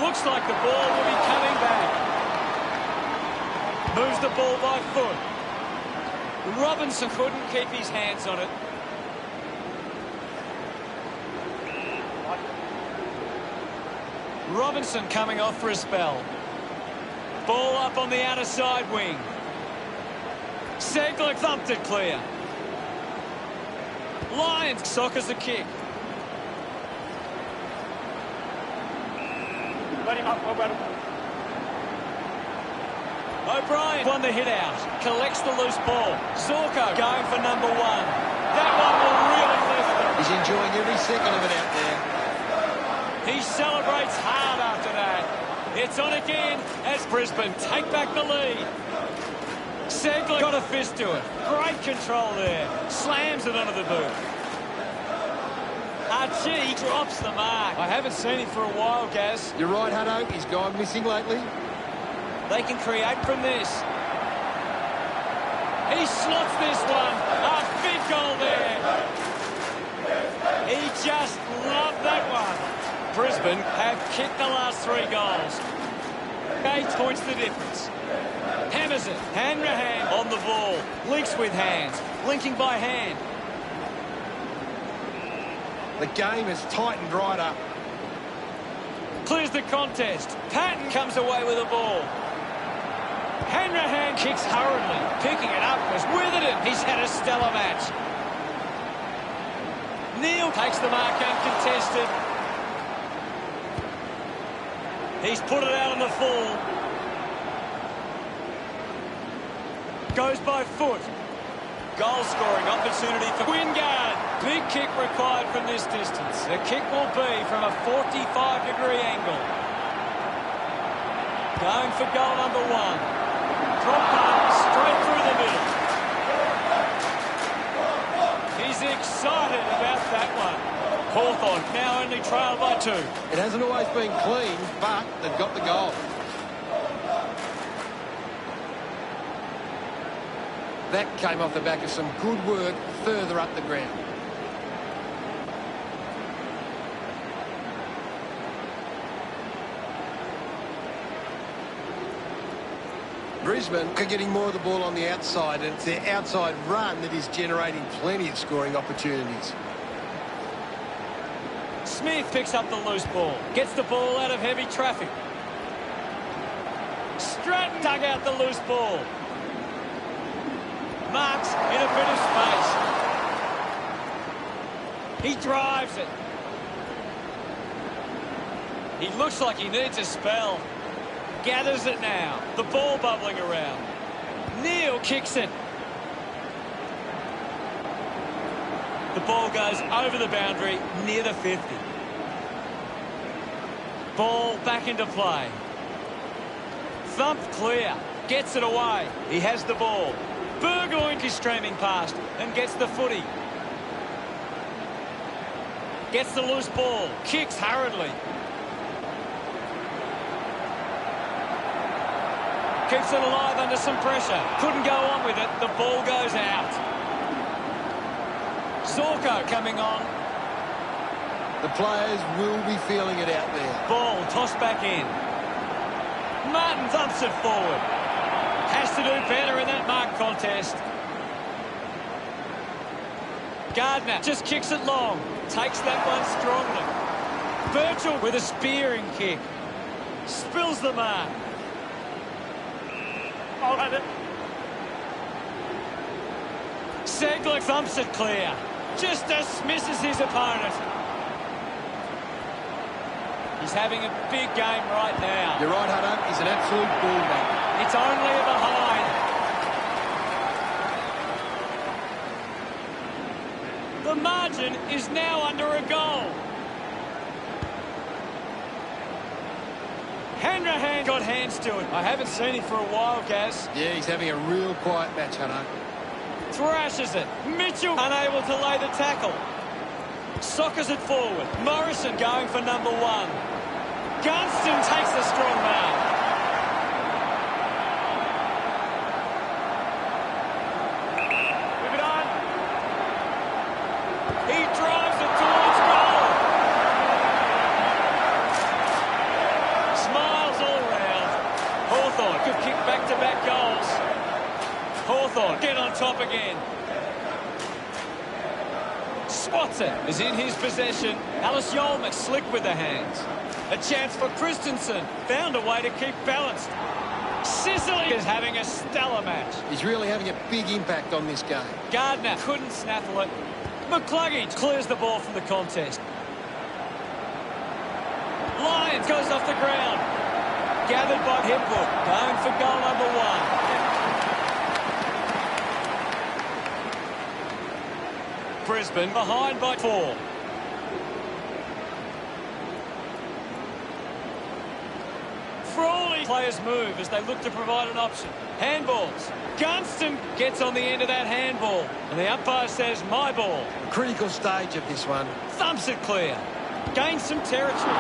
Looks like the ball will be coming back. Moves the ball by foot. Robinson couldn't keep his hands on it. Robinson coming off for a spell. Ball up on the outer side wing. Segler thumped it clear. Lions soccers a kick. Let him up, O'Brien won the hit out. Collects the loose ball. Zorko going for number one. That one will really lift them. He's enjoying every second of it out there. He celebrates hard after that. It's on again as Brisbane take back the lead. Segler got a fist to it. Great control there. Slams it onto the boot. Archie drops the mark. I haven't seen him for a while, Gaz. You're right, Hutto. He's gone missing lately. They can create from this. He slots this one. A big goal there. He just loved that one. Brisbane have kicked the last 3 goals. 8 points the difference. Hammers it. Hand to hand on the ball. Links with hands. Linking by hand. The game has tightened right up. Clears the contest. Patton comes away with the ball. Hand to hand kicks hurriedly. Picking it up was with it. He's had a stellar match. Neal takes the mark uncontested. He's put it out on the full. Goes by foot. Goal-scoring opportunity for Wingard. Big kick required from this distance. The kick will be from a 45-degree angle. Going for goal number 1. Drop punt straight through the middle. He's excited about that one. Hawthorn now only trailed by 2. It hasn't always been clean, but they've got the goal. That came off the back of some good work further up the ground. Brisbane are getting more of the ball on the outside, and it's their outside run that is generating plenty of scoring opportunities. Smith picks up the loose ball. Gets the ball out of heavy traffic. Stratton dug out the loose ball. marks in a bit of space. He drives it. He looks like he needs a spell. Gathers it now. The ball bubbling around. Neal kicks it. The ball goes over the boundary near the 50. Ball back into play. Thumped clear. Gets it away. He has the ball. Burgoyne is streaming past and gets the footy. Gets the loose ball. Kicks hurriedly. Keeps it alive under some pressure. Couldn't go on with it. The ball goes out. Zorko coming on. The players will be feeling it out there. Ball tossed back in. Martin thumps it forward. Has to do better in that mark contest. Gardner just kicks it long. Takes that one strongly. Birchall with a spearing kick. Spills the mark. I'll have it. Segler thumps it clear. Just dismisses his opponent. He's having a big game right now. You're right, Hutto. He's an absolute bullback. It's only a behind. The margin is now under a goal. Hanrahan got hands to it. I haven't seen him for a while, Gaz. Yeah, he's having a real quiet match, Hutto. Thrashes it. Mitchell unable to lay the tackle. Sockers it forward. Morrison going for number 1. Gunston takes a strong mark. Move it on. He drives it towards goal. Smiles all round. Hawthorn could kick back-to-back goals. Hawthorn get on top again. Swats it. Is in his possession. Alice Yolmak slick with the hands. A chance for Christensen. Found a way to keep balanced. Sicily is having a stellar match. He's really having a big impact on this game. Gardner couldn't snaffle it. McCluggage clears the ball from the contest. Lyons goes off the ground. Gathered by Hipwood. Going for goal number 1. Brisbane behind by 4. Frawley players move as they look to provide an option. Handballs. Gunston gets on the end of that handball. And the umpire says, my ball. Critical stage of this one. Thumps it clear. Gains some territory.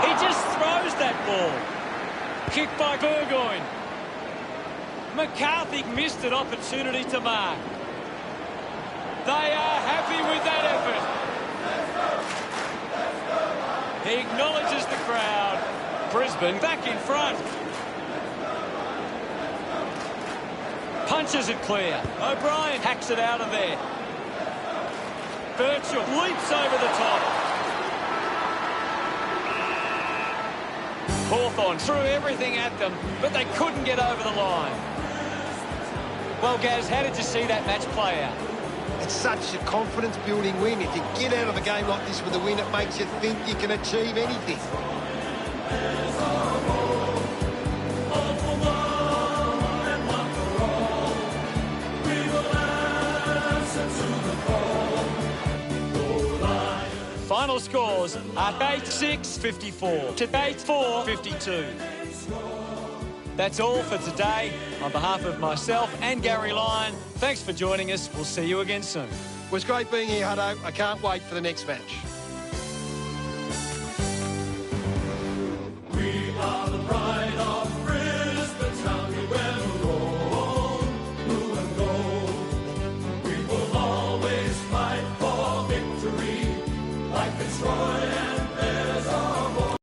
He just throws that ball. Kick by Burgoyne. McCarthy missed an opportunity to mark. They are happy with that effort. He acknowledges the crowd. Brisbane back in front. Punches it clear. O'Brien hacks it out of there. Birchall leaps over the top. Hawthorn threw everything at them, but they couldn't get over the line. Well, Gaz, how did you see that match play out? It's such a confidence-building win. If you get out of a game like this with a win, it makes you think you can achieve anything. Final scores are 8-6-54 to 8-4-52. That's all for today. On behalf of myself and Gary Lyon, thanks for joining us. We'll see you again soon. It was great being here, Hutto. I can't wait for the next match. We are the pride of Brisbane town. We wear maroon, blue and gold. We will always fight for victory, like Fitzroy and there's our boy.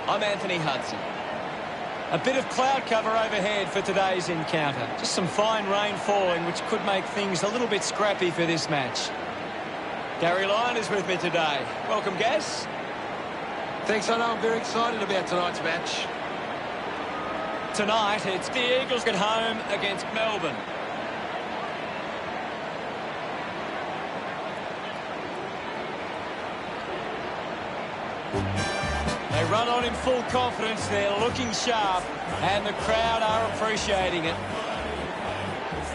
I'm Anthony Hudson. A bit of cloud cover overhead for today's encounter. Just some fine rain falling, which could make things a little bit scrappy for this match. Gary Lyon is with me today. Welcome, Gaz. Thanks, I know I'm very excited about tonight's match. Tonight, it's the Eagles at home against Melbourne. They run on in full confidence, they're looking sharp, and the crowd are appreciating it.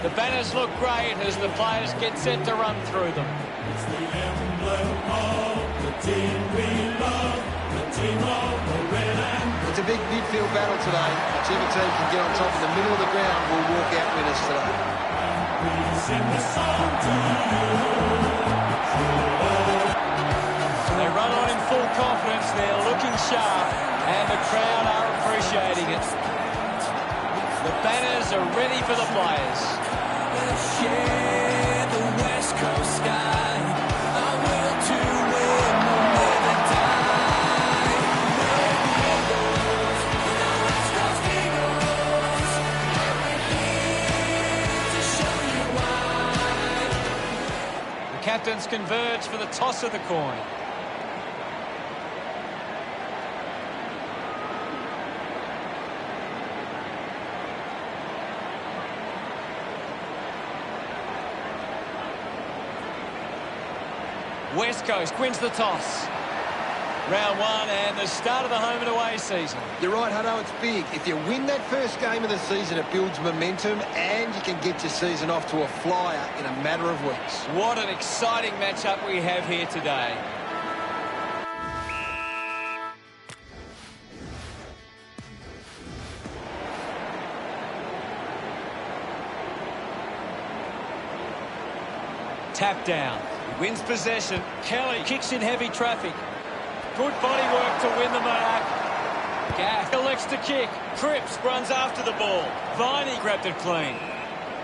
The banners look great as the players get set to run through them. It's the emblem of the team we love, the team of the red and It's a big midfield battle today. Whichever team can get on top in the middle of the ground will walk out winners today. we sing the song to They run on in full confidence, they're looking sharp, and the crowd are appreciating it. The banners are ready for the players. Share the West Coast sky. Our will to win will never die. We're the Eagles, the West Coast Eagles. And we're here to show you why. The captains converge for the toss of the coin. West Coast wins the toss. Round one and the start of the home and away season. You're right, Hutto, it's big. If you win that first game of the season, it builds momentum and you can get your season off to a flyer in a matter of weeks. What an exciting matchup we have here today. Tap down. He wins possession. Kelly kicks in heavy traffic. Good body work to win the mark. Gaff elects to kick. Cripps runs after the ball. Viney grabbed it clean.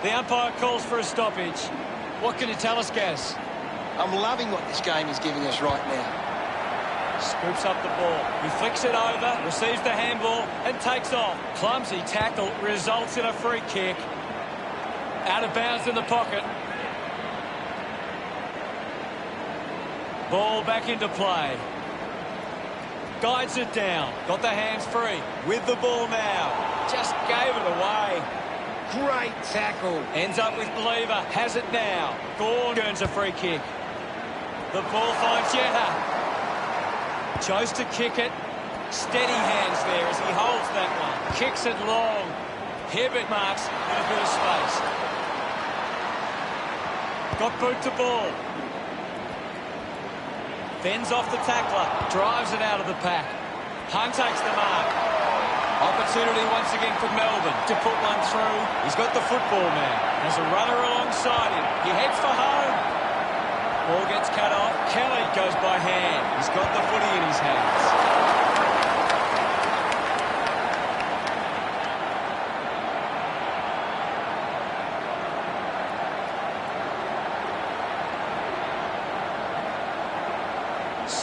The umpire calls for a stoppage. What can you tell us, Gaz? I'm loving what this game is giving us right now. Scoops up the ball. He flicks it over, receives the handball, and takes off. Clumsy tackle results in a free kick. Out of bounds in the pocket. Ball back into play. Guides it down. Got the hands free. With the ball now. Just gave it away. Great tackle. Ends up with Lever. Has it now. Gorn earns a free kick. The ball finds Jetta. Chose to kick it. Steady hands there as he holds that one. Kicks it long. Hibbert marks in a bit of space. Got boot to ball. Fends off the tackler. Drives it out of the pack. Hunt takes the mark. Opportunity once again for Melbourne to put one through. He's got the football man. Has a runner alongside him. He heads for home. Ball gets cut off. Kelly goes by hand. He's got the footy in his hands.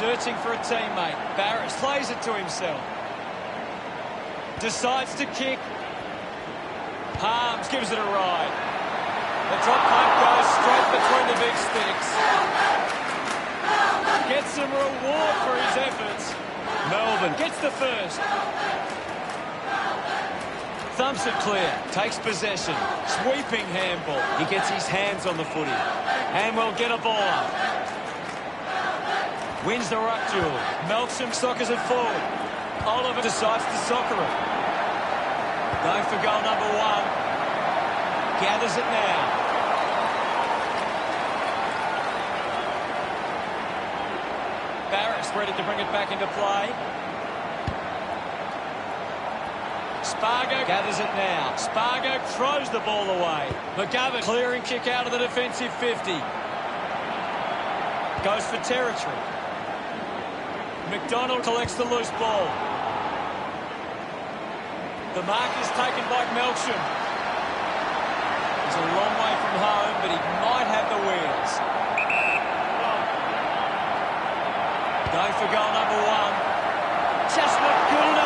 Searching for a teammate. Barrett plays it to himself. Decides to kick. Harms gives it a ride. The drop punt goes straight between the big sticks. Gets some reward for his efforts. Melbourne gets the first. Thumps it clear. Takes possession. Sweeping handball. He gets his hands on the footy. And will get a ball up. Wins the ruck duel. Melksham soccers it forward. Oliver decides to soccer it. Going for goal number one. Gathers it now. Barris ready to bring it back into play. Spargo gathers it now. Spargo throws the ball away. McGovern clearing kick out of the defensive 50. Goes for territory. McDonald collects the loose ball. The mark is taken by Melksham. He's a long way from home, but he might have the wheels. Going for goal number one. Just not good enough.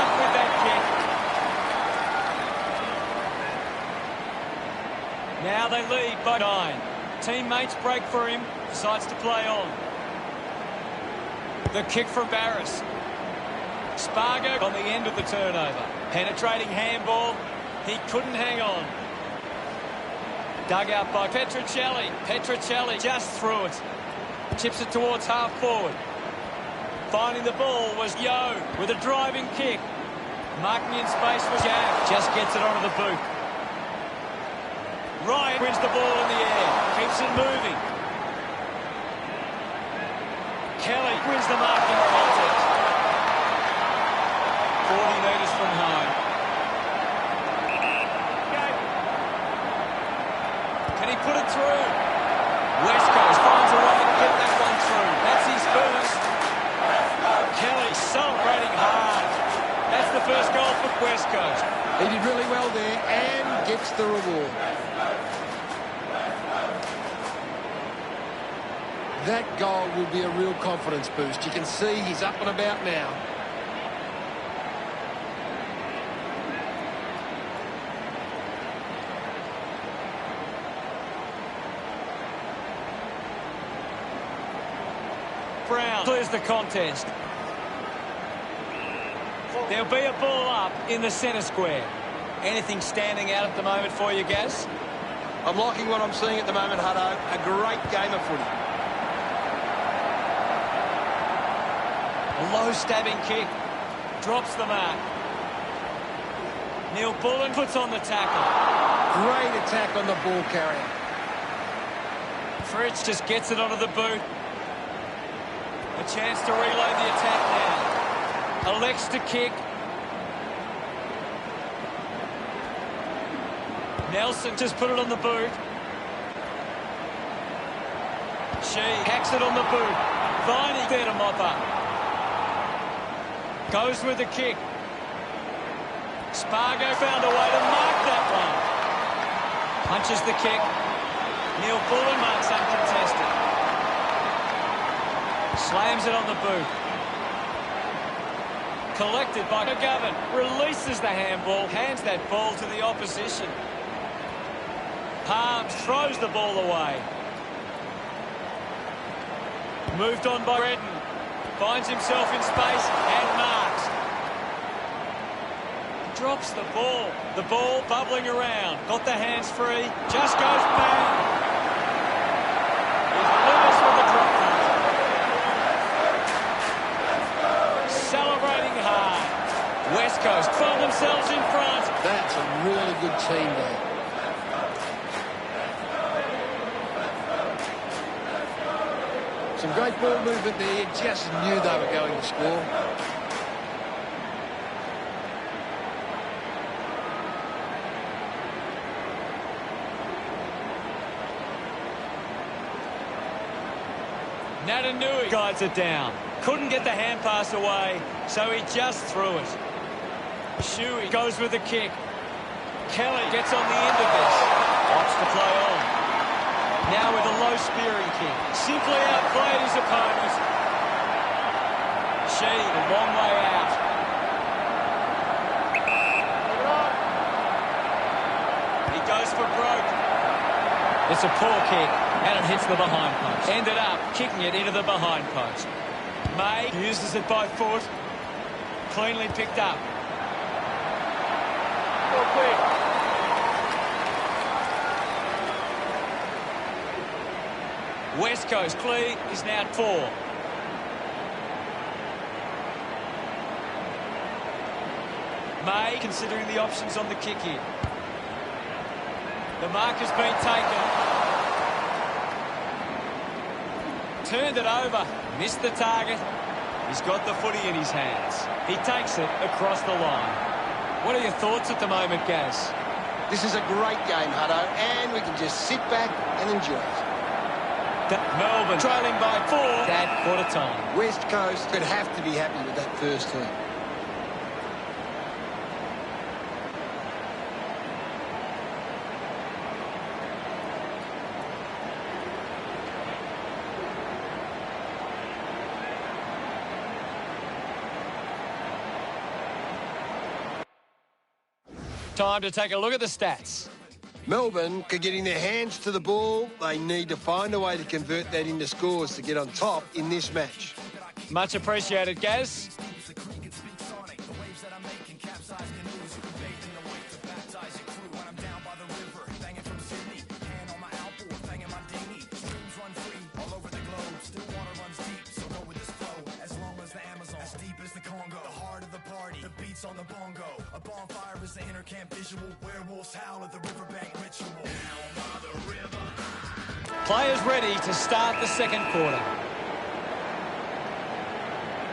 Now they lead by 9. Teammates break for him, decides to play on. The kick from Barris. Spargo on the end of the turnover. Penetrating handball. He couldn't hang on. Dug out by Petruccelli. Petruccelli just threw it. Chips it towards half forward. Finding the ball was Yo with a driving kick. Marking in space was Gav. Just gets it onto the boot. Ryan wins the ball in the air. Keeps it moving. Kelly wins the marking contest. 40 metres from home. Can he put it through? West Coast finds a way to get that one through. That's his first. Kelly celebrating hard. That's the first goal for West Coast. He did really well there and gets the reward. That goal will be a real confidence boost. You can see he's up and about now. Brown clears the contest. There'll be a ball up in the centre square. Anything standing out at the moment for you, Gaz? I'm liking what I'm seeing at the moment, Hutto. A great game of footy. A low stabbing kick. Drops the mark. Neil Bullen puts on the tackle. Great attack on the ball carrier. Fritz just gets it onto the boot. A chance to reload the attack now. Elects to kick. Nelson just put it on the boot. She hacks it on the boot. Viney there to mop up. Goes with the kick. Spargo found a way to mark that one. Punches the kick. Neil Bullen marks uncontested. Slams it on the boot. Collected by McGovern. Releases the handball. Hands that ball to the opposition. Palms throws the ball away. Moved on by Redden. Finds himself in space and marks. Drops the ball. The ball bubbling around. Got the hands free. Just goes bang. He's Lewis with the drop punt. Celebrating hard. West Coast find themselves in front. That's a really good team there. Some great ball movement there. You just knew they were going to score. Natanui guides it down. Couldn't get the hand pass away, so he just threw it. Shuey goes with the kick. Kelly gets on the end of this. Opts to play on. Now with a low spearing kick. Simply outplayed his opponent. She, a long way out. He goes for broke. It's a poor kick, and it hits the behind post. Ended up kicking it into the behind post. May uses it by foot. Cleanly picked up. Go quick. West Coast lead is now 4. May considering the options on the kick here. The mark has been taken. Turned it over. Missed the target. He's got the footy in his hands. He takes it across the line. What are your thoughts at the moment, Gaz? This is a great game, Hutto, and we can just sit back and enjoy it. Melbourne trailing by 4 at quarter time. West Coast could have to be happy with that first team. Time to take a look at the stats. Melbourne are getting their hands to the ball. They need to find a way to convert that into scores to get on top in this match. Much appreciated, Gaz. On the bongo, a bonfire is the inner camp visual. Werewolves howl at the riverbank ritual. Down by the river. Players ready to start the second quarter.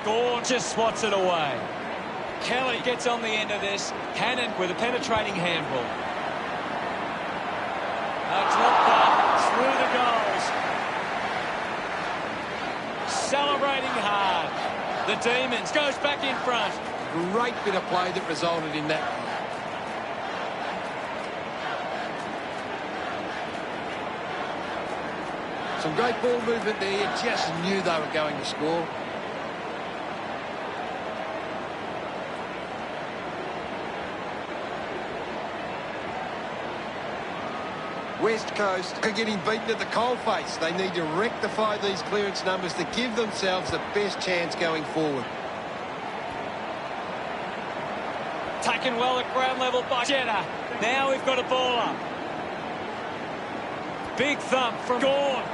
Gorn just swats it away. Kelly gets on the end of this. Hannon with a penetrating handball. A drop back through the goals. Celebrating hard. The Demons goes back in front. Great bit of play that resulted in that. Some great ball movement there. You just knew they were going to score. West Coast are getting beaten at the coalface. They need to rectify these clearance numbers to give themselves the best chance going forward. Taken well at ground level by Jenner. Now we've got a ball up. Big thump from Gorn.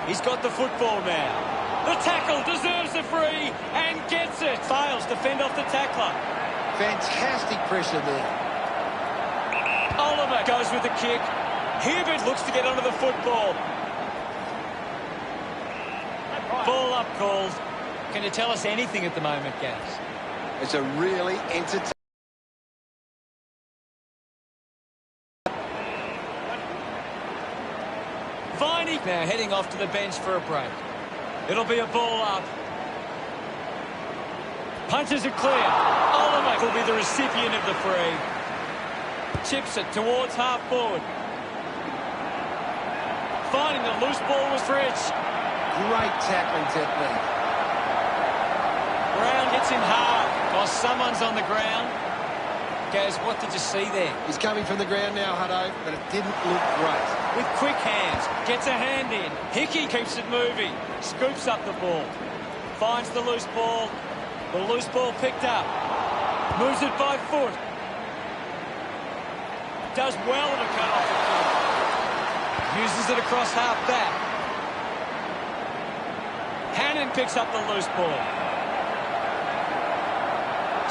He's got the football now. The tackle deserves the free and gets it. Fails to fend off the tackler. Fantastic pressure there. Oliver goes with the kick. Hubert looks to get onto the football. Ball up calls. Can you tell us anything at the moment, Gaz? It's a really entertaining. Viney now heading off to the bench for a break. It'll be a ball up. Punches it clear. Oliver will be the recipient of the free. Chips it towards half forward. Finding the loose ball was Rich. Great tackling technique. Brown hits him hard while someone's on the ground. Gaz, what did you see there? He's coming from the ground now, Hutto, but it didn't look great. With quick hands, gets a hand in. Hickey keeps it moving, scoops up the ball. Finds the loose ball. The loose ball picked up. Moves it by foot. Does well to cut off the kick. Uses it across half back. Hannon picks up the loose ball.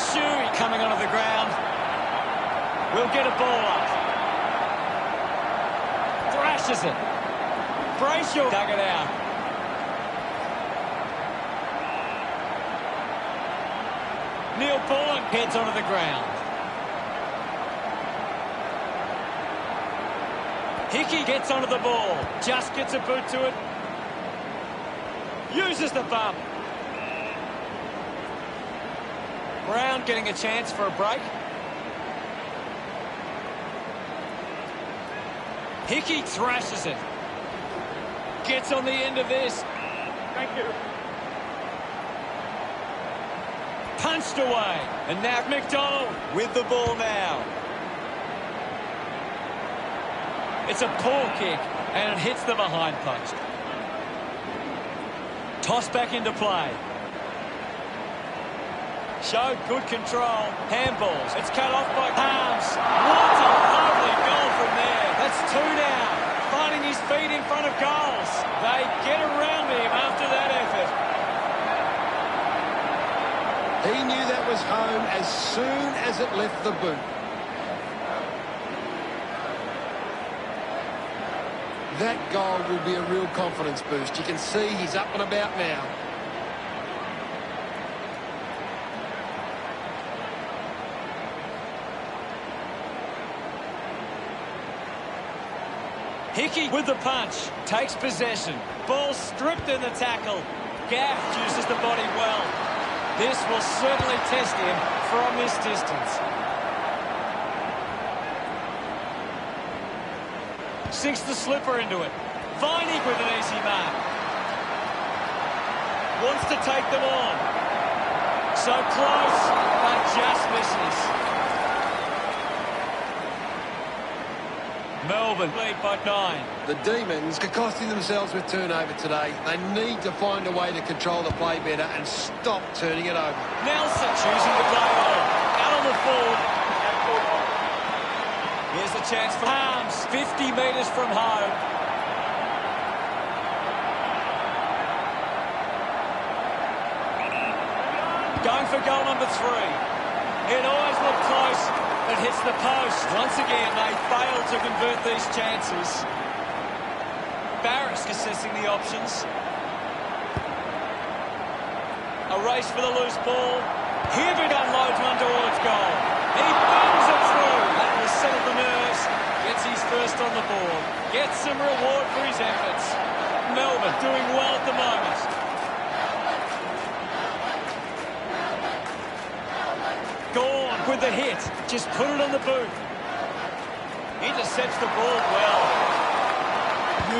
Shuey coming onto the ground. We'll get a ball up. Thrashes it. Brayshaw dug it out. Neil Bullen heads onto the ground. Hickey gets onto the ball. Just gets a boot to it. Uses the bump. Brown getting a chance for a break. Hickey thrashes it. Gets on the end of this. Thank you. Punched away. And now McDonald with the ball now. It's a poor kick, and it hits the behind post. Toss back into play. Showed good control. Handballs. It's cut off by Harms. What a lovely goal from there. That's two now. Finding his feet in front of goals. They get around him after that effort. He knew that was home as soon as it left the boot. That goal will be a real confidence boost. You can see he's up and about now. Hickey with the punch. Takes possession. Ball stripped in the tackle. Gaff uses the body well. This will certainly test him from this distance. Sinks the slipper into it. Viney with an easy mark. Wants to take them on. So close, but just misses. Melbourne lead by 9. The Demons are costing themselves with turnover today. They need to find a way to control the play better and stop turning it over. Nelson choosing to play on. Out on the forward. Here's the chance for Harms. 50 metres from home. Going for goal number 3. It always looked close. It hits the post. Once again, they fail to convert these chances. Barris assessing the options. A race for the loose ball. Hibbert unloads one towards goal. He bangs it through. That will settle the nerves. Gets his first on the board. Gets some reward for his efforts. Melbourne doing well at the moment. Gone with the hit. Just put it on the boot. Intercepts the ball well.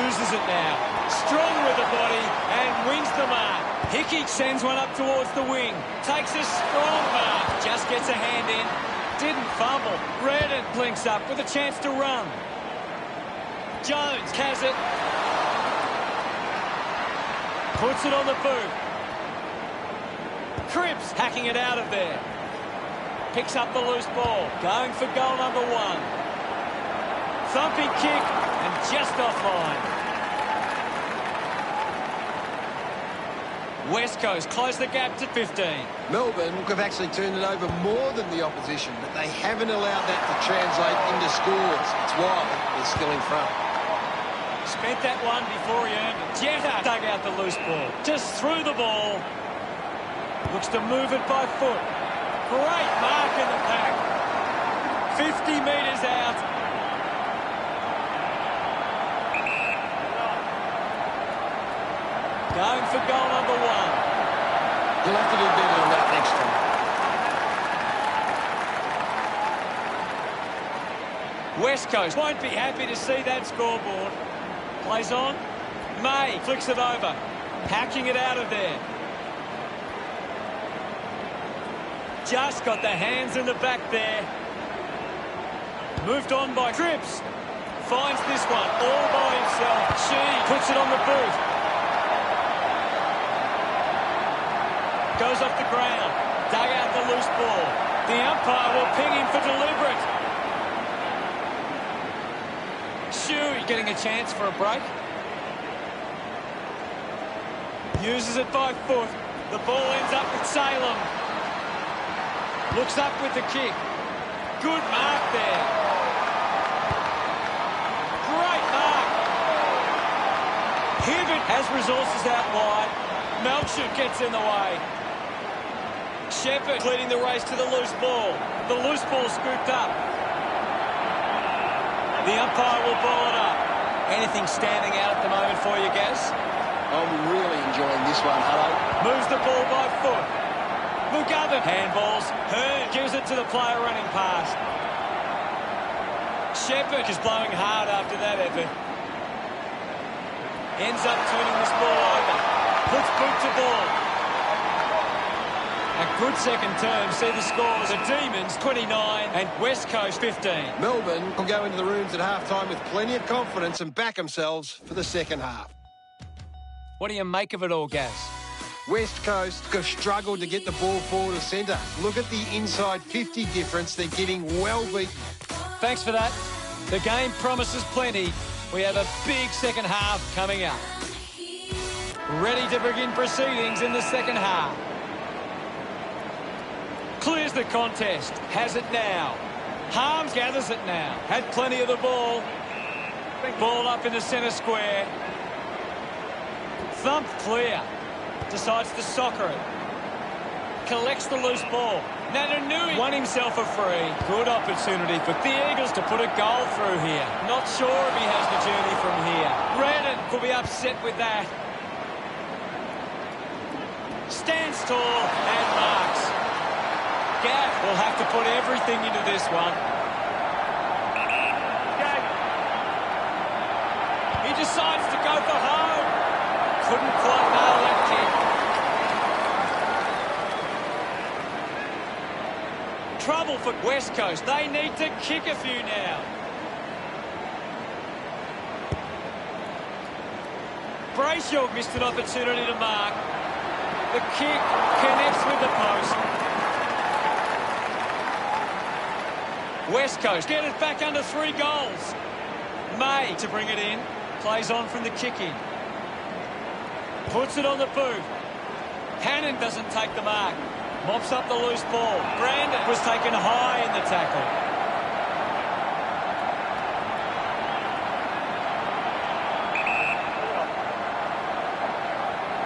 Uses it now. Strong with the body and wins the mark. Hickey sends one up towards the wing. Takes a strong mark. Just gets a hand in. Didn't fumble. Redden blinks up with a chance to run. Jones has it. Puts it on the boot. Cripps hacking it out of there. Picks up the loose ball. Going for goal number 1. Thumping kick and just offline. West Coast close the gap to 15. Melbourne have actually turned it over more than the opposition, but they haven't allowed that to translate into scores. It's why they're still in front. Spent that one before he earned it. Jetta dug out the loose ball. Just threw the ball. Looks to move it by foot. Great mark in the pack. 50 metres out. Going for goal number 1. You'll have to do better than that next time. West Coast won't be happy to see that scoreboard. Plays on. May flicks it over. Hacking it out of there. Just got the hands in the back there. Moved on by Cripps. Finds this one all by himself. She puts it on the boot. Goes off the ground. Dug out the loose ball. The umpire will ping him for deliberate. Shuey getting a chance for a break. Uses it by foot. The ball ends up with Salem. Looks up with the kick. Good mark there. Great mark. Hibbert has resources out wide. Melchuk gets in the way. Shepherd leading the race to the loose ball. The loose ball scooped up. The umpire will ball it up. Anything standing out at the moment for you, Gaz? I'm really enjoying this one, hello. Moves the ball by foot. McGovern handballs. Hearn gives it to the player running past. Shepherd is blowing hard after that effort. Ends up turning this ball over. Puts boot to ball. A good second term. See the scores. The Demons 29 and West Coast 15. Melbourne will go into the rooms at half-time with plenty of confidence and back themselves for the second half. What do you make of it all, Gaz? West Coast have struggled to get the ball forward of centre. Look at the inside 50 difference. They're getting well beaten. Thanks for that. The game promises plenty. We have a big second half coming up. Ready to begin proceedings in the second half. Clears the contest. Has it now. Harms gathers it now. Had plenty of the ball. Ball up in the centre square. Thump clear. Decides to soccer it. Collects the loose ball. Natanui won himself a free. Good opportunity for the Eagles to put a goal through here. Not sure if he has the journey from here. Redden could be upset with that. Stands tall and marks. Gaff will have to put everything into this one. He decides to go for home. Couldn't quite nail that kick. Trouble for West Coast. They need to kick a few now. Brayshaw missed an opportunity to mark. The kick connects with the post. West Coast get it back under 3 goals. May to bring it in. Plays on from the kick-in. Puts it on the boot. Hannon doesn't take the mark. Mops up the loose ball. Brandon was taken high in the tackle.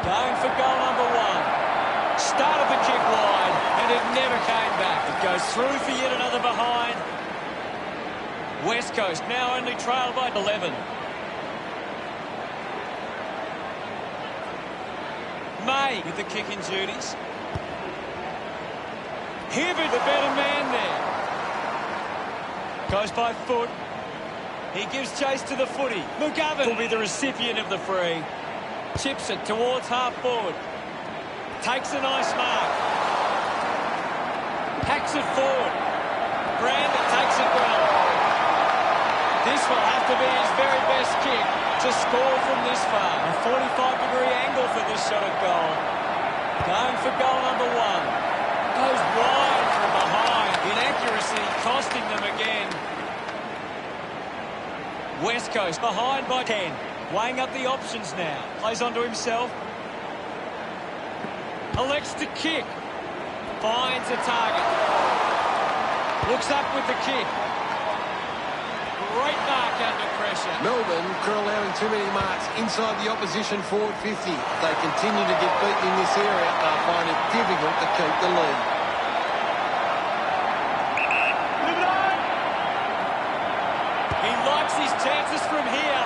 Going for goal number 1. Started the kick wide, and it never came back. It goes through for yet another behind. West Coast now only trailed by 11. May with the kicking duties. Hibbert, the better man there. Goes by foot. He gives chase to the footy. McGovern will be the recipient of the free. Chips it towards half forward. Takes a nice mark. Hacks it forward. Brandon takes it well. This will have to be his very best kick to score from this far. A 45-degree angle for this shot at goal. Going for goal number 1. Goes wide from behind. Inaccuracy costing them again. West Coast behind by 10. Weighing up the options now. Plays onto himself. Elects to kick. Finds a target. Looks up with the kick. Great mark under pressure. Melbourne are allowing too many marks inside the opposition forward 50. If they continue to get beaten in this area, they'll find it difficult to keep the lead. He likes his chances from here.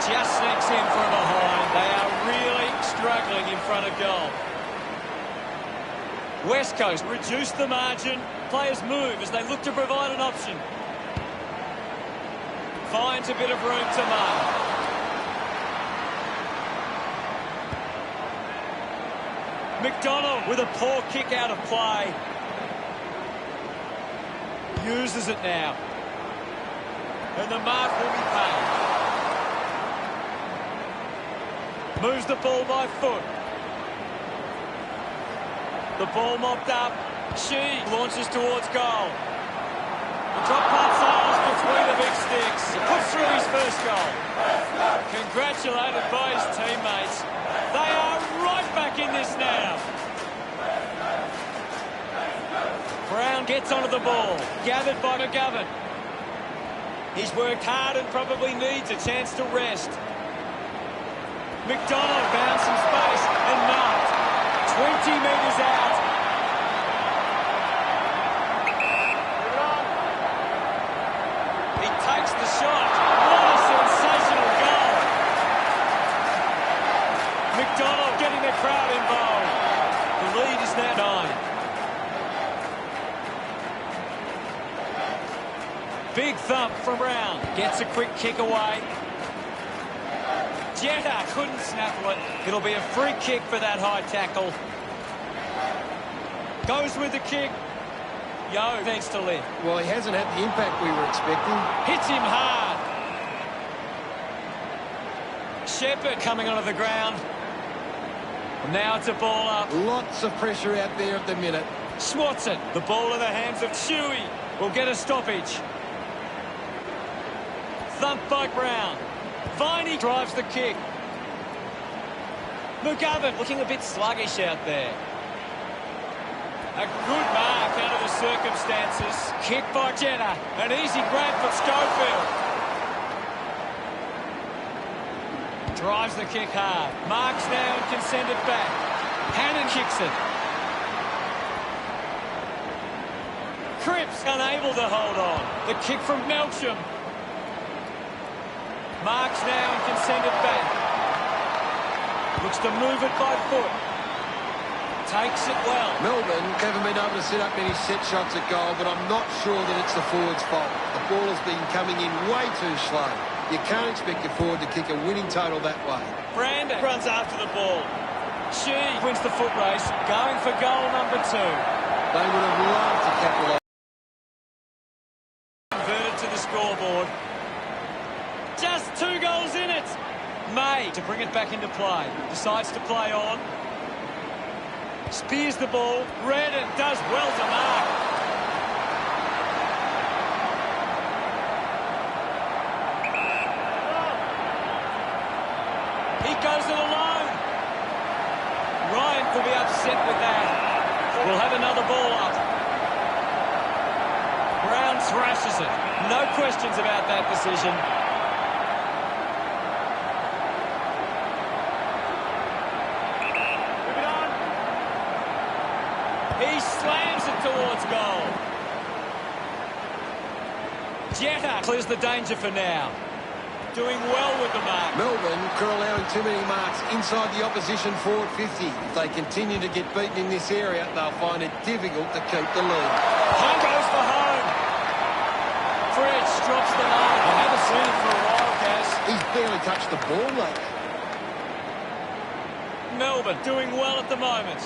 Just sneaks in from behind. They are really struggling in front of goal. West Coast reduce the margin. Players move as they look to provide an option. Finds a bit of room to mark. McDonald with a poor kick out of play. Uses it now. And the mark will be paid. Moves the ball by foot. The ball mopped up. She launches towards goal. The drop pass sails between the big sticks. He puts through his first goal. Congratulated by his teammates. They are right back in this now. Brown gets onto the ball. Gathered by McGovern. He's worked hard and probably needs a chance to rest. McDonald found some space and marked. 20 metres out. He takes the shot. What a sensational goal. McDonald getting the crowd involved. The lead is now 9. Big thump from Brown. Gets a quick kick away. Jetta couldn't snaffle it. It'll be a free kick for that high tackle. Goes with the kick. Yo needs to live. Well, he hasn't had the impact we were expecting. Hits him hard. Shepherd coming onto the ground. Now it's a ball up. Lots of pressure out there at the minute. Swats it. The ball in the hands of Chewy. Will get a stoppage. Thumped by Brown. Viney drives the kick. McGovern looking a bit sluggish out there. A good mark under the circumstances. Kick by Jenner. An easy grab for Schofield. Drives the kick hard. Marks now and can send it back. Hannon kicks it. Cripps unable to hold on. The kick from Melcham. Marks now and can send it back. Looks to move it by foot. Takes it well. Melbourne haven't been able to set up many set shots at goal, but I'm not sure that it's the forward's fault. The ball has been coming in way too slow. You can't expect your forward to kick a winning total that way. Brandon runs after the ball. She wins the foot race, going for goal number 2. They would have loved to capitalise. Converted to the scoreboard. Just 2 goals in it. May to bring it back into play. Decides to play on. Spears the ball. Redden does well to mark. He goes it alone. Ryan could be upset with that. We'll have another ball up. Brown thrashes it. No questions about that decision. Move it on. He slams it towards goal. Jetta clears the danger for now. Doing well with the mark. Melbourne are allowing too many marks inside the opposition forward 50. If they continue to get beaten in this area, they'll find it difficult to keep the lead. Home goes for home. Fritz drops the mark. I haven't seen it for a while, Gaz. He's barely touched the ball lately. Melbourne doing well at the moment.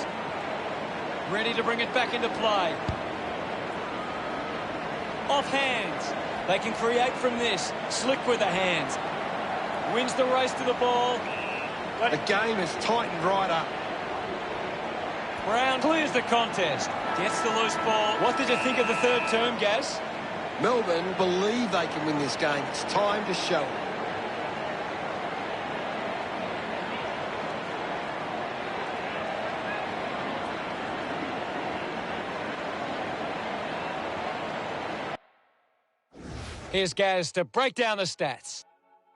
Ready to bring it back into play. Off hands. They can create from this. Slick with the hands. Wins the race to the ball. The game has tightened right up. Brown clears the contest. Gets the loose ball. What did you think of the third term, Gaz? Melbourne believe they can win this game. It's time to show it. Here's Gaz to break down the stats.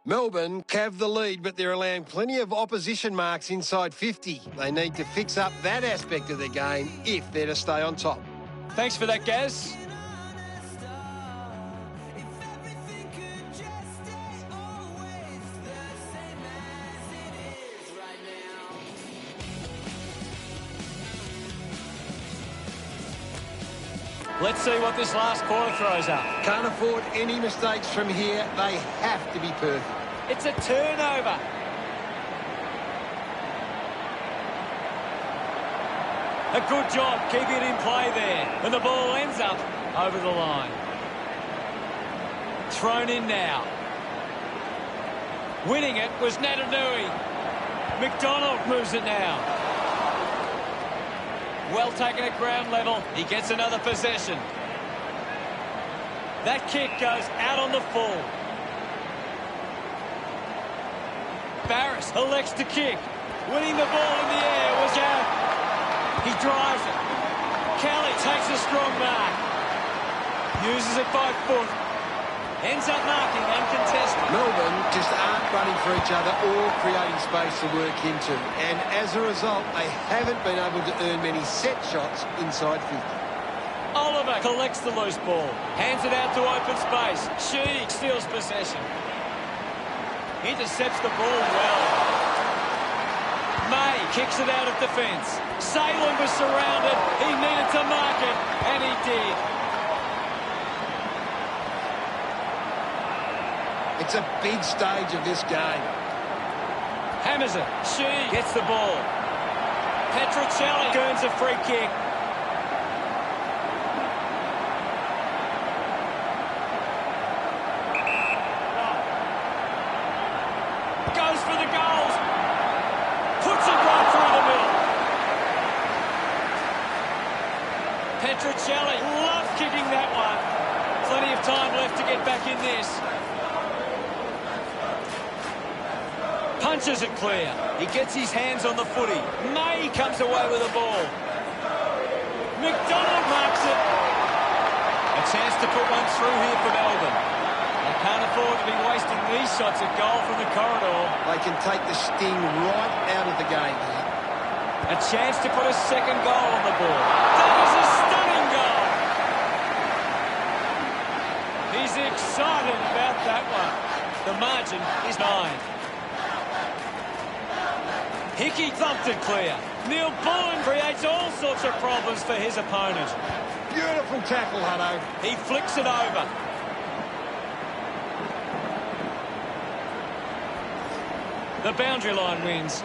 Melbourne have the lead, but they're allowing plenty of opposition marks inside 50. They need to fix up that aspect of their game if they're to stay on top. Thanks for that, Gaz. Let's see what this last quarter throws up. Can't afford any mistakes from here. They have to be perfect. It's a turnover. A good job keeping it in play there. And the ball ends up over the line. Thrown in now. Winning it was Natanui. McDonald moves it now. Well taken at ground level. He gets another possession. That kick goes out on the full. Barris elects to kick. Winning the ball in the air was out. He drives it. Kelly takes a strong mark. Uses it by foot. Ends up marking uncontested. Melbourne just aren't running for each other or creating space to work into. And as a result, they haven't been able to earn many set shots inside 50. Oliver collects the loose ball. Hands it out to open space. Sheedy steals possession. Intercepts the ball well. May kicks it out of defence. Salem was surrounded. He needed to mark it, and he did. It's a big stage of this game. Hammers it. She gets the ball. Petruccelli earns a free kick. Goes for the goals. Puts it right through the middle. Petruccelli loves kicking that one. Plenty of time left to get back in this. Punches it clear. He gets his hands on the footy. May comes away with the ball. McDonald marks it. A chance to put one through here for Melbourne. They can't afford to be wasting these shots at goal from the corridor. They can take the sting right out of the game here. A chance to put a second goal on the board. That is a stunning goal. He's excited about that one. The margin is 9. Hickey thumped it clear. Neil Bullen creates all sorts of problems for his opponent. Beautiful tackle, Hutto. He flicks it over. The boundary line wins.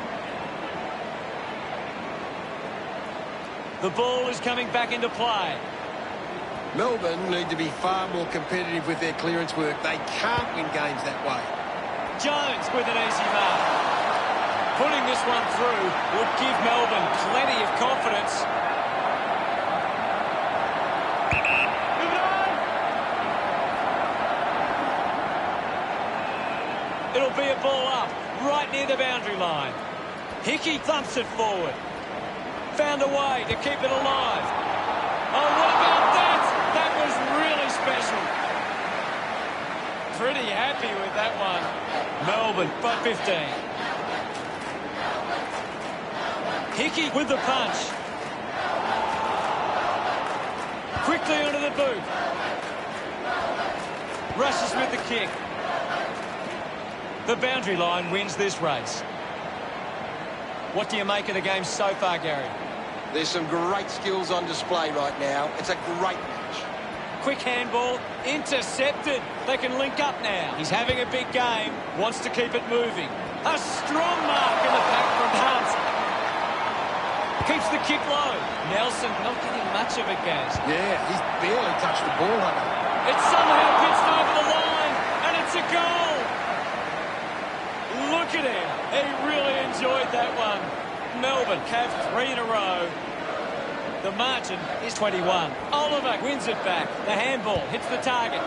The ball is coming back into play. Melbourne need to be far more competitive with their clearance work. They can't win games that way. Jones with an easy mark. Putting this one through would give Melbourne plenty of confidence. It'll be a ball up, right near the boundary line. Hickey thumps it forward. Found a way to keep it alive. Oh, what about that? That was really special. Pretty happy with that one. Melbourne by 15. Hickey with the punch. Quickly onto the boot. Rushes with the kick. The boundary line wins this race. What do you make of the game so far, Gary? There's some great skills on display right now. It's a great match. Quick handball, intercepted. They can link up now. He's having a big game, wants to keep it moving. A strong mark in the back from Hunt. Keeps the kick low. Nelson not getting much of it, Gaz. Yeah, he's barely touched the ball, Hunter. It's somehow pitched over the line, and it's a goal. Look at him. He really enjoyed that one. Melbourne have 3 in a row. The margin is 21. Oliver wins it back. The handball hits the target.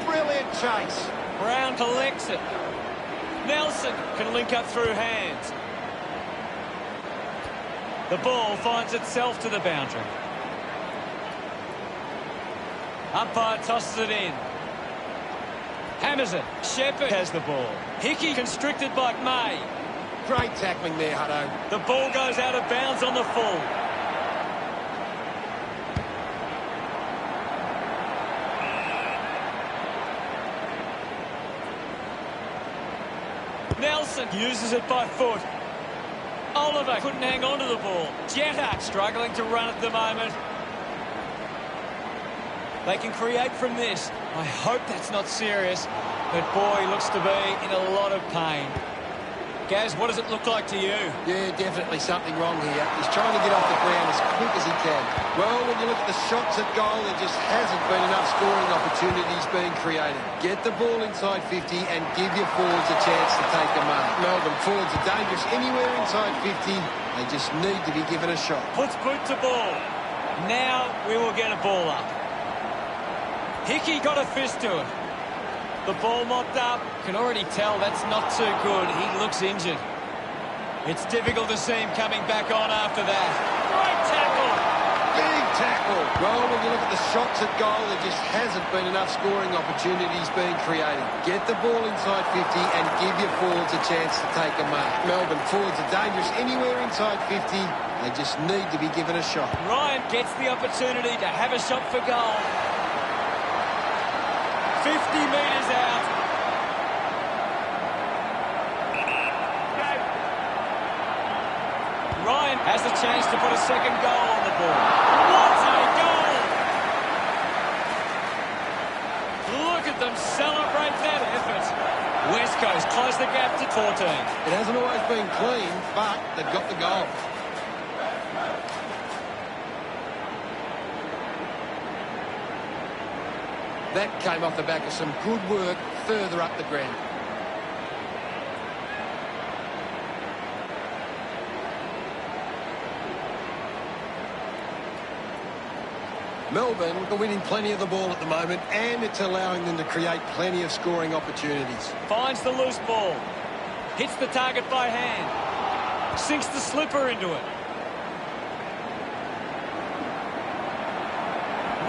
Brilliant chase. Brown collects it. Nelson can link up through hands. The ball finds itself to the boundary. Umpire tosses it in. Hammers it. Shepherd has the ball. Hickey constricted by May. Great tackling there, Hutto. The ball goes out of bounds on the full. Nelson uses it by foot. Oliver couldn't hang on to the ball. Jetta struggling to run at the moment. They can create from this. I hope that's not serious, but boy, looks to be in a lot of pain. Gaz, what does it look like to you? Yeah, definitely something wrong here. He's trying to get off the ground as quick as he can. Well, when you look at the shots at goal, there just hasn't been enough scoring opportunities being created. Get the ball inside 50 and give your forwards a chance to take a mark. Melbourne forwards are dangerous anywhere inside 50. They just need to be given a shot. Puts boot to ball. Now we will get a ball up. Hickey got a fist to it. The ball mopped up. Can already tell that's not too good. He looks injured. It's difficult to see him coming back on after that. Great tackle. Big tackle. Well, when you look at the shots at goal, there just hasn't been enough scoring opportunities being created. Get the ball inside 50 and give your forwards a chance to take a mark. Melbourne forwards are dangerous anywhere inside 50. They just need to be given a shot. Ryan gets the opportunity to have a shot for goal. 50 metres out. Ryan has the chance to put a second goal on the board. What a goal! Look at them celebrate that effort. West Coast close the gap to 14. It hasn't always been clean, but they've got the goal. That came off the back of some good work further up the ground. Melbourne are winning plenty of the ball at the moment, and it's allowing them to create plenty of scoring opportunities. Finds the loose ball. Hits the target by hand. Sinks the slipper into it.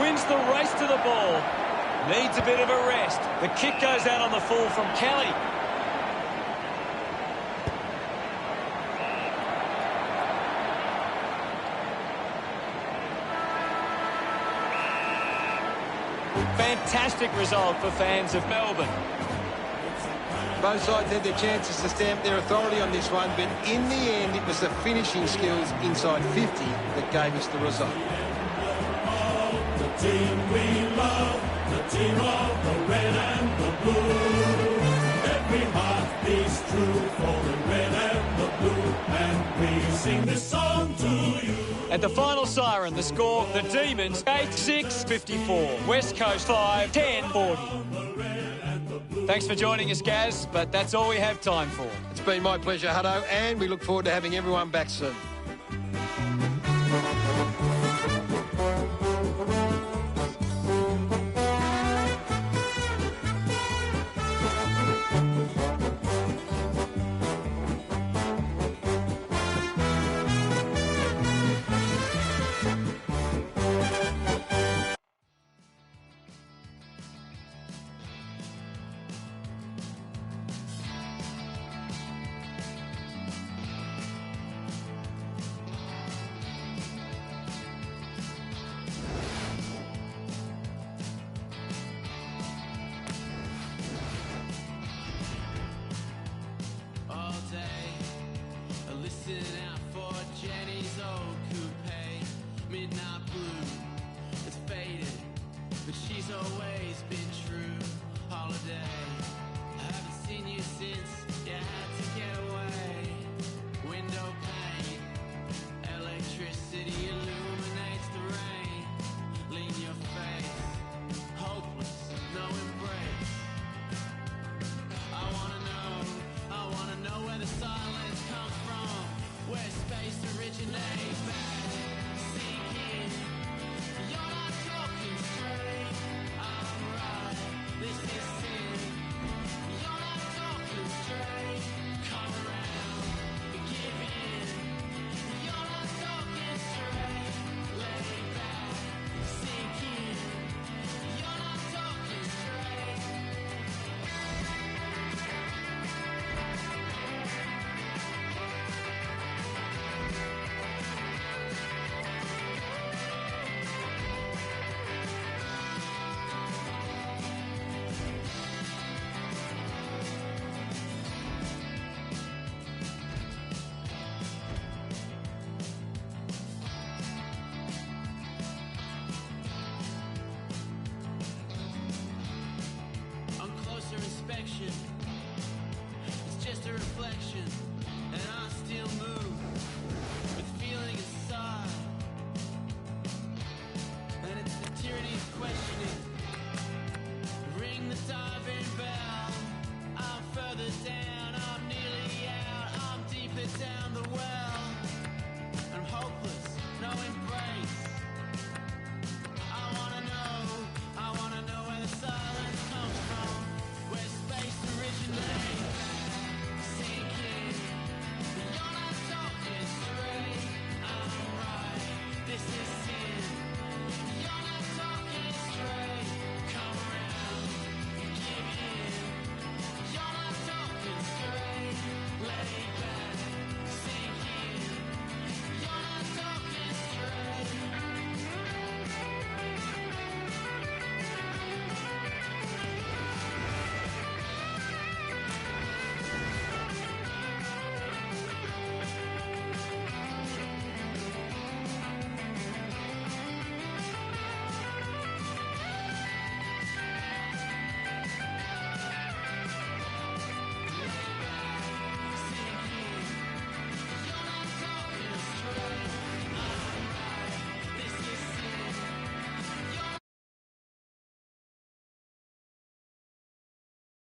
Wins the race to the ball. Needs a bit of a rest. The kick goes out on the full from Kelly. Fantastic result for fans of Melbourne. Both sides had their chances to stamp their authority on this one, but in the end, it was the finishing skills inside 50 that gave us the result. The team we love, the team of the red and the blue. Every heart beats true for the red and the blue, and we sing this song to you. At the final siren, the score, the Demons 8-6-54. West Coast 5-10-40. Thanks for joining us, Gaz, but that's all we have time for. It's been my pleasure, Hutto, and we look forward to having everyone back soon. All day, I listen out for Jenny's old coupe, midnight blue. It's faded, but she's always been true. Holiday, I haven't seen you since you had to get away. Window pane, electricity illuminates the rain. Lean your face, hopeless, no embrace. I wanna know where the silence comes from, where space originates. Back, sink in. You're not talking straight. I'm right. This is sin. You're not talking straight. Come around, give in. You're not talking straight. Lay back, sink in. You're not talking straight. On closer inspection,